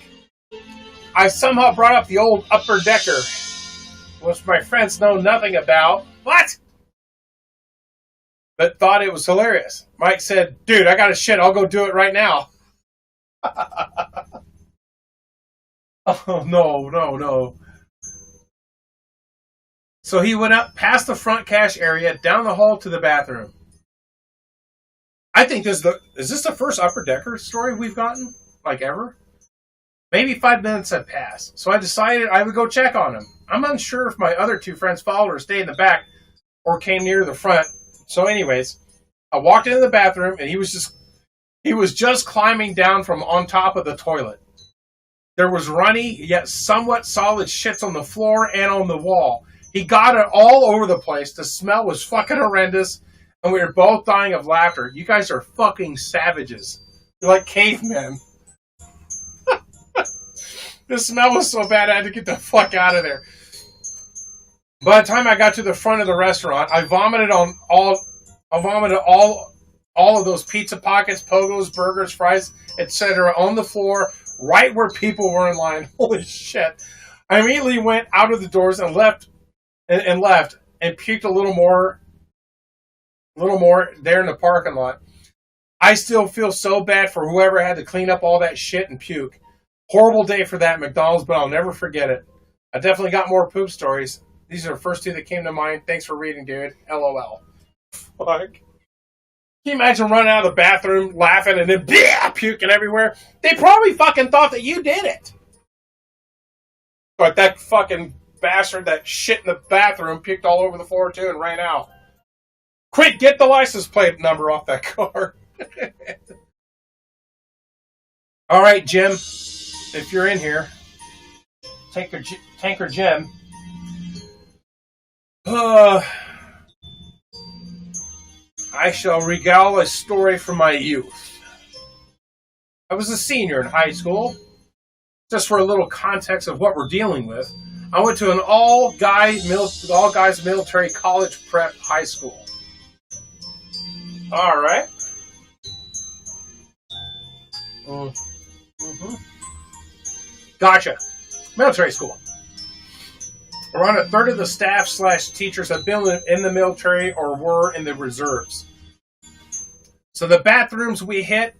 I somehow brought up the old upper decker, which my friends know nothing about. What? But thought it was hilarious. Mike said, dude, I got a shit. I'll go do it right now. Oh, no. So he went up past the front cash area, down the hall to the bathroom. I think is this the first upper decker story we've gotten? Like ever? Maybe 5 minutes had passed, so I decided I would go check on him. I'm unsure if my other two friends followed or stayed in the back or came near the front. So anyways, I walked into the bathroom and he was just climbing down from on top of the toilet. There was runny, yet somewhat solid shits on the floor and on the wall. He got it all over the place. The smell was fucking horrendous, and we were both dying of laughter. You guys are fucking savages. You're like cavemen. The smell was so bad I had to get the fuck out of there. By the time I got to the front of the restaurant, I vomited all of those pizza pockets, pogos, burgers, fries, etc. on the floor, right where people were in line. Holy shit. I immediately went out of the doors and left and puked a little more there in the parking lot. I still feel so bad for whoever had to clean up all that shit and puke. Horrible day for that McDonald's, but I'll never forget it. I definitely got more poop stories. These are the first two that came to mind. Thanks for reading, dude. LOL. Fuck. Can you imagine running out of the bathroom, laughing, and then puking everywhere? They probably fucking thought that you did it. But that fucking bastard that shit in the bathroom puked all over the floor, too, and ran out. Quick, get the license plate number off that car. All right, Jim. If you're in here, Tanker Jim. I shall regale a story from my youth. I was a senior in high school. Just for a little context of what we're dealing with, I went to an all-guys military college prep high school. All right. Gotcha. Military school. Around a third of the staff/teachers have been in the military or were in the reserves. So the bathrooms we hit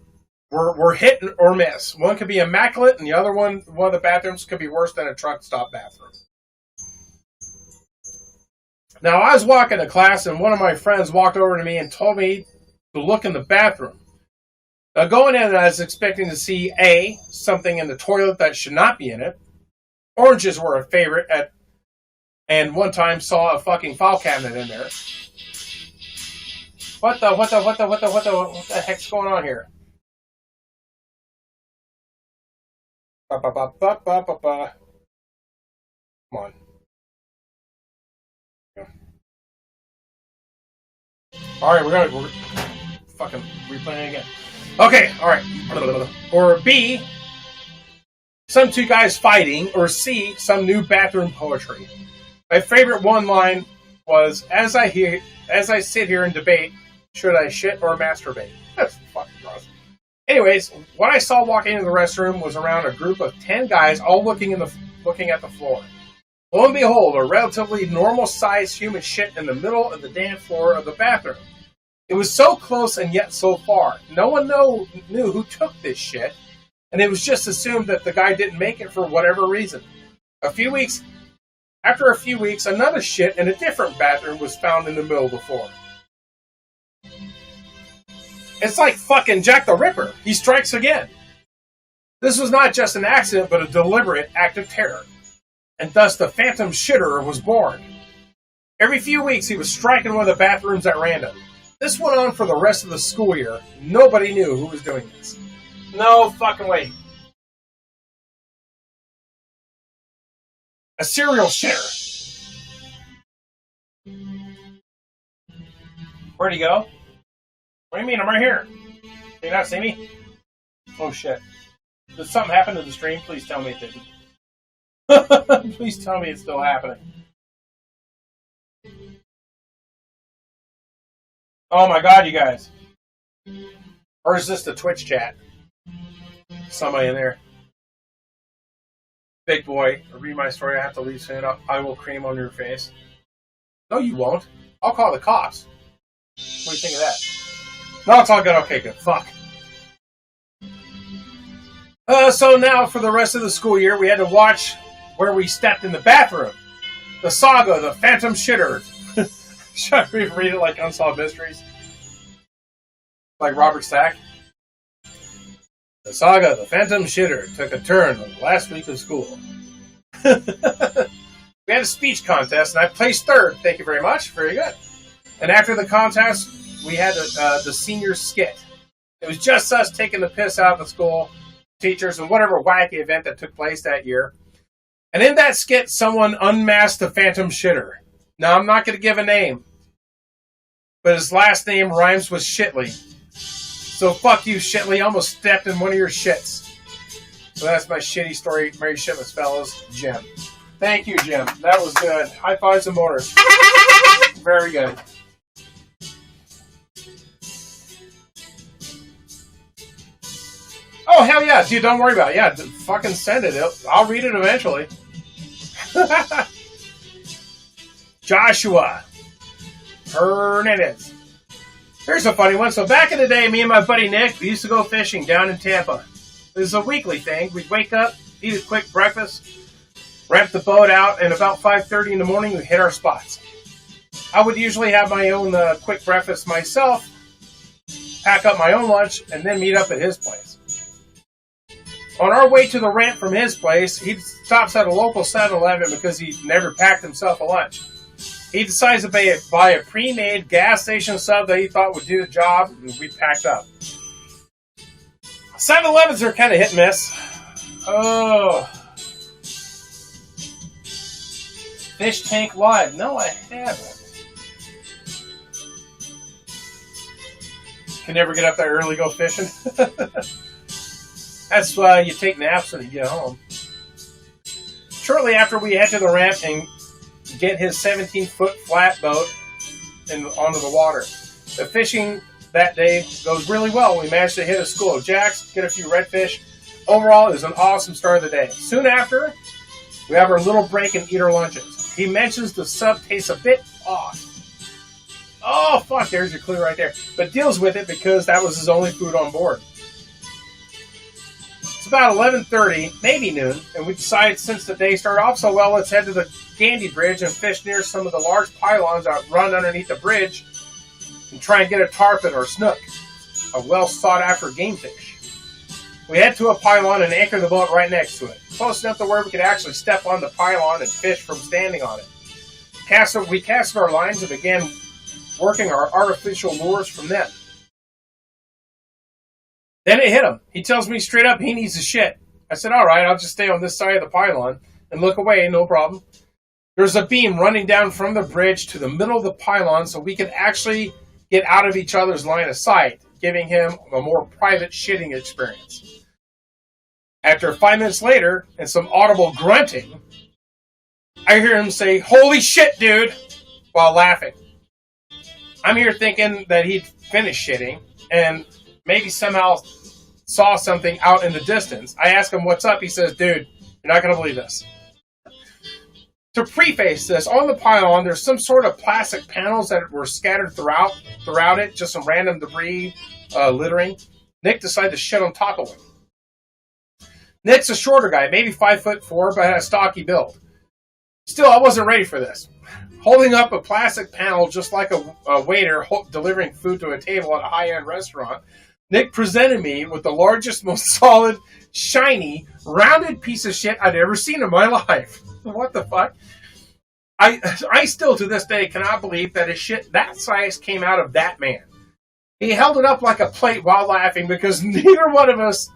were hit or miss. One could be immaculate, and the other one of the bathrooms could be worse than a truck stop bathroom. Now, I was walking to class, and one of my friends walked over to me and told me to look in the bathroom. Now, going in, I was expecting to see A, something in the toilet that should not be in it. Oranges were a favorite and one time saw a fucking file cabinet in there. What the heck's going on here? Ba, ba, ba, ba, ba, ba, ba. Come on. Yeah. All right, we're fucking replaying again. Okay, all right. Or B, some two guys fighting. Or C, some new bathroom poetry. My favorite one line was, as I sit here and debate, should I shit or masturbate? That's fucking gross. Anyways, what I saw walking into the restroom was around a group of 10 guys all looking at the floor. Lo and behold, a relatively normal-sized human shit in the middle of the damn floor of the bathroom. It was so close and yet so far. No one knew who took this shit, and it was just assumed that the guy didn't make it for whatever reason. After a few weeks, another shit in a different bathroom was found in the middle of the floor. It's like fucking Jack the Ripper. He strikes again. This was not just an accident, but a deliberate act of terror. And thus the Phantom Shitter was born. Every few weeks he was striking one of the bathrooms at random. This went on for the rest of the school year. Nobody knew who was doing this. No fucking way. A serial shitter. Where'd he go? What do you mean? I'm right here. Can you not see me? Oh shit. Did something happen to the stream? Please tell me it didn't. Please tell me it's still happening. Oh my god, you guys. Or is this the Twitch chat? Somebody in there. Big boy, read my story. I have to leave soon. I will cream on your face. No, you won't. I'll call the cops. What do you think of that? No, it's all good. Okay, good. Fuck. So now, for the rest of the school year, we had to watch where we stepped in the bathroom. The saga, the Phantom Shitter. Should I read it like Unsolved Mysteries? Like Robert Stack? The saga, the Phantom Shitter, took a turn on the last week of school. We had a speech contest, and I placed third. Thank you very much. Very good. And after the contest, we had the senior skit. It was just us taking the piss out of the school, teachers, and whatever wacky event that took place that year. And in that skit, someone unmasked the Phantom Shitter. Now, I'm not going to give a name, but his last name rhymes with Shitley. So fuck you, Shitley. I almost stepped in one of your shits. So that's my shitty story. Merry Shitmas, fellas. Jim. Thank you, Jim. That was good. High fives and mortars. Very good. Oh, hell yeah. Dude, don't worry about it. Yeah, fucking send it. I'll read it eventually. Joshua Hernandez. Here's a funny one. So back in the day, me and my buddy Nick, we used to go fishing down in Tampa. It was a weekly thing. We'd wake up, eat a quick breakfast, ramp the boat out, and about 5:30 in the morning, we'd hit our spots. I would usually have my own quick breakfast myself, pack up my own lunch, and then meet up at his place. On our way to the ramp from his place, he stops at a local 7-Eleven because he never packed himself a lunch. He decides to buy a pre-made gas station sub that he thought would do the job, and we packed up. 7-Elevens are kind of hit and miss. Oh. Fish Tank Live. No, I haven't. Can never get up that early, go fishing. That's why you take naps when you get home. Shortly after we head to the ramp and get his 17-foot flat boat onto the water. The fishing that day goes really well. We managed to hit a school of jacks, get a few redfish. Overall, it was an awesome start of the day. Soon after, we have our little break and eat our lunches. He mentions the sub tastes a bit off. Oh, fuck, there's your clue right there. But deals with it because that was his only food on board. It's about 11:30, maybe noon, and we decided since the day started off so well, let's head to the Gandy Bridge and fish near some of the large pylons that run underneath the bridge and try and get a tarpon or snook, a well-sought-after game fish. We head to a pylon and anchor the boat right next to it, close enough to where we could actually step on the pylon and fish from standing on it. We casted our lines and began working our artificial lures from them. Then it hit him. He tells me straight up he needs a shit. I said, all right, I'll just stay on this side of the pylon and look away, no problem. There's a beam running down from the bridge to the middle of the pylon so we can actually get out of each other's line of sight, giving him a more private shitting experience. After 5 minutes later, and some audible grunting, I hear him say, "Holy shit, dude," while laughing. I'm here thinking that he'd finished shitting, and maybe somehow saw something out in the distance. I ask him what's up. He says, "Dude, you're not going to believe this." To preface this, on the pylon, there's some sort of plastic panels that were scattered throughout it, just some random debris littering. Nick decided to shit on top of it. Nick's a shorter guy, maybe 5'4", but had a stocky build. Still, I wasn't ready for this. Holding up a plastic panel just like a waiter delivering food to a table at a high-end restaurant, Nick presented me with the largest, most solid, shiny, rounded piece of shit I'd ever seen in my life. What the fuck? I still, to this day, cannot believe that a shit that size came out of that man. He held it up like a plate while laughing because neither one of us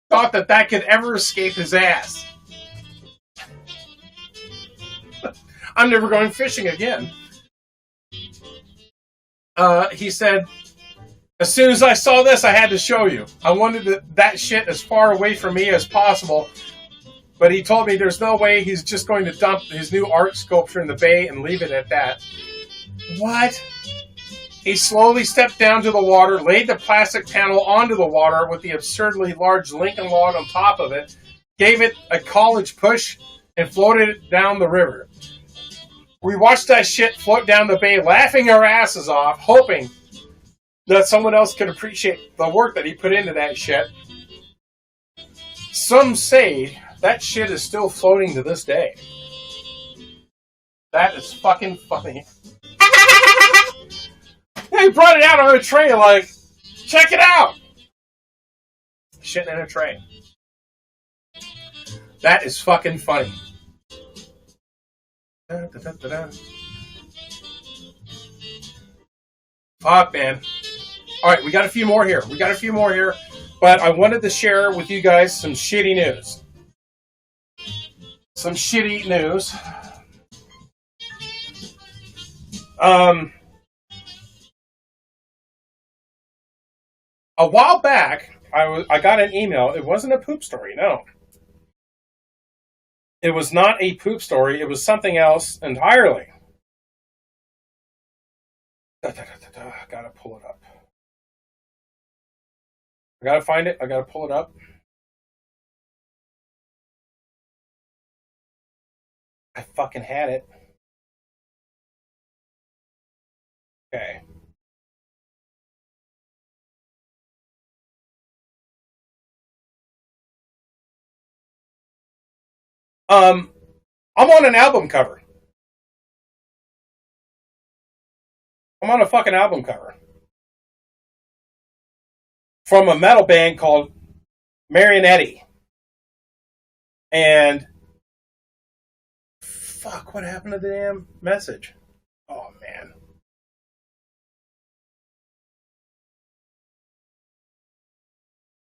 thought that could ever escape his ass. I'm never going fishing again. He said, "As soon as I saw this, I had to show you. I wanted that shit as far away from me as possible. But he told me there's no way he's just going to dump his new art sculpture in the bay and leave it at that." What? He slowly stepped down to the water, laid the plastic panel onto the water with the absurdly large Lincoln log on top of it, gave it a college push, and floated it down the river. We watched that shit float down the bay, laughing our asses off, hoping that someone else could appreciate the work that he put into that shit. Some say that shit is still floating to this day. That is fucking funny. He brought it out on a tray like, check it out! Shit in a tray. That is fucking funny. Fuck, man. Alright, we got a few more here. But I wanted to share with you guys some shitty news. Some shitty news. A while back, I got an email. It wasn't a poop story, no. It was not a poop story. It was something else entirely. I gotta pull it up. I gotta find it. I gotta pull it up. I fucking had it. Okay. I'm on an album cover. I'm on a fucking album cover. From a metal band called Marionette. And fuck, what happened to the damn message? Oh, man.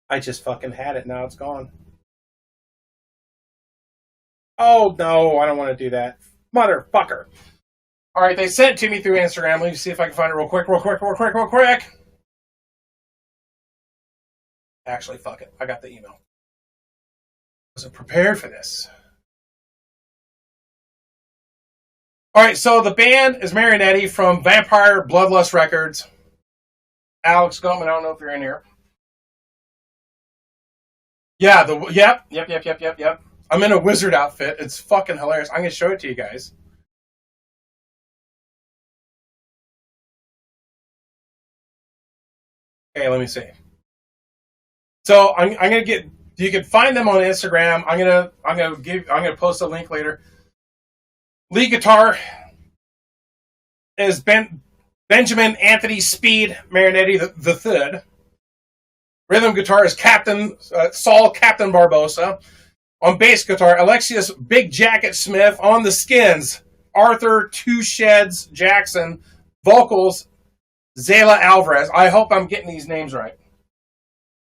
I just fucking had it. Now it's gone. Oh, no, I don't want to do that. Motherfucker. All right, they sent it to me through Instagram. Let me see if I can find it real quick. Actually, fuck it. I got the email. I wasn't prepared for this. All right, so the band is Marionette from Vampire Bloodlust Records. Alex Goldman, I don't know if you're in here. Yeah, yep. I'm in a wizard outfit. It's fucking hilarious. I'm going to show it to you guys. Okay, let me see. So I'm going to get. You can find them on Instagram. I'm going to post a link later. Lead guitar is Benjamin Anthony Speed Marionette the Third. Rhythm guitar is Saul Captain Barbosa. On bass guitar, Alexius Big Jacket Smith. On the skins, Arthur Two Sheds Jackson. Vocals, Zayla Alvarez. I hope I'm getting these names right.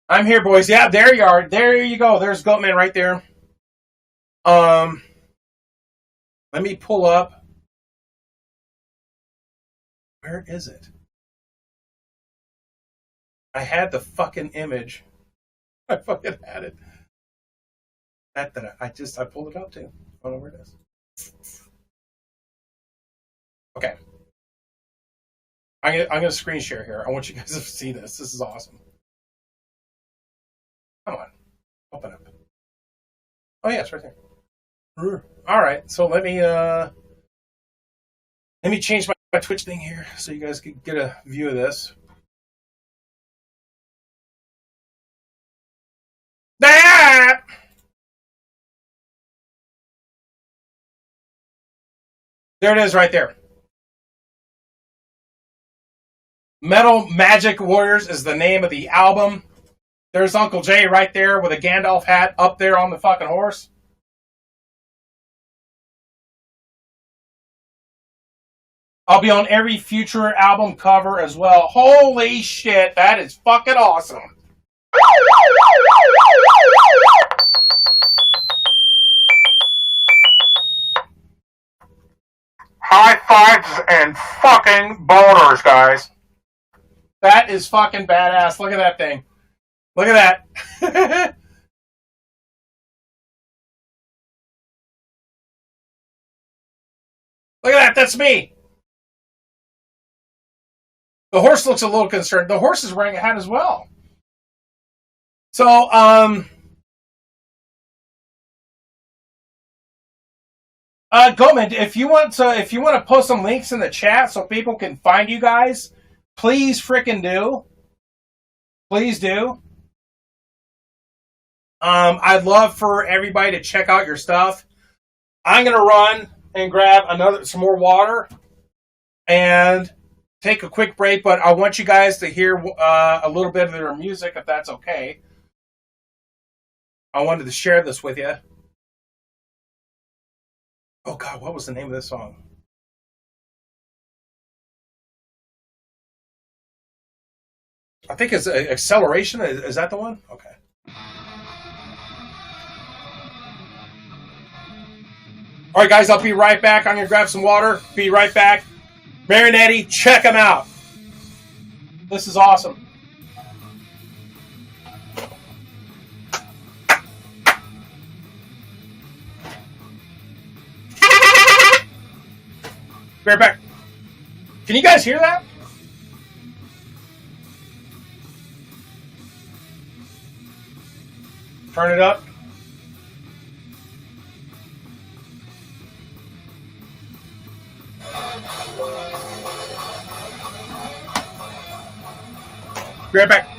I'm here, boys. Yeah, there you are. There you go. There's Goatman right there. Let me pull up. Where is it? I had the fucking image. I fucking had it. I pulled it up too. I don't know where it is. Okay. I'm gonna screen share here. I want you guys to see this. This is awesome. Come on. Open up. Oh yeah, it's right there. Alright, so let me change my Twitch thing here so you guys can get a view of this. That! There it is right there. Metal Magic Warriors is the name of the album. There's Uncle Jay right there with a Gandalf hat up there on the fucking horse. I'll be on every future album cover as well. Holy shit, that is fucking awesome. High fives and fucking boners, guys. That is fucking badass. Look at that thing. Look at that. Look at that. That's me. The horse looks a little concerned. The horse is wearing a hat as well. So, Goatman, if you want to post some links in the chat so people can find you guys, please frickin' do. Please do. I'd love for everybody to check out your stuff. I'm gonna run and grab some more water and take a quick break, but I want you guys to hear a little bit of their music, if that's okay. I wanted to share this with you. Oh God, what was the name of this song? I think it's Acceleration. Is that the one? Okay. All right, guys, I'll be right back. I'm going to grab some water. Be right back. Marinetti, check them out. This is awesome. Be right back. Can you guys hear that? Turn it up. Be right back.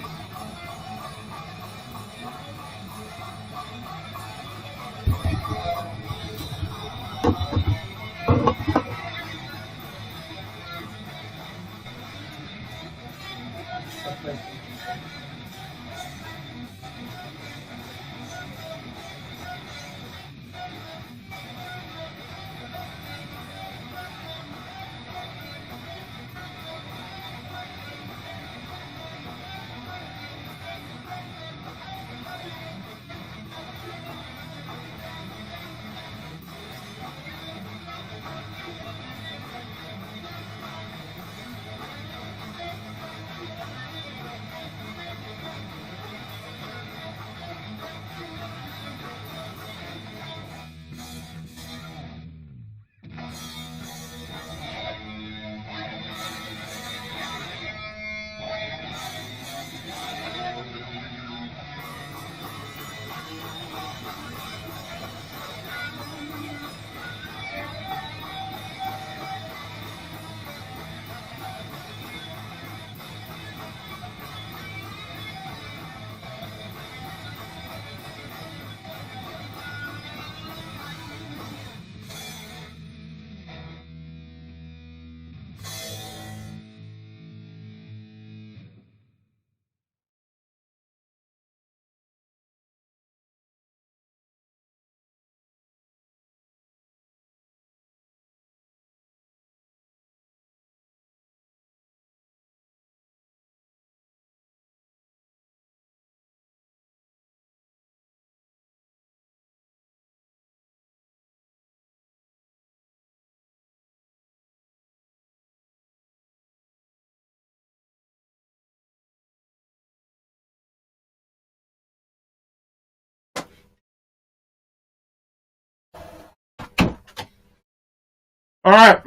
All right,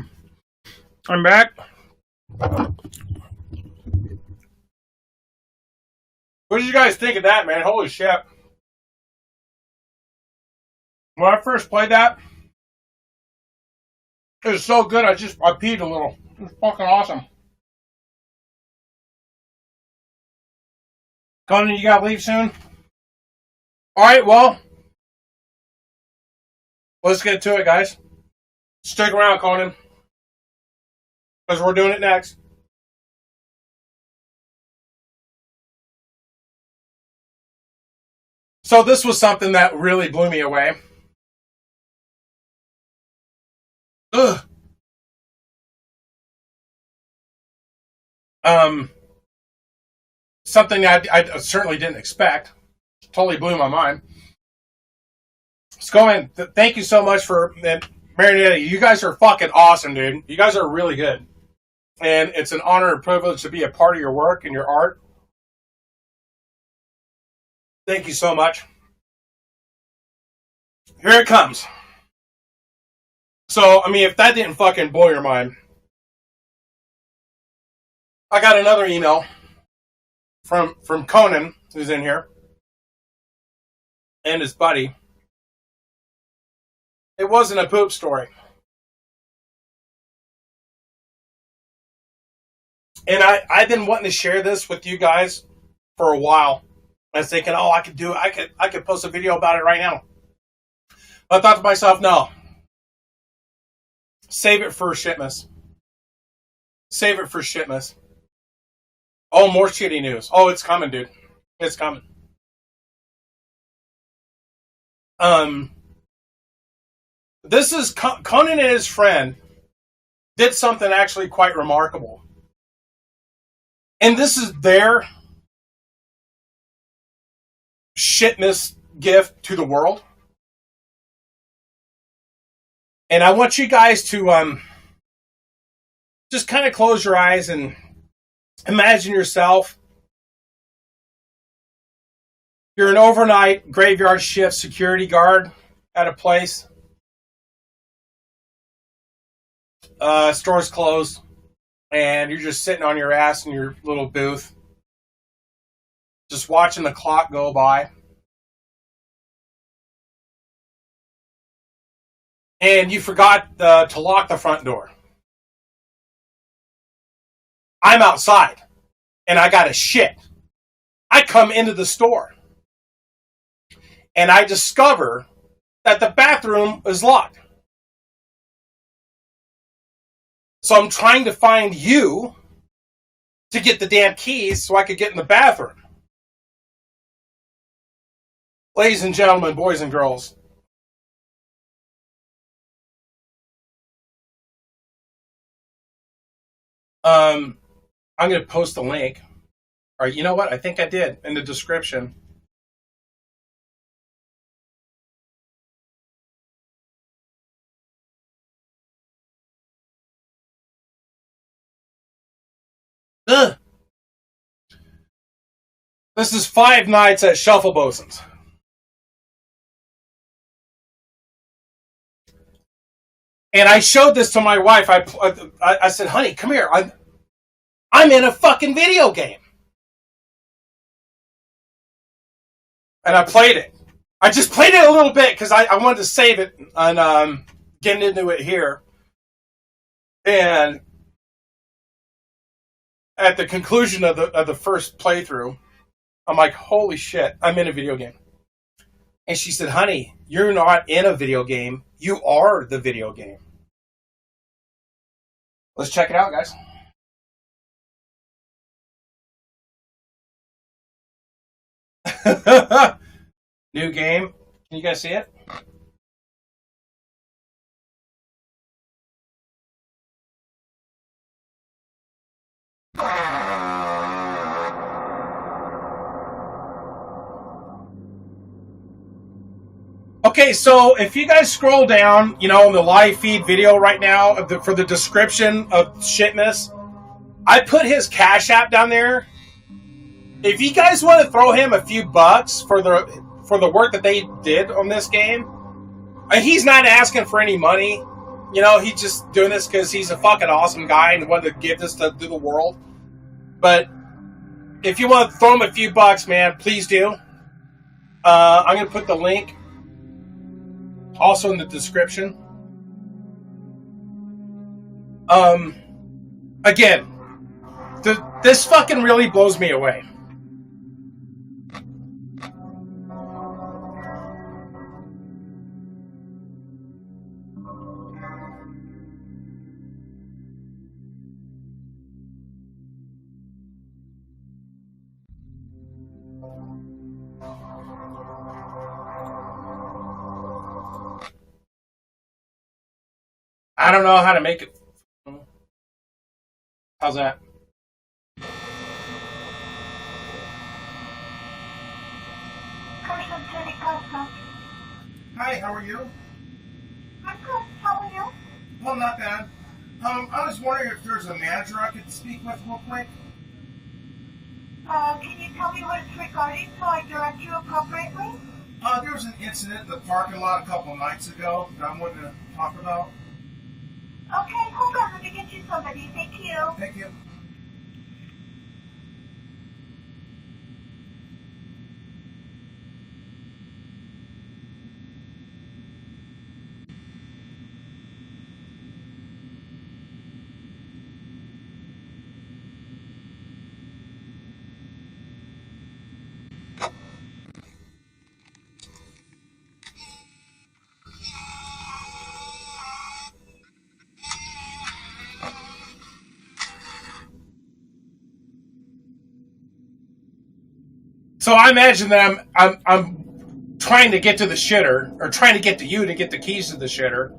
I'm back. What did you guys think of that, man? Holy shit. When I first played that, it was so good, I peed a little. It was fucking awesome. Conan, you gotta leave soon? Alright, well, let's get to it, guys. Stick around, Conan, because we're doing it next. So this was something that really blew me away. Ugh. Something I certainly didn't expect. Totally blew my mind. Let's go in. Thank you so much for Marinetta. You guys are fucking awesome, dude. You guys are really good. And it's an honor and privilege to be a part of your work and your art. Thank you so much. Here it comes. So, I mean, if that didn't fucking blow your mind, I got another email from Conan, who's in here, and his buddy. It wasn't a poop story. And I've been wanting to share this with you guys for a while. I was thinking, oh, I could do it. I could post a video about it right now. But I thought to myself, no. Save it for Shitmas. Save it for Shitmas. Oh, more shitty news. Oh, it's coming, dude. It's coming. This is Conan and his friend did something actually quite remarkable. And this is their Shitmas gift to the world. And I want you guys to just kind of close your eyes and imagine yourself. You're an overnight graveyard shift security guard at a place. Store's closed. And you're just sitting on your ass in your little booth. Just watching the clock go by. And you forgot to lock the front door. I'm outside. And I got a shit. I come into the store. And I discover that the bathroom is locked. So I'm trying to find you to get the damn keys so I could get in the bathroom. Ladies and gentlemen, boys and girls. I'm going to post a link. All right, you know what? I think I did in the description. Ugh. This is 5 nights at Shuffleboson's. And I showed this to my wife. I said, honey, come here. I'm in a fucking video game. And I played it. I just played it a little bit because I wanted to save it and get into it here. And at the conclusion of the first playthrough, I'm like, holy shit, I'm in a video game. And she said, honey, you're not in a video game. You are the video game. Let's check it out, guys. New game. Can you guys see it? Okay, so if you guys scroll down, you know, in the live feed video right now for the description of Shitmas, I put his Cash App down there. If you guys want to throw him a few bucks for the work that they did on this game, and he's not asking for any money. you know, he's just doing this because he's a fucking awesome guy and wanted to give this to the world. But if you want to throw him a few bucks, man, please do. I'm going to put the link also in the description. Again, this fucking really blows me away. I don't know how to make it. How's that? Hi, how are you? I'm good. How are you? Well, not bad. I was wondering if there's a manager I could speak with real quick. Can you tell me what it's regarding so I direct you appropriately? There was an incident in the parking lot a couple of nights ago that I wanted to talk about. Okay, hold on. Let me get you somebody. Thank you. Thank you. So I imagine that I'm trying to get to the shitter, or trying to get to you to get the keys to the shitter.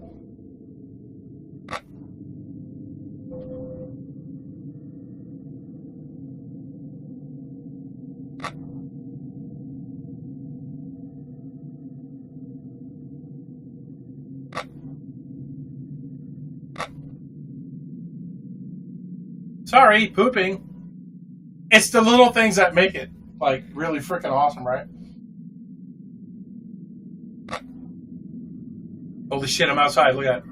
Sorry, pooping. It's the little things that make it like really freaking awesome, right? Holy shit, I'm outside. Look at that.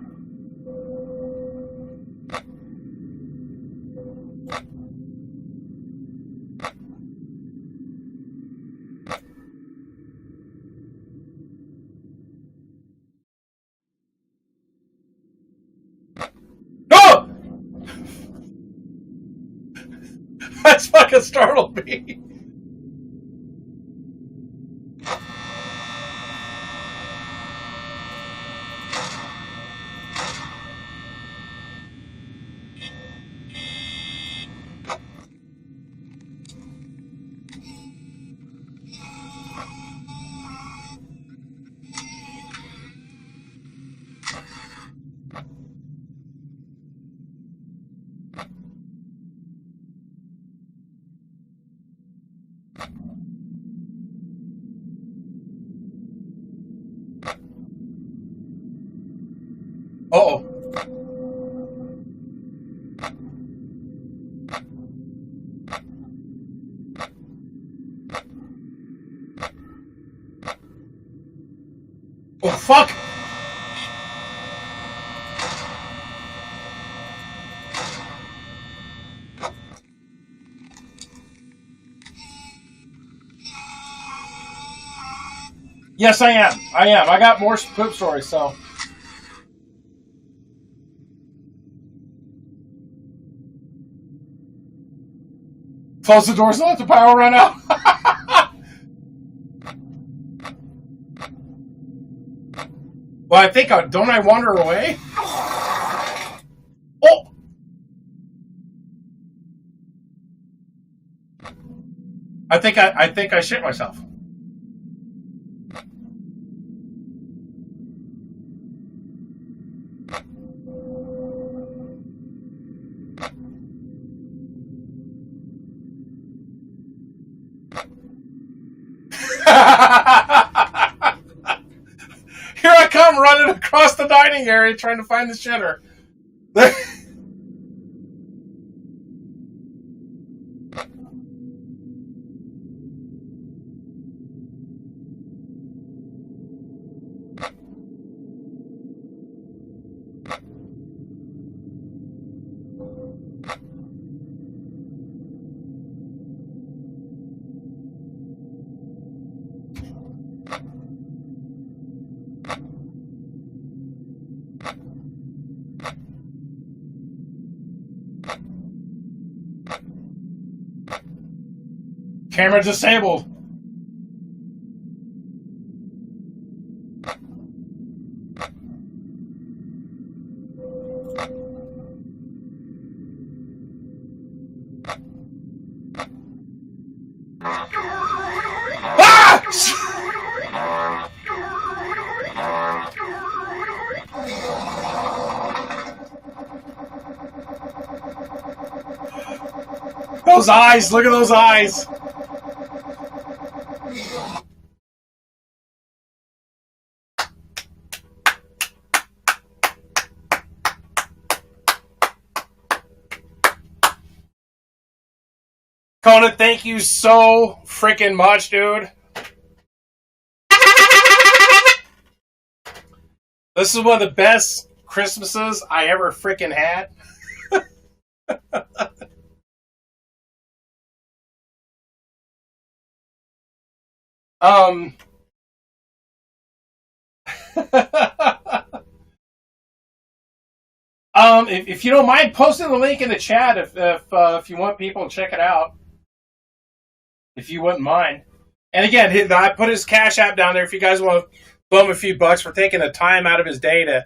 Oh! That's fucking startled me. Uh-oh. Oh, fuck! Yes, I am. I got more poop stories, so... Close the doors and let the power run out. Well, I think, don't I wander away? Oh! I think I shit myself. Here I come running across the dining area trying to find the shitter. Camera disabled. Ah! Those eyes, look at those eyes. Conan, thank you so freaking much, dude. This is one of the best Christmases I ever freaking had. If you don't mind posting the link in the chat, if you want people to check it out, if you wouldn't mind. And again, I put his Cash App down there if you guys want to blow him a few bucks for taking the time out of his day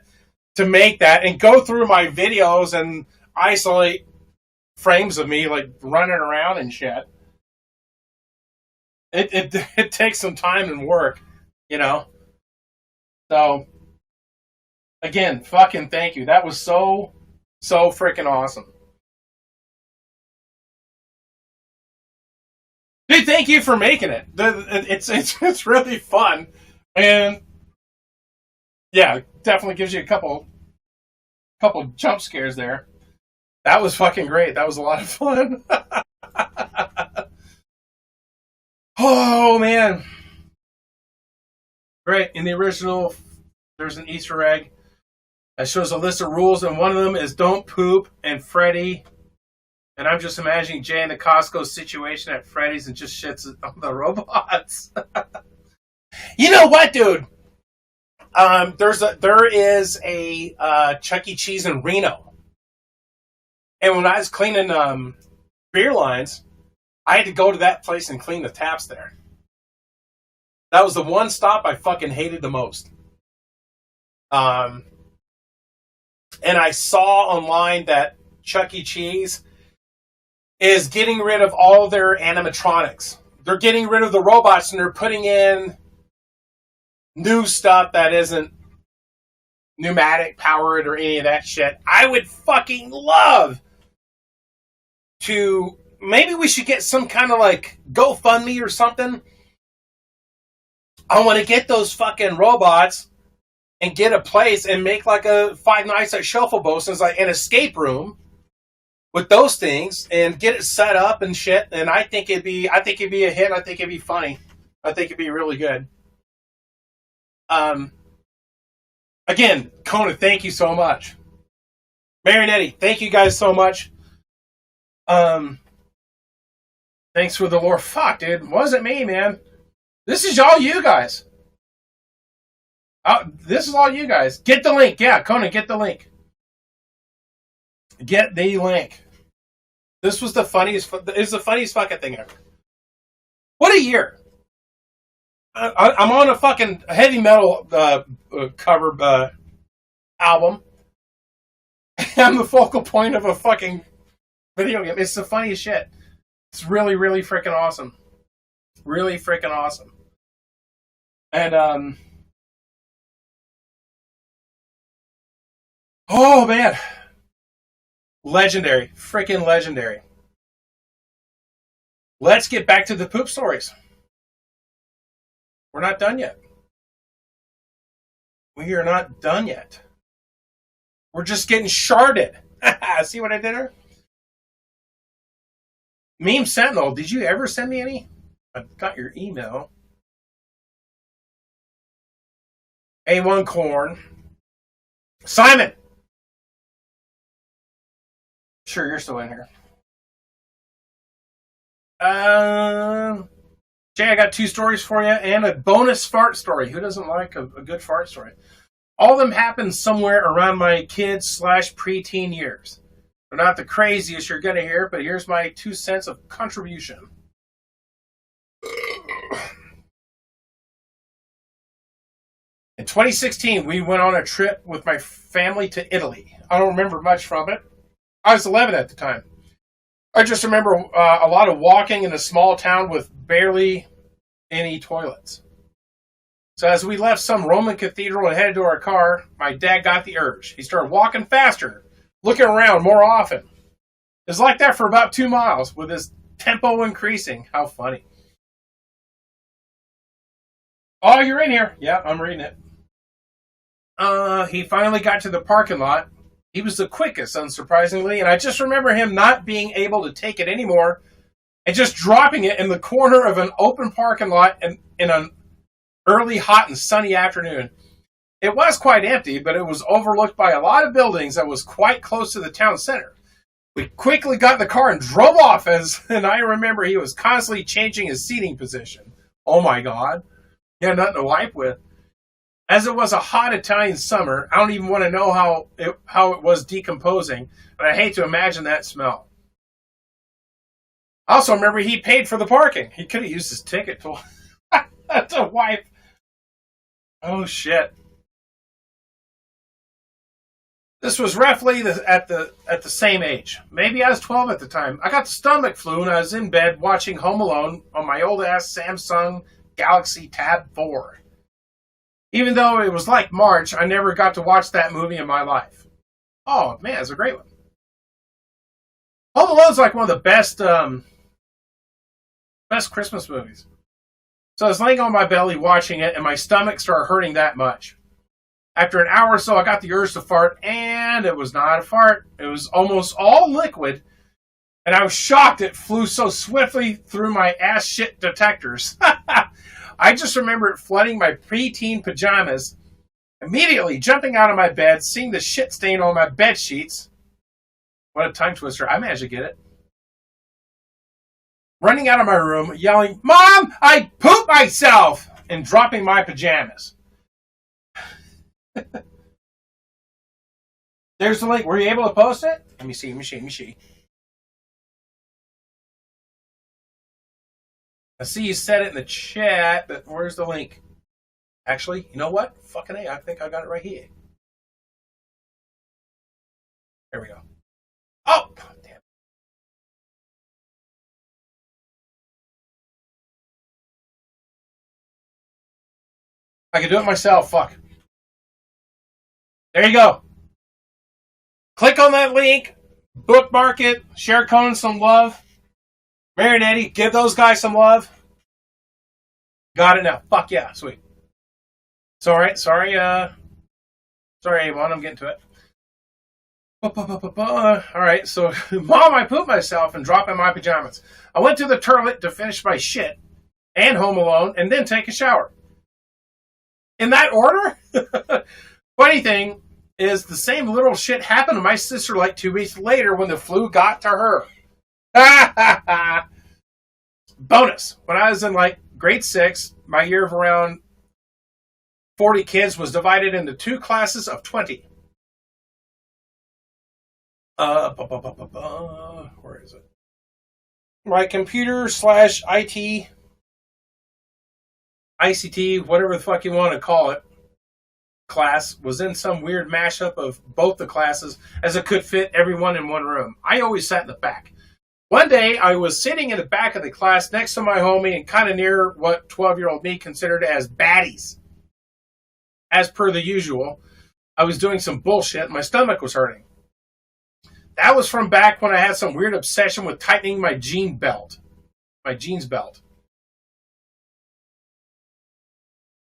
to make that and go through my videos and isolate frames of me like running around and shit. It takes some time and work, you know. So again, fucking thank you. That was so freaking awesome. Dude, thank you for making it. It's really fun. And yeah, definitely gives you a couple jump scares there. That was fucking great. That was a lot of fun. Oh man. Great. In the original, there's an Easter egg that shows a list of rules, and one of them is don't poop, and Freddy. And I'm just imagining Jay in the Costco situation at Freddy's and just shits on the robots. You know what, dude? There is a Chuck E. Cheese in Reno. And when I was cleaning beer lines, I had to go to that place and clean the taps there. That was the one stop I fucking hated the most. And I saw online that Chuck E. Cheese is getting rid of all their animatronics. They're getting rid of the robots and they're putting in new stuff that isn't pneumatic powered or any of that shit. I would fucking love to... Maybe we should get some kind of like GoFundMe or something. I want to get those fucking robots and get a place and make like a Five Nights at Shuffleboson's, like an escape room with those things and get it set up and shit. And I think it'd be a hit. I think it'd be funny. I think it'd be really good. Again, Conan, thank you so much. Marionetti, thank you guys so much. Thanks for the lore. Fuck, dude. Wasn't me, man. This is all you guys. This is all you guys. Get the link. Yeah, Conan, get the link. Get the link. This was the funniest. It's the funniest fucking thing ever. What a year. I'm on a fucking heavy metal cover album. I'm the focal point of a fucking video game. It's the funniest shit. It's really, really freaking awesome. Really freaking awesome. And, oh man. Legendary. Freaking legendary. Let's get back to the poop stories. We're not done yet. We are not done yet. We're just getting sharded. See what I did there? Meme Sentinel, did you ever send me any? I got your email. A1 Corn. Simon! Sure, you're still in here. Jay, I got 2 stories for you and a bonus fart story. Who doesn't like a good fart story? All of them happened somewhere around my kid/preteen years. They're not the craziest you're going to hear, but here's my 2 cents of contribution. In 2016, we went on a trip with my family to Italy. I don't remember much from it. I was 11 at the time. I just remember a lot of walking in a small town with barely any toilets. So as we left some Roman cathedral and headed to our car, my dad got the urge. He started walking faster, looking around more often. It was like that for about 2 miles, with his tempo increasing. How funny. Oh, you're in here. Yeah, I'm reading it. He finally got to the parking lot. He was the quickest, unsurprisingly, and I just remember him not being able to take it anymore and just dropping it in the corner of an open parking lot in an early, hot, and sunny afternoon. It was quite empty, but it was overlooked by a lot of buildings that was quite close to the town center. We quickly got in the car and drove off, and I remember he was constantly changing his seating position. Oh my God. He had nothing to wipe with. As it was a hot Italian summer, I don't even want to know how it was decomposing, and I hate to imagine that smell. I also remember he paid for the parking. He could have used his ticket to wipe. Oh shit. This was roughly at the same age. Maybe I was 12 at the time. I got the stomach flu and I was in bed watching Home Alone on my old ass Samsung Galaxy Tab 4. Even though it was like March, I never got to watch that movie in my life. Oh man, it's a great one. Home Alone's like one of the best Christmas movies. So I was laying on my belly watching it, and my stomach started hurting that much. After an hour or so, I got the urge to fart, and it was not a fart. It was almost all liquid, and I was shocked it flew so swiftly through my ass shit detectors. I just remember it flooding my preteen pajamas, immediately jumping out of my bed, seeing the shit stain on my bed sheets. What a tongue twister. I managed to get it. Running out of my room, yelling, "Mom, I pooped myself!" and dropping my pajamas. There's the link. Were you able to post it? Let me see. I see you said it in the chat, but where's the link? Actually, you know what? Fucking A, I think I got it right here. There we go. Oh, damn. I can do it myself, fuck. There you go. Click on that link, bookmark it, share Conan some love. Mary and Eddie, give those guys some love. Got it now. Fuck yeah, sweet. Sorry, Avon, I'm getting to it. Alright, so, Mom, I pooped myself and dropped in my pajamas. I went to the toilet to finish my shit and Home Alone and then take a shower. In that order? Funny thing is, the same little shit happened to my sister like 2 weeks later when the flu got to her. Bonus. When I was in like grade 6, my year of around 40 kids was divided into 2 classes of 20. Where is it? My computer/IT, ICT, whatever the fuck you want to call it, class was in some weird mashup of both the classes as it could fit everyone in one room. I always sat in the back. One day, I was sitting in the back of the class next to my homie and kind of near what 12-year-old me considered as baddies. As per the usual, I was doing some bullshit and my stomach was hurting. That was from back when I had some weird obsession with tightening my jeans belt.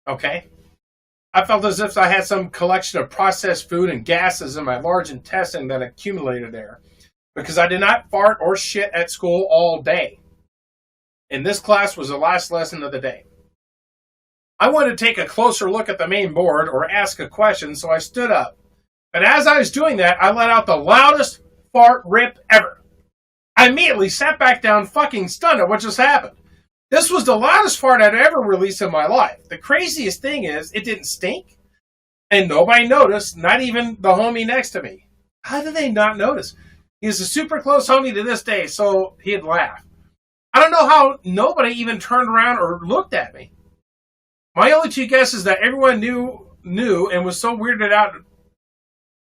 Okay? I felt as if I had some collection of processed food and gases in my large intestine that accumulated there. Because I did not fart or shit at school all day. And this class was the last lesson of the day. I wanted to take a closer look at the main board or ask a question, so I stood up. But as I was doing that, I let out the loudest fart rip ever. I immediately sat back down fucking stunned at what just happened. This was the loudest fart I'd ever released in my life. The craziest thing is, it didn't stink. And nobody noticed, not even the homie next to me. How did they not notice? He's a super close homie to this day, so he'd laugh. I don't know how nobody even turned around or looked at me. My only two guesses that everyone knew and was so weirded out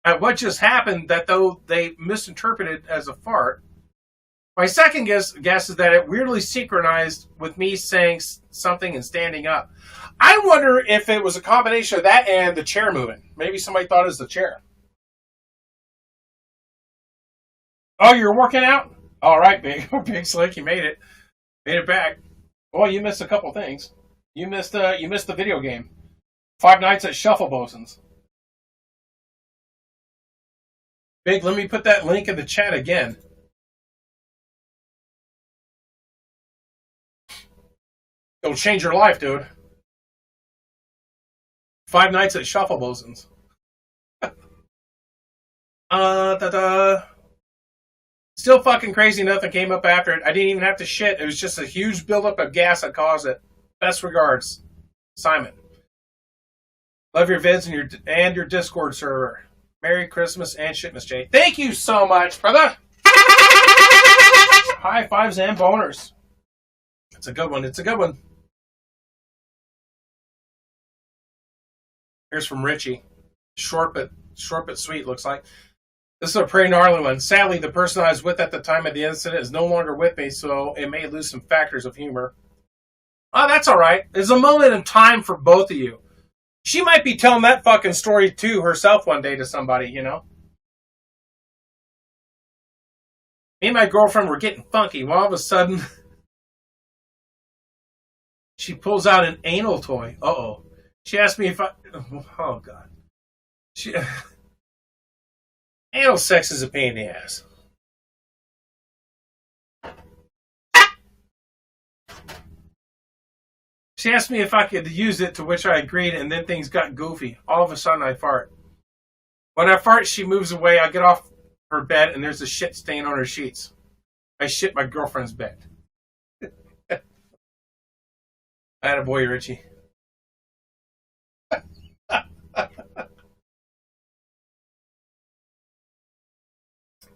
at what just happened that though they misinterpreted as a fart. My second guess is that it weirdly synchronized with me saying something and standing up. I wonder if it was a combination of that and the chair moving. Maybe somebody thought it was the chair. Oh, you're working out? All right, Big Slick, you made it. Made it back. Well, you missed a couple things. You missed the video game. 5 Nights at Shuffleboson's. Big, let me put that link in the chat again. It'll change your life, dude. 5 Nights at Shuffleboson's. Still fucking crazy nothing came up after it. I didn't even have to shit. It was just a huge buildup of gas that caused it. Best regards, Simon. Love your vids and your Discord server. Merry Christmas and Shitmas, Jay. Thank you so much, brother. High fives and boners. It's a good one. It's a good one. Here's from Richie. Short but sweet, looks like. This is a pretty gnarly one. Sadly, the person I was with at the time of the incident is no longer with me, so it may lose some factors of humor. Oh, that's all right. There's a moment in time for both of you. She might be telling that fucking story too herself one day to somebody, you know? Me and my girlfriend were getting funky. Well, all of a sudden, she pulls out an anal toy. Uh-oh. She asked me if I... Oh, God. Anal sex is a pain in the ass. She asked me if I could use it, to which I agreed, and then things got goofy. All of a sudden, I fart. When I fart, she moves away. I get off her bed, and there's a shit stain on her sheets. I shit my girlfriend's bed. Attaboy, Richie.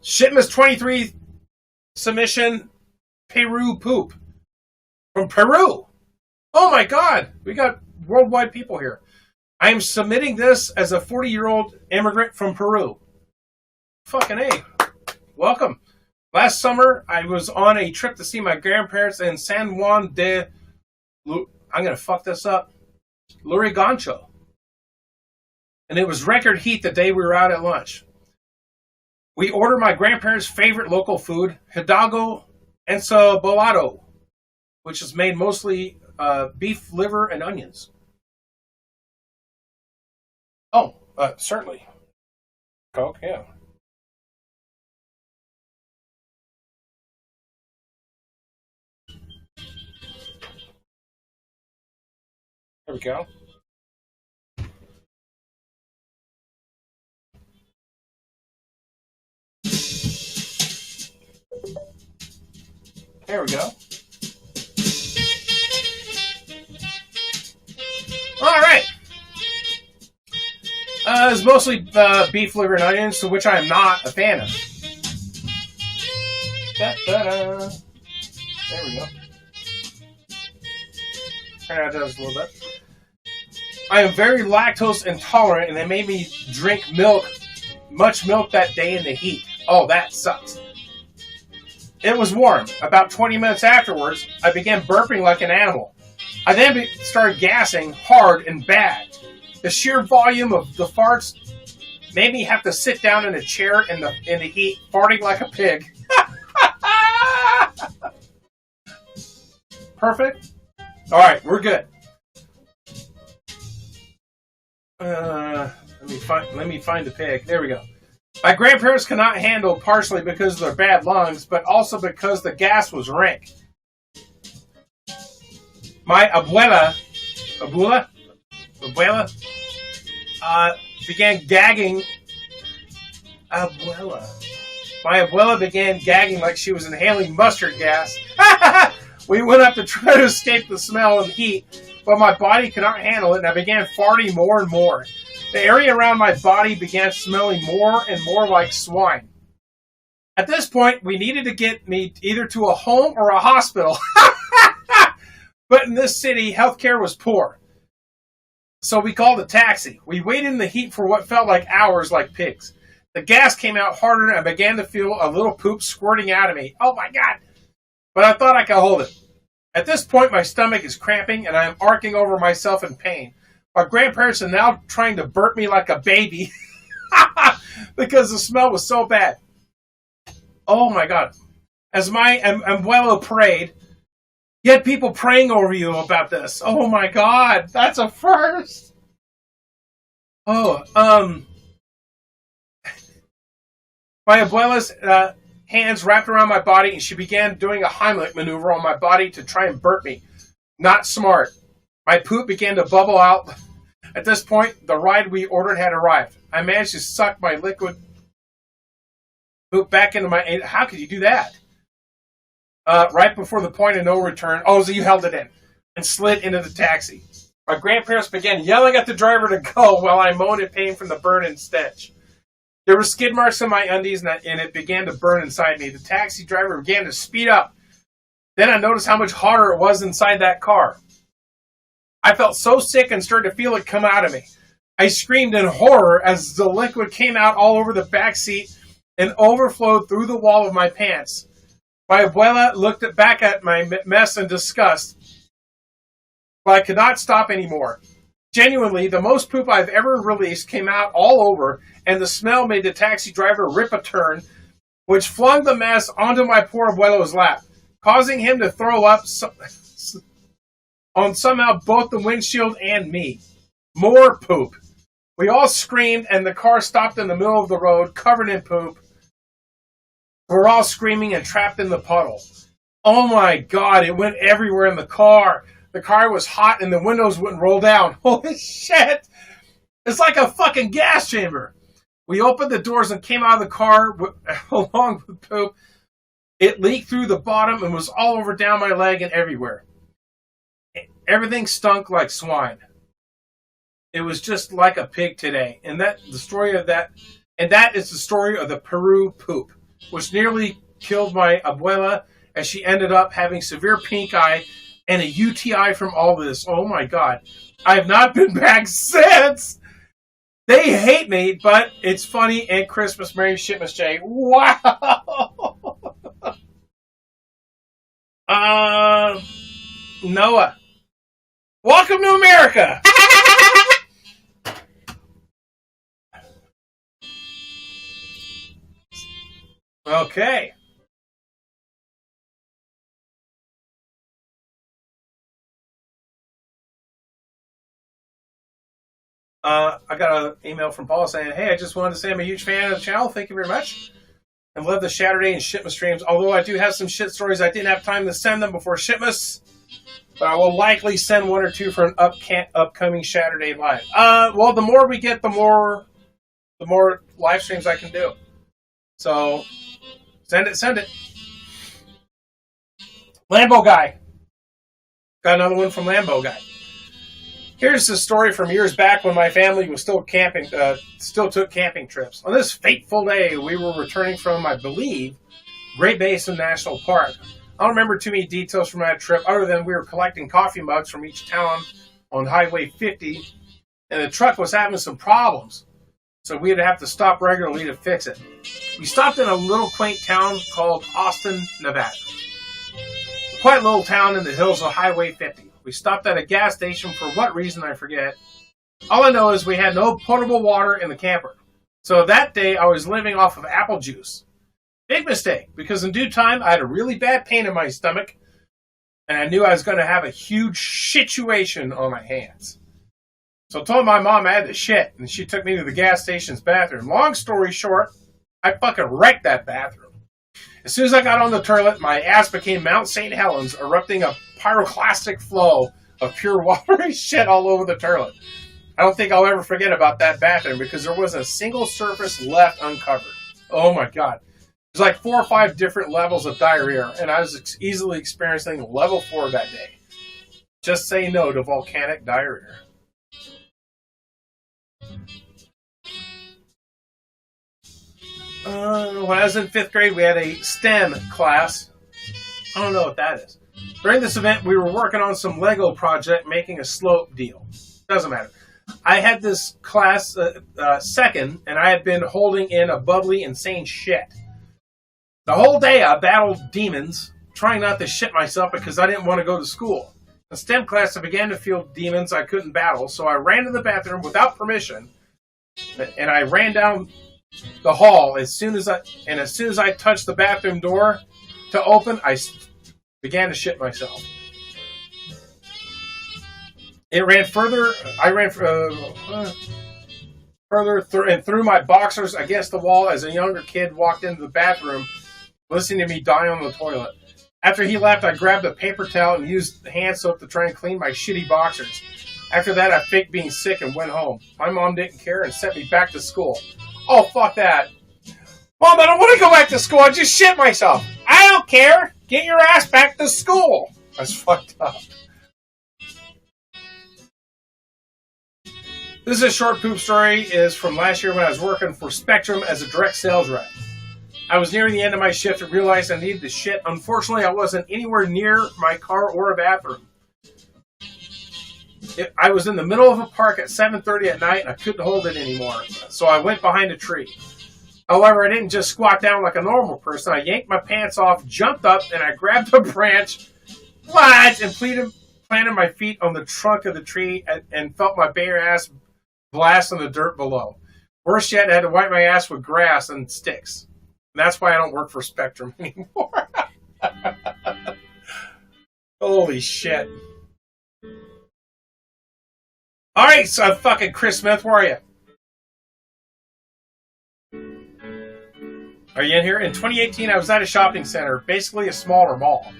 Shitmas 23 submission, Peru poop. From Peru. Oh my God, we got worldwide people here. I am submitting this as a 40-year-old immigrant from Peru. Fucking A. Welcome. Last summer, I was on a trip to see my grandparents in San Juan de... I'm going to fuck this up. Lurigancho. And it was record heat the day we were out at lunch. We ordered my grandparents' favorite local food, Hidalgo encebolado, which is made mostly beef liver and onions. Oh, certainly. Coke, yeah. There we go. There we go. All right. It's mostly beef liver and onions, to which I am not a fan of. Da-da-da. There we go. Turn out just a little bit. I am very lactose intolerant, and they made me drink much milk that day in the heat. Oh, that sucks. It was warm. About 20 minutes afterwards, I began burping like an animal. I then started gassing hard and bad. The sheer volume of the farts made me have to sit down in a chair in the heat, farting like a pig. Perfect. All right, we're good. Let me find the pig. There we go. My grandparents could not handle, partially because of their bad lungs, but also because the gas was rank. My abuela began gagging. My abuela began gagging like she was inhaling mustard gas. We went up to try to escape the smell and heat, but my body could not handle it, and I began farting more and more. The area around my body began smelling more and more like swine. At this point, we needed to get me either to a home or a hospital. But in this city, healthcare was poor. So we called a taxi. We waited in the heat for what felt like hours, like pigs. The gas came out harder and I began to feel a little poop squirting out of me. Oh my God. But I thought I could hold it. At this point, my stomach is cramping and I am arcing over myself in pain. My grandparents are now trying to burp me like a baby because the smell was so bad. Oh my God. As my abuelo prayed, you had people praying over you about this. Oh my God. That's a first. Oh, my abuela's hands wrapped around my body and she began doing a Heimlich maneuver on my body to try and burp me. Not smart. My poop began to bubble out. At this point, the ride we ordered had arrived. I managed to suck my liquid poop back into my... How could you do that? Right before the point of no return. Oh, so you held it in and slid into the taxi. My grandparents began yelling at the driver to go while I moaned in pain from the burn and stench. There were skid marks on my undies and it began to burn inside me. The taxi driver began to speed up. Then I noticed how much hotter it was inside that car. I felt so sick and started to feel it come out of me. I screamed in horror as the liquid came out all over the back seat and overflowed through the wall of my pants. My abuela looked back at my mess in disgust, but I could not stop anymore. Genuinely, the most poop I've ever released came out all over, and the smell made the taxi driver rip a turn, which flung the mess onto my poor abuelo's lap, causing him to throw up on somehow both the windshield and me. More poop. We all screamed, and the car stopped in the middle of the road, covered in poop. We're all screaming and trapped in the puddle. Oh my God, it went everywhere in the car. The car was hot and the windows wouldn't roll down. Holy shit! It's like a fucking gas chamber. We opened the doors and came out of the car along with poop. It leaked through the bottom and was all over down my leg and everywhere. Everything stunk like swine. It was just like a pig today. And that is the story of the Peru poop, which nearly killed my abuela as she ended up having severe pink eye and a UTI from all this. Oh my God. I have not been back since. They hate me, but it's funny and Christmas. Merry Shitmas, Jay. Wow. Noah. Welcome to America. Okay. I got an email from Paul saying, hey, I just wanted to say I'm a huge fan of the channel. Thank you very much. I love the Saturday and Shitmas streams. Although I do have some shit stories, I didn't have time to send them before Shitmas. But I will likely send one or two for an upcoming Saturday live. Well, the more we get, the more live streams I can do. So, send it. Lambo Guy. Got another one from Lambo Guy. Here's the story from years back when my family was still camping, still took camping trips. On this fateful day, we were returning from, I believe, Great Basin National Park. I don't remember too many details from that trip other than we were collecting coffee mugs from each town on Highway 50, and the truck was having some problems, so we'd have to stop regularly to fix it. We stopped in a little quaint town called Austin, Nevada. A quiet little town in the hills of Highway 50. We stopped at a gas station for what reason, I forget. All I know is we had no potable water in the camper. So that day I was living off of apple juice. Big mistake, because in due time I had a really bad pain in my stomach, and I knew I was going to have a huge situation on my hands. So I told my mom I had to shit, and she took me to the gas station's bathroom. Long story short, I fucking wrecked that bathroom. As soon as I got on the toilet, my ass became Mount St. Helens, erupting a pyroclastic flow of pure watery shit all over the toilet. I don't think I'll ever forget about that bathroom because there wasn't a single surface left uncovered. Oh my God. There's like 4 or 5 different levels of diarrhea, and I was easily experiencing level 4 that day. Just say no to volcanic diarrhea. when I was in 5th grade, we had a STEM class. I don't know what that is. During this event, we were working on some Lego project, making a slope deal. Doesn't matter. I had this class second, and I had been holding in a bubbly, insane shit. The whole day, I battled demons, trying not to shit myself because I didn't want to go to school. In STEM class, I began to feel demons I couldn't battle, so I ran to the bathroom without permission, and I ran down the hall. As soon as I touched the bathroom door to open, I began to shit myself. It ran further. I ran further through my boxers against the wall as a younger kid walked into the bathroom, listening to me die on the toilet. After he left, I grabbed a paper towel and used hand soap to try and clean my shitty boxers. After that, I faked being sick and went home. My mom didn't care and sent me back to school. Oh, fuck that. Mom, I don't want to go back to school. I just shit myself. I don't care. Get your ass back to school. That's fucked up. This is a short poop story. Is from last year when I was working for Spectrum as a direct sales rep. I was nearing the end of my shift and realized I needed to shit. Unfortunately, I wasn't anywhere near my car or a bathroom. I was in the middle of a park at 7:30 at night and I couldn't hold it anymore. So I went behind a tree. However, I didn't just squat down like a normal person. I yanked my pants off, jumped up, and I grabbed a branch, and planted my feet on the trunk of the tree and felt my bare ass blast on the dirt below. Worse yet, I had to wipe my ass with grass and sticks. And that's why I don't work for Spectrum anymore. Holy shit. Alright, so fucking Chris Smith, where are you? Are you in here? In 2018, I was at a shopping center, basically a smaller mall.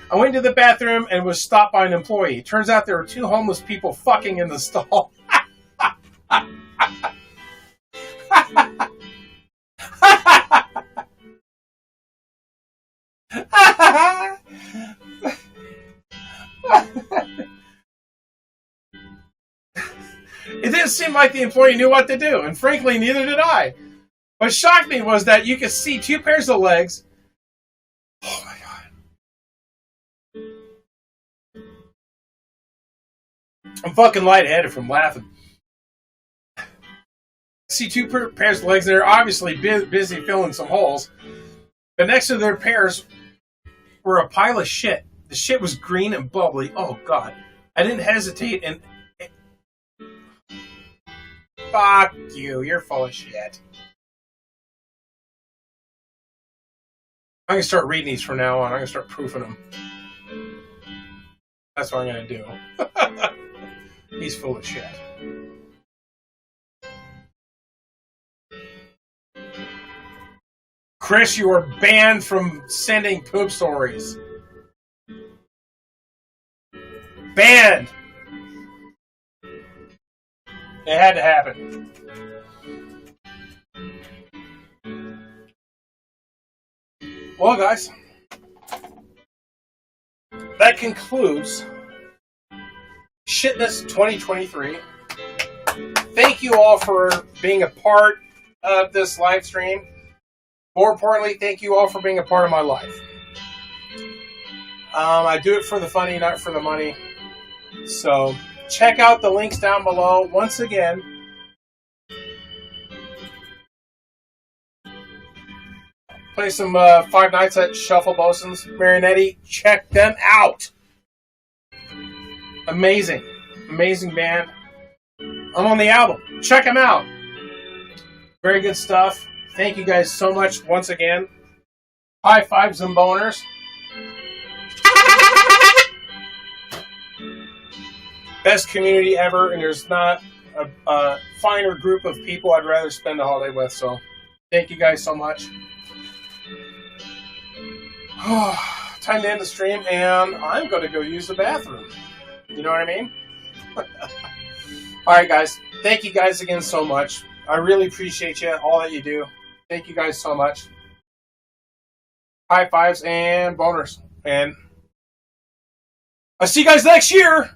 I went to the bathroom and was stopped by an employee. Turns out there were 2 homeless people fucking in the stall. It didn't seem like the employee knew what to do, and frankly, neither did I. What shocked me was that you could see 2 pairs of legs. Oh my god. I'm fucking lightheaded from laughing. See 2 pairs of legs, and they're obviously busy filling some holes. But next to their pairs were a pile of shit. The shit was green and bubbly. Oh god. I didn't hesitate and... Fuck you, you're full of shit. I'm going to start reading these from now on. I'm going to start proofing them. That's what I'm going to do. He's full of shit. Chris, you are banned from sending poop stories. Banned! It had to happen. Well, guys, that concludes Shitmas 2023. Thank you all for being a part of this live stream. More importantly, thank you all for being a part of my life. I do it for the funny, not for the money. So check out the links down below. Once again, play some Five Nights at Shuffleboson's Marinetti. Check them out. Amazing. Amazing band. I'm on the album. Check them out. Very good stuff. Thank you guys so much once again. High fives and boners. Best community ever, and there's not a finer group of people I'd rather spend the holiday with. So thank you guys so much. Time to end the stream, and I'm going to go use the bathroom. You know what I mean? Alright guys, thank you guys again so much. I really appreciate you, all that you do. Thank you guys so much. High fives and boners. And I'll see you guys next year.